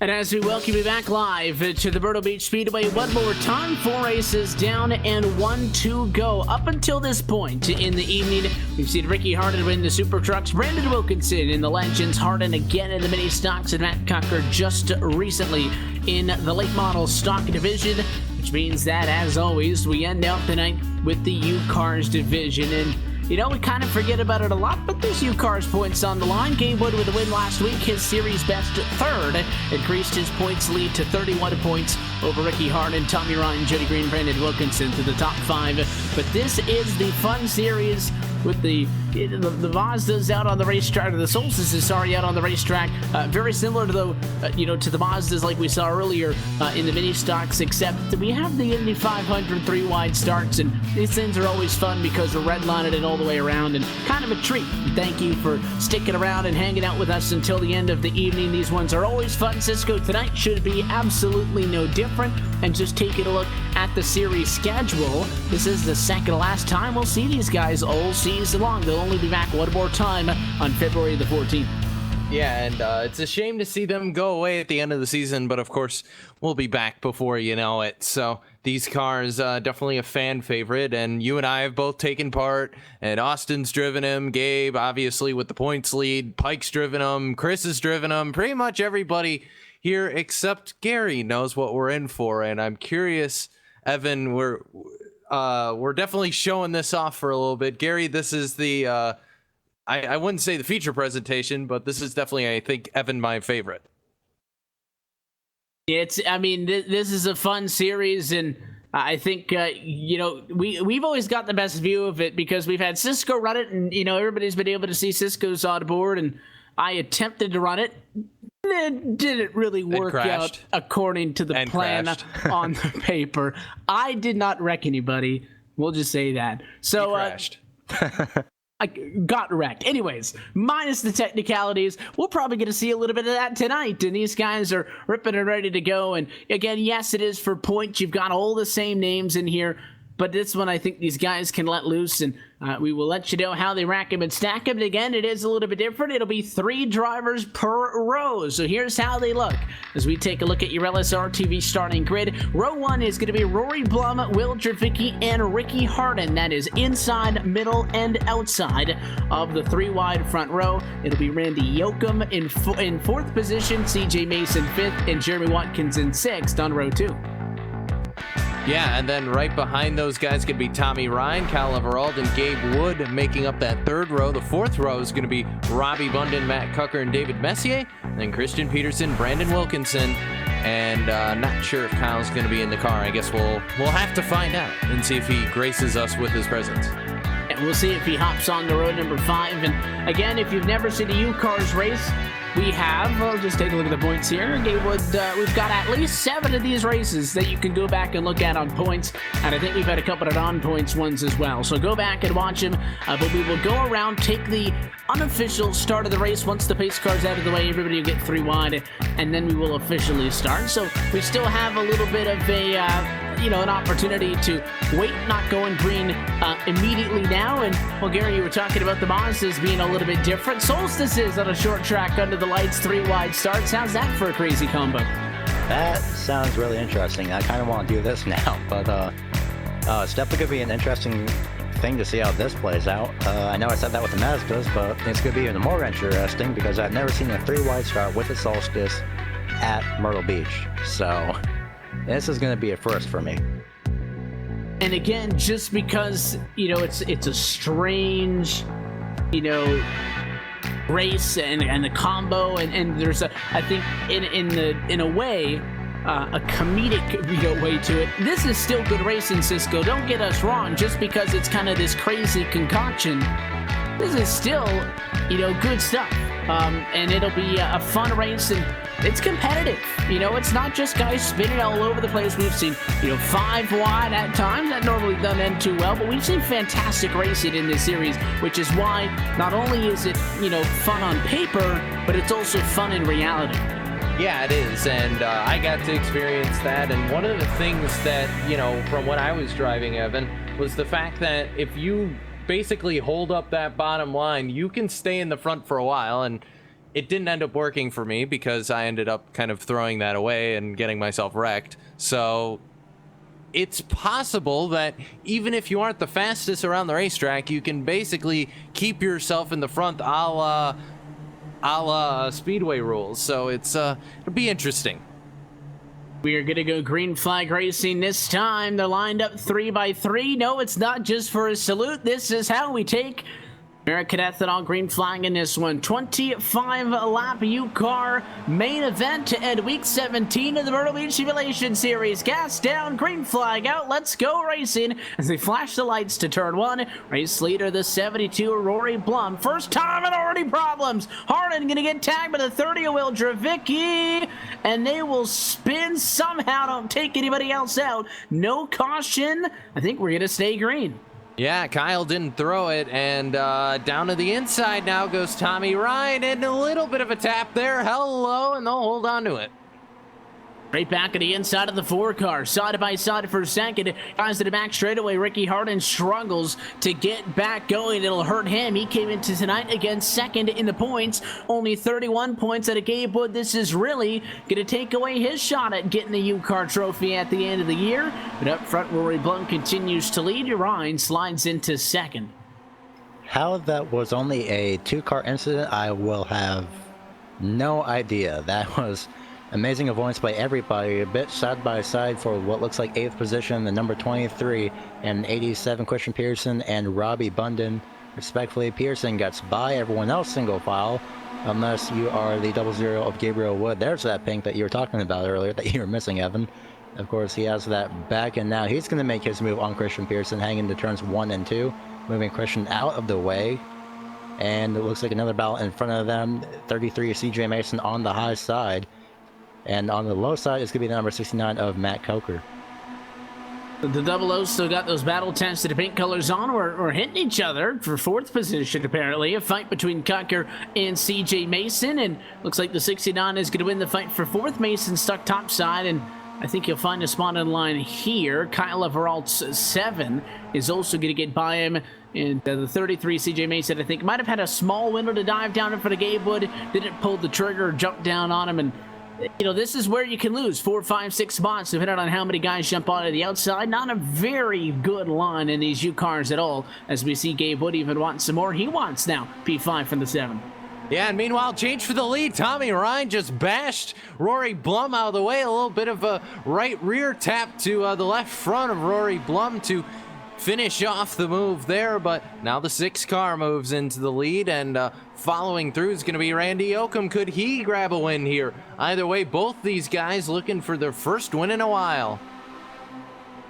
And as we welcome you back live to the Myrtle Beach Speedway, one more time, 4 races down and 1 to go. Up until this point in the evening, we've seen Ricky Harden win the Super Trucks, Brandon Wilkinson in the Legends, Harden again in the Mini Stocks, and Matt Cucker just recently in the Late Model Stock Division, which means that, as always, we end out the night with the U-Cars Division. And we kind of forget about it a lot, but there's U-Cars points on the line. Gabe Wood with a win last week, his series best 3rd, increased his points lead to 31 points over Ricky Harden, Tommy Ryan, Jody Green, Brandon Wilkinson to the top 5. But this is the fun series with the Mazdas out on the racetrack, or the Solstice, out on the racetrack. Very similar to the Mazdas like we saw earlier in the mini stocks, except that we have the Indy 500 3 wide starts, and these things are always fun because we're redlining it all the way around, and kind of a treat. Thank you for sticking around and hanging out with us until the end of the evening. These ones are always fun. Cisco tonight should be absolutely no different, and just taking a look at the series schedule, this is the second to last time we'll see these guys all season long. They'll only be back one more time on February the 14th. Yeah, and it's a shame to see them go away at the end of the season, but of course, we'll be back before you know it. So these cars, definitely a fan favorite, and you and I have both taken part, and Austin's driven him, Gabe, obviously, with the points lead, Pike's driven him, Chris has driven him, pretty much everybody here except Gary knows what we're in for, and I'm curious, Evan, we're definitely showing this off for a little bit. Gary, this is the... I wouldn't say the feature presentation, but this is definitely, I think, Evan, my favorite. This is a fun series, and I think, we've always got the best view of it because we've had Cisco run it, and, everybody's been able to see Cisco's on board, and I attempted to run it. It didn't really work out according to the plan on the paper. I did not wreck anybody. We'll just say that. So, you crashed. I got wrecked. Anyways, minus the technicalities, we're probably going to see a little bit of that tonight. And these guys are ripping and ready to go. And again, yes, it is for points. You've got all the same names in here. But this one, I think these guys can let loose, and we will let you know how they rack them and stack them. And again, it is a little bit different. It'll be 3 drivers per row. So here's how they look as we take a look at your LSRTV starting grid. Row 1 is going to be Rory Blum, Will Dravicki, and Ricky Harden. That is inside, middle, and outside of the 3-wide front row. It'll be Randy Yoakum in 4th position, CJ Mason 5th, and Jeremy Watkins in 6th on row 2. Yeah, and then right behind those guys could be Tommy Ryan, Kyle Everald, and Gabe Wood making up that 3rd row. The 4th row is going to be Robbie Bunden, Matt Cucker, and David Messier. And then Christian Peterson, Brandon Wilkinson, and not sure if Kyle's going to be in the car. I guess we'll have to find out and see if he graces us with his presence. And we'll see if he hops on to row number 5. And again, if you've never seen a U-Cars race, we have. Well, just take a look at the points here. Gatewood, we've got at least 7 of these races that you can go back and look at on points, and I think we've had a couple of non-points ones as well. So go back and watch them, but we will go around, take the unofficial start of the race. Once the pace car's out of the way, everybody will get 3 wide, and then we will officially start. So we still have a little bit of a, an opportunity to wait, not going green immediately now. And, well, Gary, you were talking about the Mazdas being a little bit different. Solstices on a short track under the lights, 3 wide starts. How's that for a crazy combo? That sounds really interesting. I kind of want to do this now, but it's definitely going to be an interesting thing to see how this plays out. I know I said that with the Mazdas, but it's going to be even more interesting because I've never seen a 3-wide start with a Solstice at Myrtle Beach. So this is going to be a first for me. And again, just because, it's a strange, race and the combo, and there's I think in a way a comedic way to it. This is still good racing, Cisco. Don't get us wrong. Just because it's kind of this crazy concoction, this is still good stuff. And it'll be a fun race, and it's competitive. It's not just guys spinning all over the place. We've seen 5 wide at times. That normally doesn't end too well, but we've seen fantastic racing in this series, which is why not only is it fun on paper, but it's also fun in reality. Yeah, it is, and I got to experience that. And one of the things that from when I was driving, Evan, was the fact that if you basically hold up that bottom line, you can stay in the front for a while. And it didn't end up working for me because I ended up kind of throwing that away and getting myself wrecked. So it's possible that even if you aren't the fastest around the racetrack, you can basically keep yourself in the front a la Speedway rules. So it'll be interesting. We are going to go green flag racing this time. They're lined up 3 by 3. No, it's not just for a salute. This is how we take American Ethanol green flag in this one. 25-lap U-Car main event to end week 17 of the Myrtle Beach Simulation Series. Gas down, green flag out. Let's go racing as they flash the lights to turn 1. Race leader, the 72, Rory Blum. First time and already problems. Harden going to get tagged by the 30 of Will Dravicki, and they will spin somehow. Don't take anybody else out. No caution. I think we're going to stay green. Yeah, Kyle didn't throw it, and down to the inside now goes Tommy Ryan, and a little bit of a tap there. Hello, and they'll hold on to it. Right back at the inside of the 4 car, side by side for second. Guys to the back straightaway. Ricky Harden struggles to get back going. It'll hurt him. He came into tonight against second in the points. Only 31 points out of Gabe Wood. This is really going to take away his shot at getting the U-Car trophy at the end of the year. But up front, Rory Blum continues to lead. Ryan slides into second. How that was only a 2-car incident, I will have no idea. That was amazing avoidance by everybody, a bit side by side for what looks like 8th position, the number 23 and 87 Christian Pearson and Robbie Bunden. Respectfully, Pearson gets by, everyone else single file, unless you are the 00 of Gabriel Wood. There's that pink that you were talking about earlier that you were missing, Evan. Of course, he has that back, and now he's going to make his move on Christian Pearson, hanging to turns 1 and 2, moving Christian out of the way. And it looks like another battle in front of them, 33 CJ Mason on the high side. And on the low side is going to be the number 69 of Matt Coker. The double O's still got those battle tents to the pink colors on. We're hitting each other for 4th position, apparently. A fight between Coker and CJ Mason. And looks like the 69 is going to win the fight for 4th. Mason stuck topside, and I think you'll find a spot in line here. Kyle Everalt's 7 is also going to get by him. And the 33 CJ Mason, I think, might have had a small window to dive down in front of Gabe Wood. Didn't pull the trigger, jump down on him, and you know, this is where you can lose 4, 5, 6 spots depending on how many guys jump onto the outside. Not a very good line in these U-Cars at all, as we see Gabe Wood even wants some more. He wants now P5 from the 7. Yeah, and meanwhile, change for the lead. Tommy Ryan just bashed Rory Blum out of the way. A little bit of a right rear tap to the left front of Rory Blum to finish off the move there, but now the 6 car moves into the lead, and following through is going to be Randy Oakham. Could he grab a win here? Either way, both these guys looking for their first win in a while.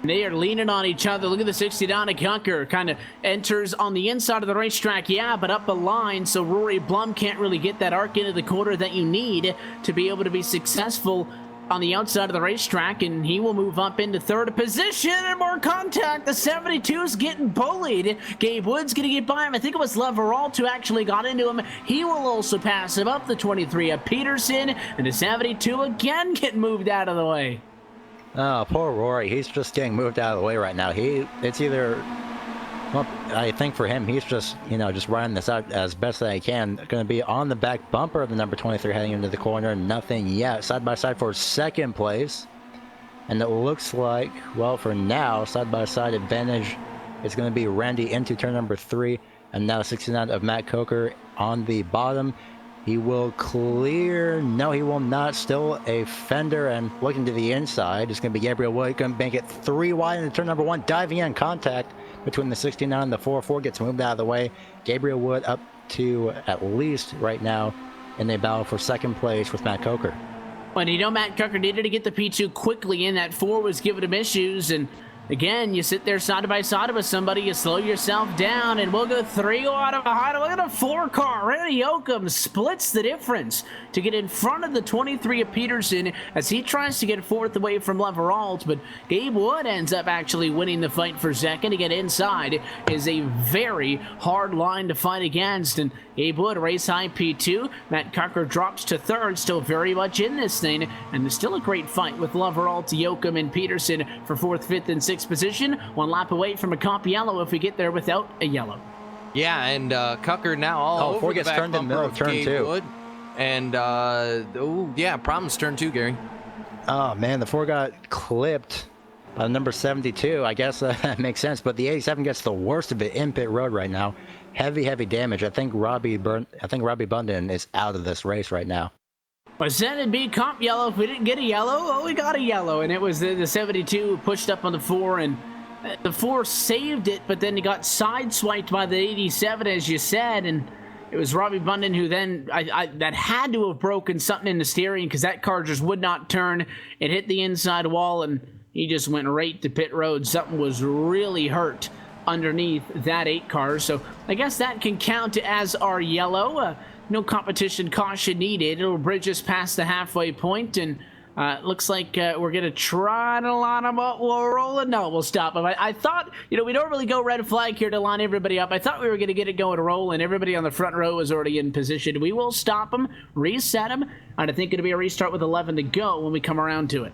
They are leaning on each other. Look at the 69 of Coker. Kind of enters on the inside of the racetrack, yeah, but up a line, so Rory Blum can't really get that arc into the corner that you need to be able to be successful on the outside of the racetrack, and he will move up into 3rd position, and more contact. The 72 is getting bullied. Gabe Wood's going to get by him. I think it was Leveralt who actually got into him. He will also pass him up. The 23 of Peterson, and the 72 again getting moved out of the way. Oh, poor Rory. He's just getting moved out of the way right now. It's either, well, I think for him, he's just, you know, just riding this out as best that he can. Going to be on the back bumper of the number 23 heading into the corner. Nothing yet. Side by side for 2nd place. And it looks like, well, for now, side by side advantage is going to be Randy into turn number 3. And now 69 of Matt Coker on the bottom. He will clear. No, he will not. Still a fender, and looking to the inside. It's going to be Gabriel Wood. Going to make it 3 wide into turn number 1. Diving in contact between the 69 and the 4-4. Gets moved out of the way. Gabriel Wood up to at least right now in a battle for 2nd place with Matt Coker. But you know, Matt Coker needed to get the P2 quickly in. That 4 was giving him issues, and again, you sit there side by side with somebody, you slow yourself down, and we'll go 3 out of a high. Look at a 4 car. Randy Oakham splits the difference to get in front of the 23 of Peterson as he tries to get 4th away from Leveralt, but Gabe Wood ends up actually winning the fight for 2nd. To get inside is a very hard line to fight against, and Gabe Wood race high P2. Matt Coker drops to 3rd, still very much in this thing, and there's still a great fight with Leveralt, Oakham, and Peterson for 4th, 5th, and 6th position. 1 lap away from a comp yellow if we get there without a yellow. Yeah, and Coker now all over the back turned in bumper middle of turn Gabe 2. Wood. And, oh, yeah, problems turn 2, Gary. Oh, man, the 4 got clipped by number 72. I guess that makes sense, but the 87 gets the worst of it in pit road right now. Heavy damage. I think Robbie Bunden is out of this race right now. I said it'd be comp yellow. If we didn't get a yellow, oh, we got a yellow. And it was the 72 pushed up on the 4, and the 4 saved it, but then he got sideswiped by the 87, as you said, and it was Robbie Bunden who then, that had to have broken something in the steering, because that car just would not turn. It hit the inside wall, and he just went right to pit road. Something was really hurt underneath that 8 car, so I guess that can count as our yellow. No competition caution needed. It'll bridge us past the halfway point, and Looks like we're going to try to line them up. We're rolling. No, we'll stop them. I thought, we don't really go red flag here to line everybody up. I thought we were going to get it going rolling. Everybody on the front row is already in position. We will stop them, reset them, and I think it'll be a restart with 11 to go when we come around to it.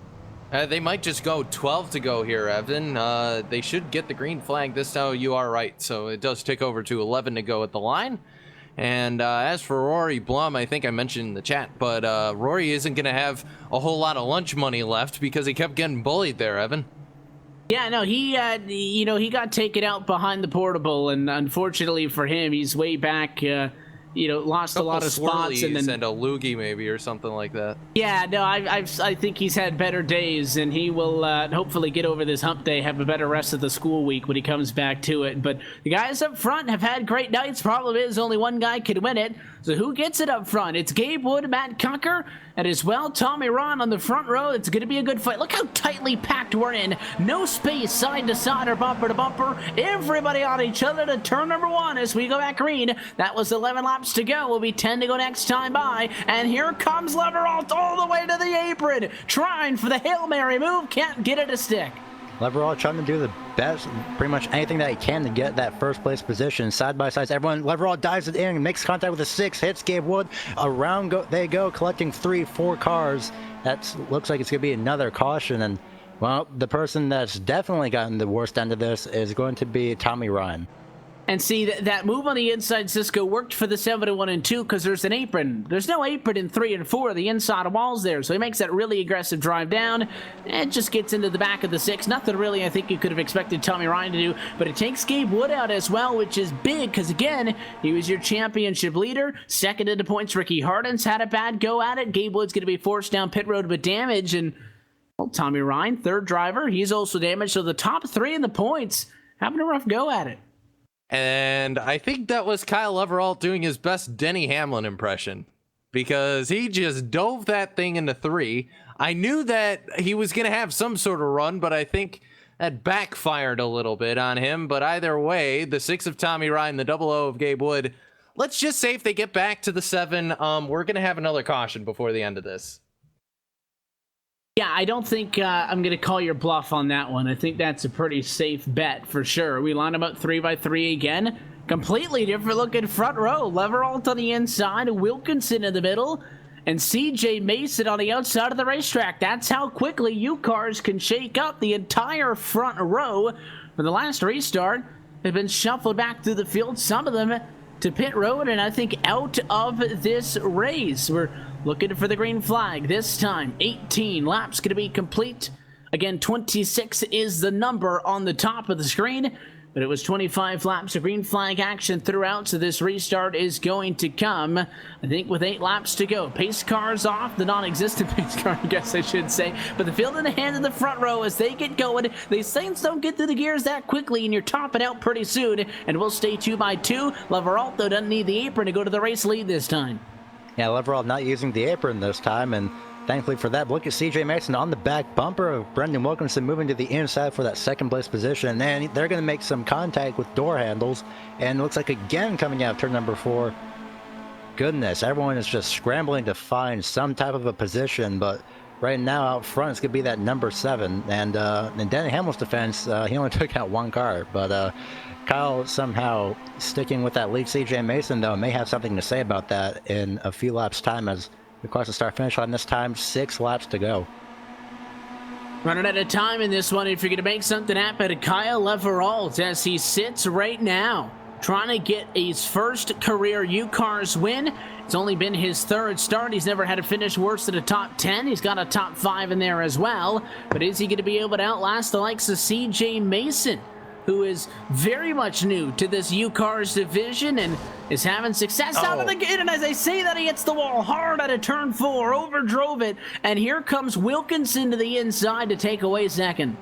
They might just go 12 to go here, Evan. They should get the green flag this time. You are right. So it does tick over to 11 to go at the line. And as for Rory Blum, I think I mentioned in the chat, but Rory isn't going to have a whole lot of lunch money left because he kept getting bullied there, Evan. Yeah, no, he got taken out behind the portable, and unfortunately for him, he's way back, lost a lot of spots. And then a loogie maybe or something like that. Yeah, no, I think he's had better days, and he will hopefully get over this hump day, have a better rest of the school week when he comes back to it. But the guys up front have had great nights. Problem is, only one guy could win it. So who gets it up front? It's Gabe Wood, Matt Kucker, and as well, Tommy Ron on the front row. It's going to be a good fight. Look how tightly packed we're in. No space side to side or bumper to bumper. Everybody on each other to turn number 1 as we go back green. That was 11 laps to go. Will be 10 to go next time by. And here comes Leveralt all the way to the apron. Trying for the Hail Mary move. Can't get it to stick. Leverall trying to do the best, pretty much anything that he can to get that first place position. Side by side, everyone, Leverall dives it in, makes contact with a 6, hits Gabe Wood. Around they go, collecting 3-4 cars. That looks like it's going to be another caution. And, well, the person that's definitely gotten the worst end of this is going to be Tommy Ryan. And see, that move on the inside, Cisco, worked for the 7-1 and 2 because there's an apron. There's no apron in 3 and 4, the inside of walls there. So he makes that really aggressive drive down and just gets into the back of the 6. Nothing really I think you could have expected Tommy Ryan to do, but it takes Gabe Wood out as well, which is big because, again, he was your championship leader. Second into points, Ricky Hardens had a bad go at it. Gabe Wood's going to be forced down pit road with damage, and well, Tommy Ryan, third driver, he's also damaged. So the top 3 in the points having a rough go at it. And I think that was Kyle Leveralt doing his best Denny Hamlin impression because he just dove that thing into 3. I knew that he was going to have some sort of run, but I think that backfired a little bit on him. But either way, the 6 of Tommy Ryan, the 00 of Gabe Wood, let's just say if they get back to the 7, we're going to have another caution before the end of this. Yeah, I don't think I'm going to call your bluff on that one. I think that's a pretty safe bet for sure. We line them up 3x3 again. Completely different looking front row. Leveralt on the inside, Wilkinson in the middle, and CJ Mason on the outside of the racetrack. That's how quickly you cars can shake up the entire front row. For the last restart, they've been shuffled back through the field, some of them to pit road, and I think out of this race. We're looking for the green flag this time. 18 laps going to be complete. Again, 26 is the number on the top of the screen, but it was 25 laps of green flag action throughout, so this restart is going to come, I think, with 8 laps to go. Pace cars off, the non-existent pace car, I guess I should say, but the field in the hand of the front row as they get going. These things don't get through the gears that quickly, and you're topping out pretty soon, and we'll stay 2x2. Leveralt, though, doesn't need the apron to go to the race lead this time. Yeah, Leverall not using the apron this time, and thankfully for that, look at CJ Mason on the back bumper of Brendan Wilkinson moving to the inside for that second place position, and then they're going to make some contact with door handles, and it looks like again coming out of turn number 4. Goodness, everyone is just scrambling to find some type of a position, but right now out front it's going to be that number 7, and in Denny Hamlin's defense, he only took out 1 car, but Kyle somehow sticking with that lead. CJ Mason, though, may have something to say about that in a few laps' time as we cross the start-finish line this time. 6 laps to go. Running out of time in this one. If you're going to make something happen to Kyle Leveralt as he sits right now, trying to get his first career U-Cars win. It's only been his 3rd start. He's never had a finish worse than a top 10. He's got a top 5 in there as well. But is he going to be able to outlast the likes of CJ Mason, who is very much new to this U-Cars division and is having success out of the gate? And as I say that, he hits the wall hard out of turn 4, overdrove it, and here comes Wilkinson to the inside to take away second.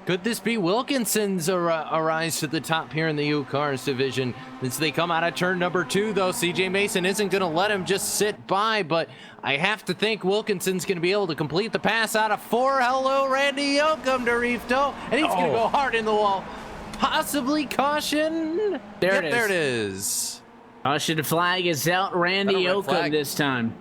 Could this be Wilkinson's rise to the top here in the U-Cars division? Since they come out of turn number 2, though, CJ Mason isn't going to let him just sit by, but I have to think Wilkinson's going to be able to complete the pass out of 4. Hello, Randy Yoakum to Rifto, and he's going to go hard in the wall. Possibly caution. There it is. There it is. Caution flag is out. Randy Yoakum this time.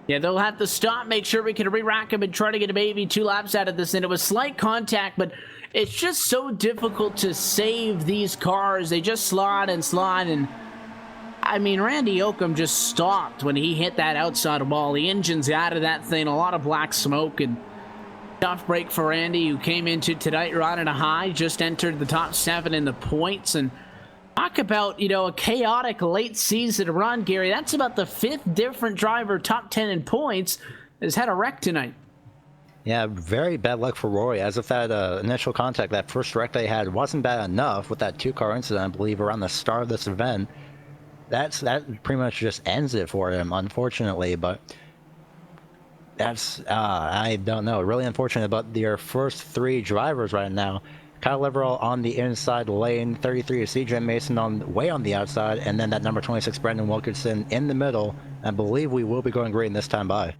Yeah, they'll have to stop, make sure we can re-rack him and try to get maybe 2 laps out of this. And it was slight contact, but it's just so difficult to save these cars. They just slide and slide. And I mean, Randy Oakham just stopped when he hit that outside wall. The engine's out of that thing, a lot of black smoke, and tough break for Randy, who came into tonight running a high, just entered the top 7 in the points. And talk about, a chaotic late season run, Gary. That's about the 5th different driver top 10 in points has had a wreck tonight. Yeah, very bad luck for Rory, as if that initial contact, that first wreck they had, wasn't bad enough with that 2-car incident, I believe, around the start of this event. That pretty much just ends it for him, unfortunately, but that's, I don't know, really unfortunate. But your first 3 drivers right now, Kyle Leverall on the inside lane, 33 is CJ Mason way on the outside, and then that number 26, Brandon Wilkinson, in the middle. I believe we will be going green this time by.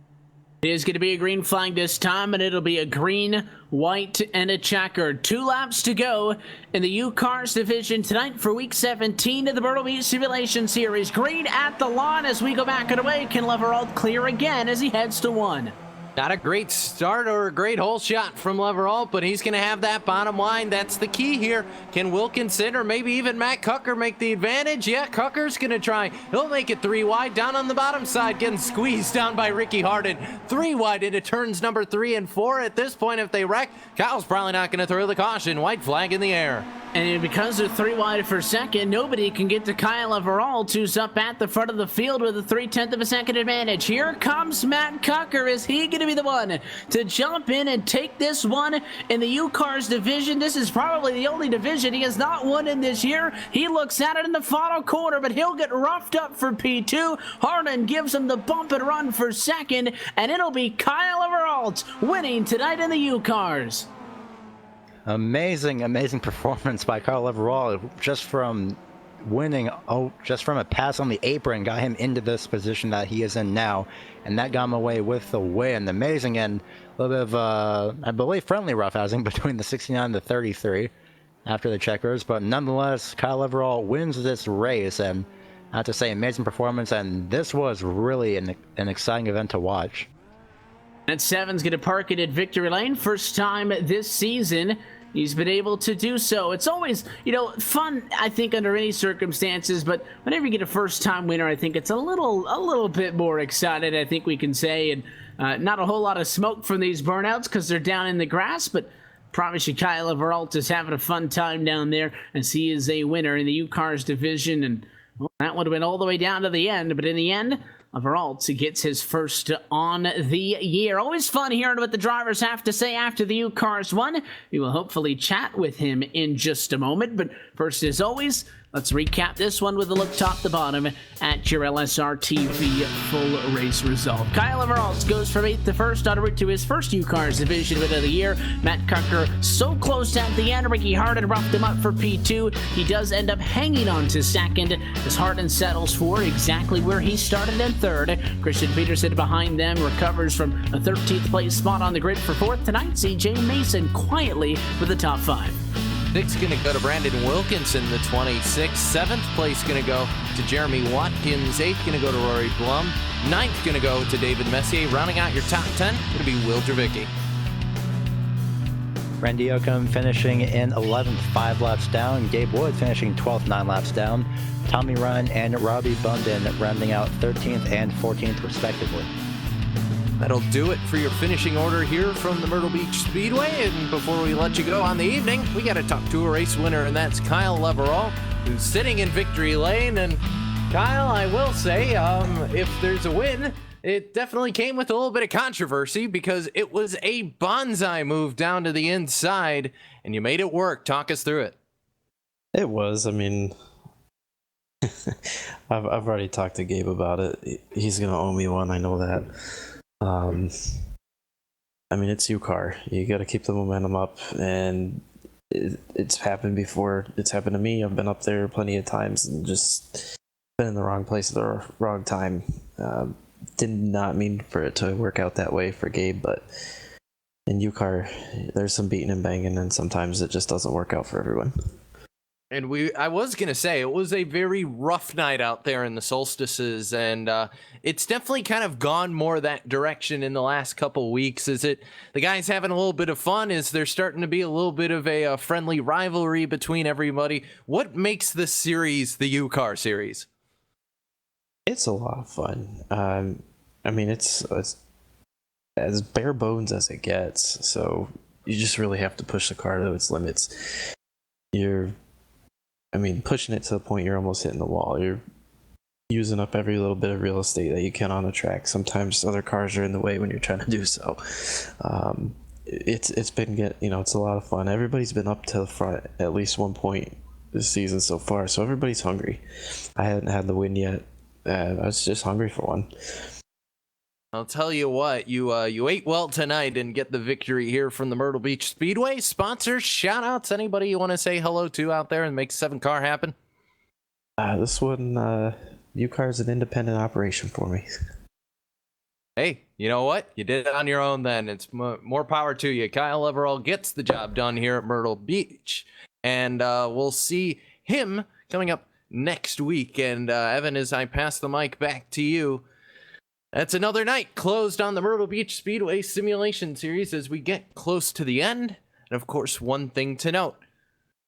It is going to be a green flag this time, and it'll be a green, white, and a checkered. 2 laps to go in the U-Cars division tonight for Week 17 of the Myrtle Beach Simulation Series. Green at the line as we go back and away. Can Leverall clear again as he heads to 1? Not a great start or a great hole shot from Leverall, but he's going to have that bottom line. That's the key here. Can Wilkinson or maybe even Matt Cucker make the advantage? Yeah, Cucker's going to try. He'll make it 3 wide down on the bottom side, getting squeezed down by Ricky Harden. 3 wide into turns number 3 and 4. At this point, if they wreck, Kyle's probably not going to throw the caution. White flag in the air. And because they're 3 wide for second, nobody can get to Kyle Leverall, who's up at the front of the field with a 3/10 of a second advantage. Here comes Matt Cucker. Is he going to be the one to jump in and take this one in the U-Cars division? This is probably the only division he has not won in this year. He looks at it in the final corner, but he'll get roughed up for P2. Harlan gives him the bump and run for second, and it'll be Kyle Leverall winning tonight in the U-Cars. Amazing performance by Kyle Leverall, just from winning, just from a pass on the apron, got him into this position that he is in now, and that got him away with the win. Amazing, and a little bit of, I believe, friendly roughhousing between the 69 and the 33 after the checkers, but nonetheless, Kyle Leverall wins this race, and I have to say, amazing performance, and this was really an exciting event to watch. And 7's going to park it at victory lane. First time this season he's been able to do so. It's always, fun, I think, under any circumstances, but whenever you get a first-time winner, I think it's a little bit more excited, I think we can say, and not a whole lot of smoke from these burnouts because they're down in the grass, but promise you, Kyle Leverall is having a fun time down there as he is a winner in the U-Cars division, and that would have been all the way down to the end, but in the end, Leverall gets his first on the year. Always fun hearing what the drivers have to say after the U-Cars won. We will hopefully chat with him in just a moment. But first, as always, let's recap this one with a look top to bottom at your LSRTV full race result. Kyle Leverall goes from 8th to 1st en route to his first U-Cars division win of the year. Matt Cucker so close at the end. Ricky Harden roughed him up for P2. He does end up hanging on to second as Harden settles for exactly where he started in third. Christian Peterson behind them recovers from a 13th place spot on the grid for 4th tonight. CJ Mason quietly with the top 5. 6th going to go to Brandon Wilkinson, the 26th. 7th place going to go to Jeremy Watkins. 8th going to go to Rory Blum. 9th going to go to David Messier. Rounding out your top 10, going to be Will Dravicki. Randy Oakham finishing in 11th, 5 laps down. Gabe Wood finishing 12th, 9 laps down. Tommy Ryan and Robbie Bunden rounding out 13th and 14th respectively. That'll do it for your finishing order here from the Myrtle Beach Speedway. And before we let you go on the evening, we got to talk to a race winner, and that's Kyle Leverall, who's sitting in victory lane. And Kyle, I will say, if there's a win, it definitely came with a little bit of controversy because it was a bonsai move down to the inside, and you made it work. Talk us through it. It was. I mean, I've already talked to Gabe about it. He's gonna owe me one. I know that. I mean, it's U-Car. You got to keep the momentum up, and it's happened before. It's happened to me. I've been up there plenty of times and just been in the wrong place at the wrong time. Did not mean for it to work out that way for Gabe, but in U-Car, there's some beating and banging, and sometimes it just doesn't work out for everyone. And I was going to say, it was a very rough night out there in the solstices, and it's definitely kind of gone more that direction in the last couple weeks. Is it the guys having a little bit of fun? Is there starting to be a little bit of a friendly rivalry between everybody? What makes this series the U-Car series? It's a lot of fun. I mean, it's as bare bones as it gets, so you just really have to push the car to its limits. Pushing it to the point you're almost hitting the wall. You're using up every little bit of real estate that you can on the track. Sometimes other cars are in the way when you're trying to do so. It's been it's a lot of fun. Everybody's been up to the front at least one point this season so far, so everybody's hungry. I hadn't had the win yet. I was just hungry for one. I'll tell you what, you ate well tonight and get the victory here from the Myrtle Beach Speedway. Sponsors, shout-outs, anybody you want to say hello to out there and make 7-Car happen? This one, U-Car is an independent operation for me. Hey, you know what? You did it on your own then. It's more power to you. Kyle Everall gets the job done here at Myrtle Beach. And we'll see him coming up next week. And Evan, as I pass the mic back to you, that's another night closed on the Myrtle Beach Speedway Simulation Series as we get close to the end. And of course, one thing to note,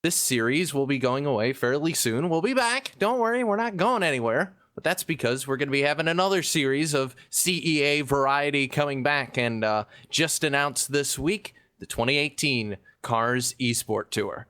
this series will be going away fairly soon. We'll be back. Don't worry, we're not going anywhere. But that's because we're going to be having another series of CEA variety coming back. And just announced this week, the 2018 Cars Esport Tour.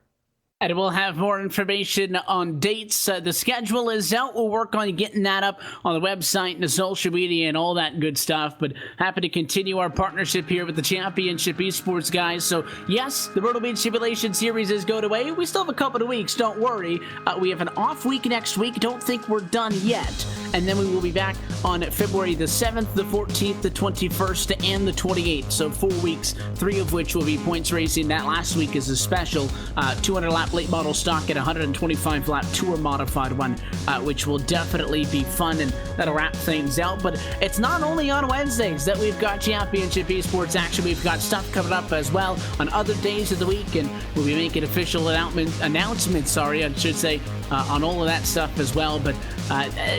And we'll have more information on dates. The schedule is out. We'll work on getting that up on the website and the social media and all that good stuff. But happy to continue our partnership here with the Championship Esports guys. So, yes, the Myrtle Beach Simulation Series is going away. We still have a couple of weeks. Don't worry. We have an off week next week. Don't think we're done yet. And then we will be back on February the 7th, the 14th, the 21st, and the 28th. So 4 weeks, 3 of which will be points racing. That last week is a special 200-lap late model stock and 125-lap tour modified one, which will definitely be fun, and that'll wrap things out. But it's not only on Wednesdays that we've got Championship Esports action. We've got stuff coming up as well on other days of the week, and we'll be making official announcements, on all of that stuff as well. But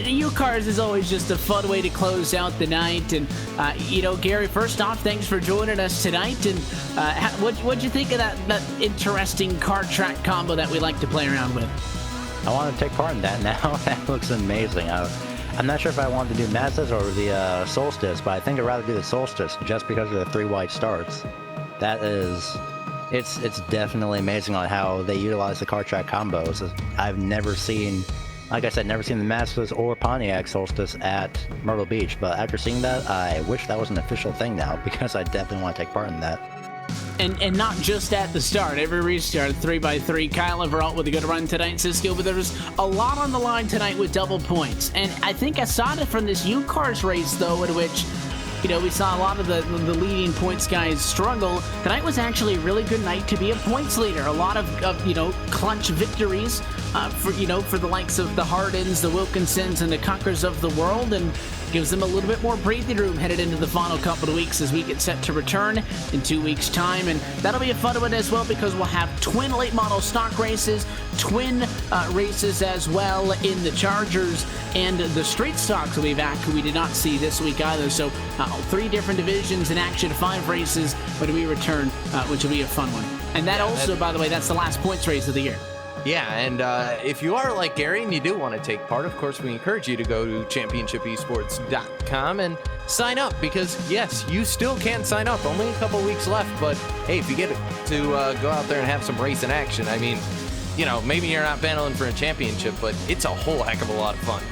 U-Cars is always just a fun way to close out the night. And, Gary, first off, thanks for joining us tonight. And what'd you think of that interesting car track combo that we like to play around with? I want to take part in that now. That looks amazing. I'm not sure if I want to do Mazdas or the Solstice, but I think I'd rather do the Solstice just because of the 3 white starts. That is... It's definitely amazing on how they utilize the car track combos. I've never seen, like I said, never seen the Mazdas or Pontiac Solstice at Myrtle Beach, but after seeing that, I wish that was an official thing now, because I definitely want to take part in that. And not just at the start, every restart, 3x3. Kyle Everall with a good run tonight, Cisco, but there's a lot on the line tonight with double points. And I think I saw it from this U-Cars race, though, in which... we saw a lot of the leading points guys struggle. Tonight was actually a really good night to be a points leader. A lot of clutch victories for the likes of the Hardins, the Wilkinsons, and the Cuckers of the world, and gives them a little bit more breathing room headed into the final couple of weeks as we get set to return in 2 weeks' time. And that'll be a fun one as well, because we'll have twin late model stock races, twin races as well in the Chargers, and the street stocks will be back, who we did not see this week either. So 3 different divisions in action, 5 races when we return, which will be a fun one. And that by the way, that's the last points race of the year. Yeah, and if you are like Gary and you do want to take part, of course, we encourage you to go to championshipesports.com and sign up, because, yes, you still can sign up. Only a couple weeks left, but, hey, if you get to go out there and have some racing action, I mean, maybe you're not battling for a championship, but it's a whole heck of a lot of fun.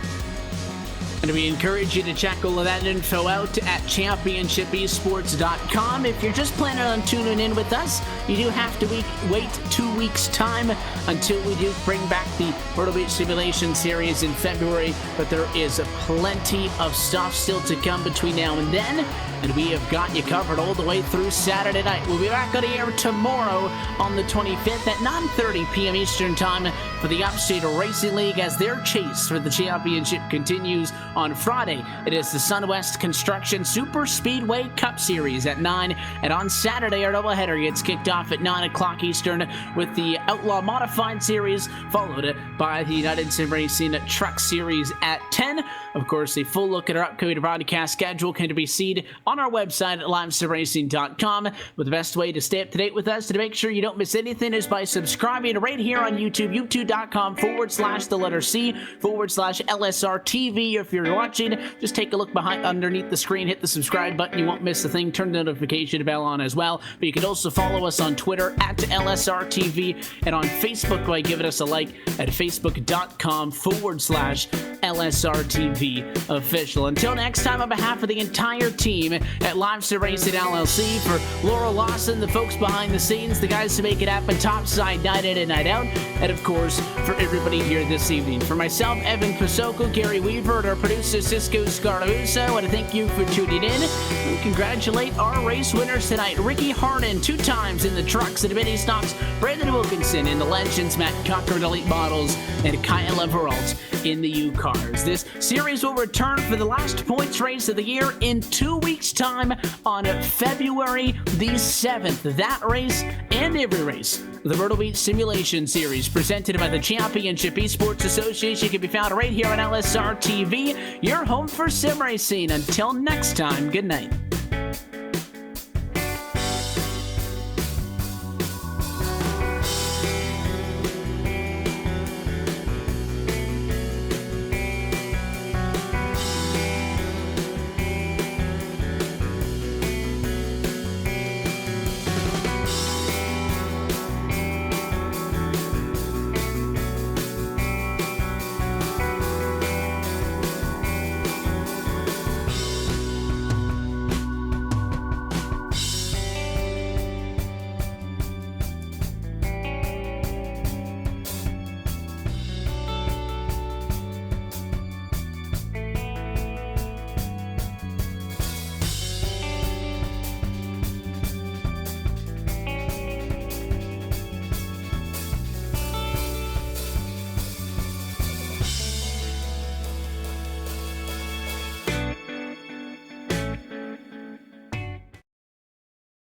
And we encourage you to check all of that info out at championshipesports.com. If you're just planning on tuning in with us, you do have to wait 2 weeks' time until we do bring back the Myrtle Beach Simulation Series in February. But there is plenty of stuff still to come between now and then, and we have got you covered all the way through Saturday night. We'll be back on the air tomorrow on the 25th at 9:30 p.m. Eastern Time for the Upstate Racing League as their chase for the championship continues on Friday. It is the SunWest Construction Super Speedway Cup Series at 9, and on Saturday our doubleheader gets kicked off at 9 o'clock Eastern with the Outlaw Modified Series, followed by the United Sim Racing Truck Series at 10. Of course, a full look at our upcoming broadcast schedule can be seen on our website at livesimracing.com. But the best way to stay up to date with us, to make sure you don't miss anything, is by subscribing right here on YouTube, youtube.com/LSRTV. If you're watching, just take a look underneath the screen, hit the subscribe button. You won't miss a thing. Turn the notification bell on as well. But you can also follow us on Twitter at LSRTV and on Facebook by giving us a like at facebook.com/LSRTV official. Until next time, on behalf of the entire team at Live Sim Racing LLC, for Laura Lawson, the folks behind the scenes, the guys who make it happen topside night in and night out, and of course for everybody here this evening, for myself, Evan Pasoko, Gary Weaver, and our producer Cisco Scarluso, I want to thank you for tuning in and congratulate our race winners tonight: Ricky Harden 2 times in the trucks and mini stocks, Brandon Wilkinson in the Legends, Matt Cocker in Elite Models, and Kyle Everalt in the U cars. This series will return for the last points race of the year in 2 weeks' time on February the 7th. That race and every race, the Myrtle Beach Simulation Series, presented by the Championship Esports Association, can be found right here on LSRTV, your home for sim racing. Until next time, good night.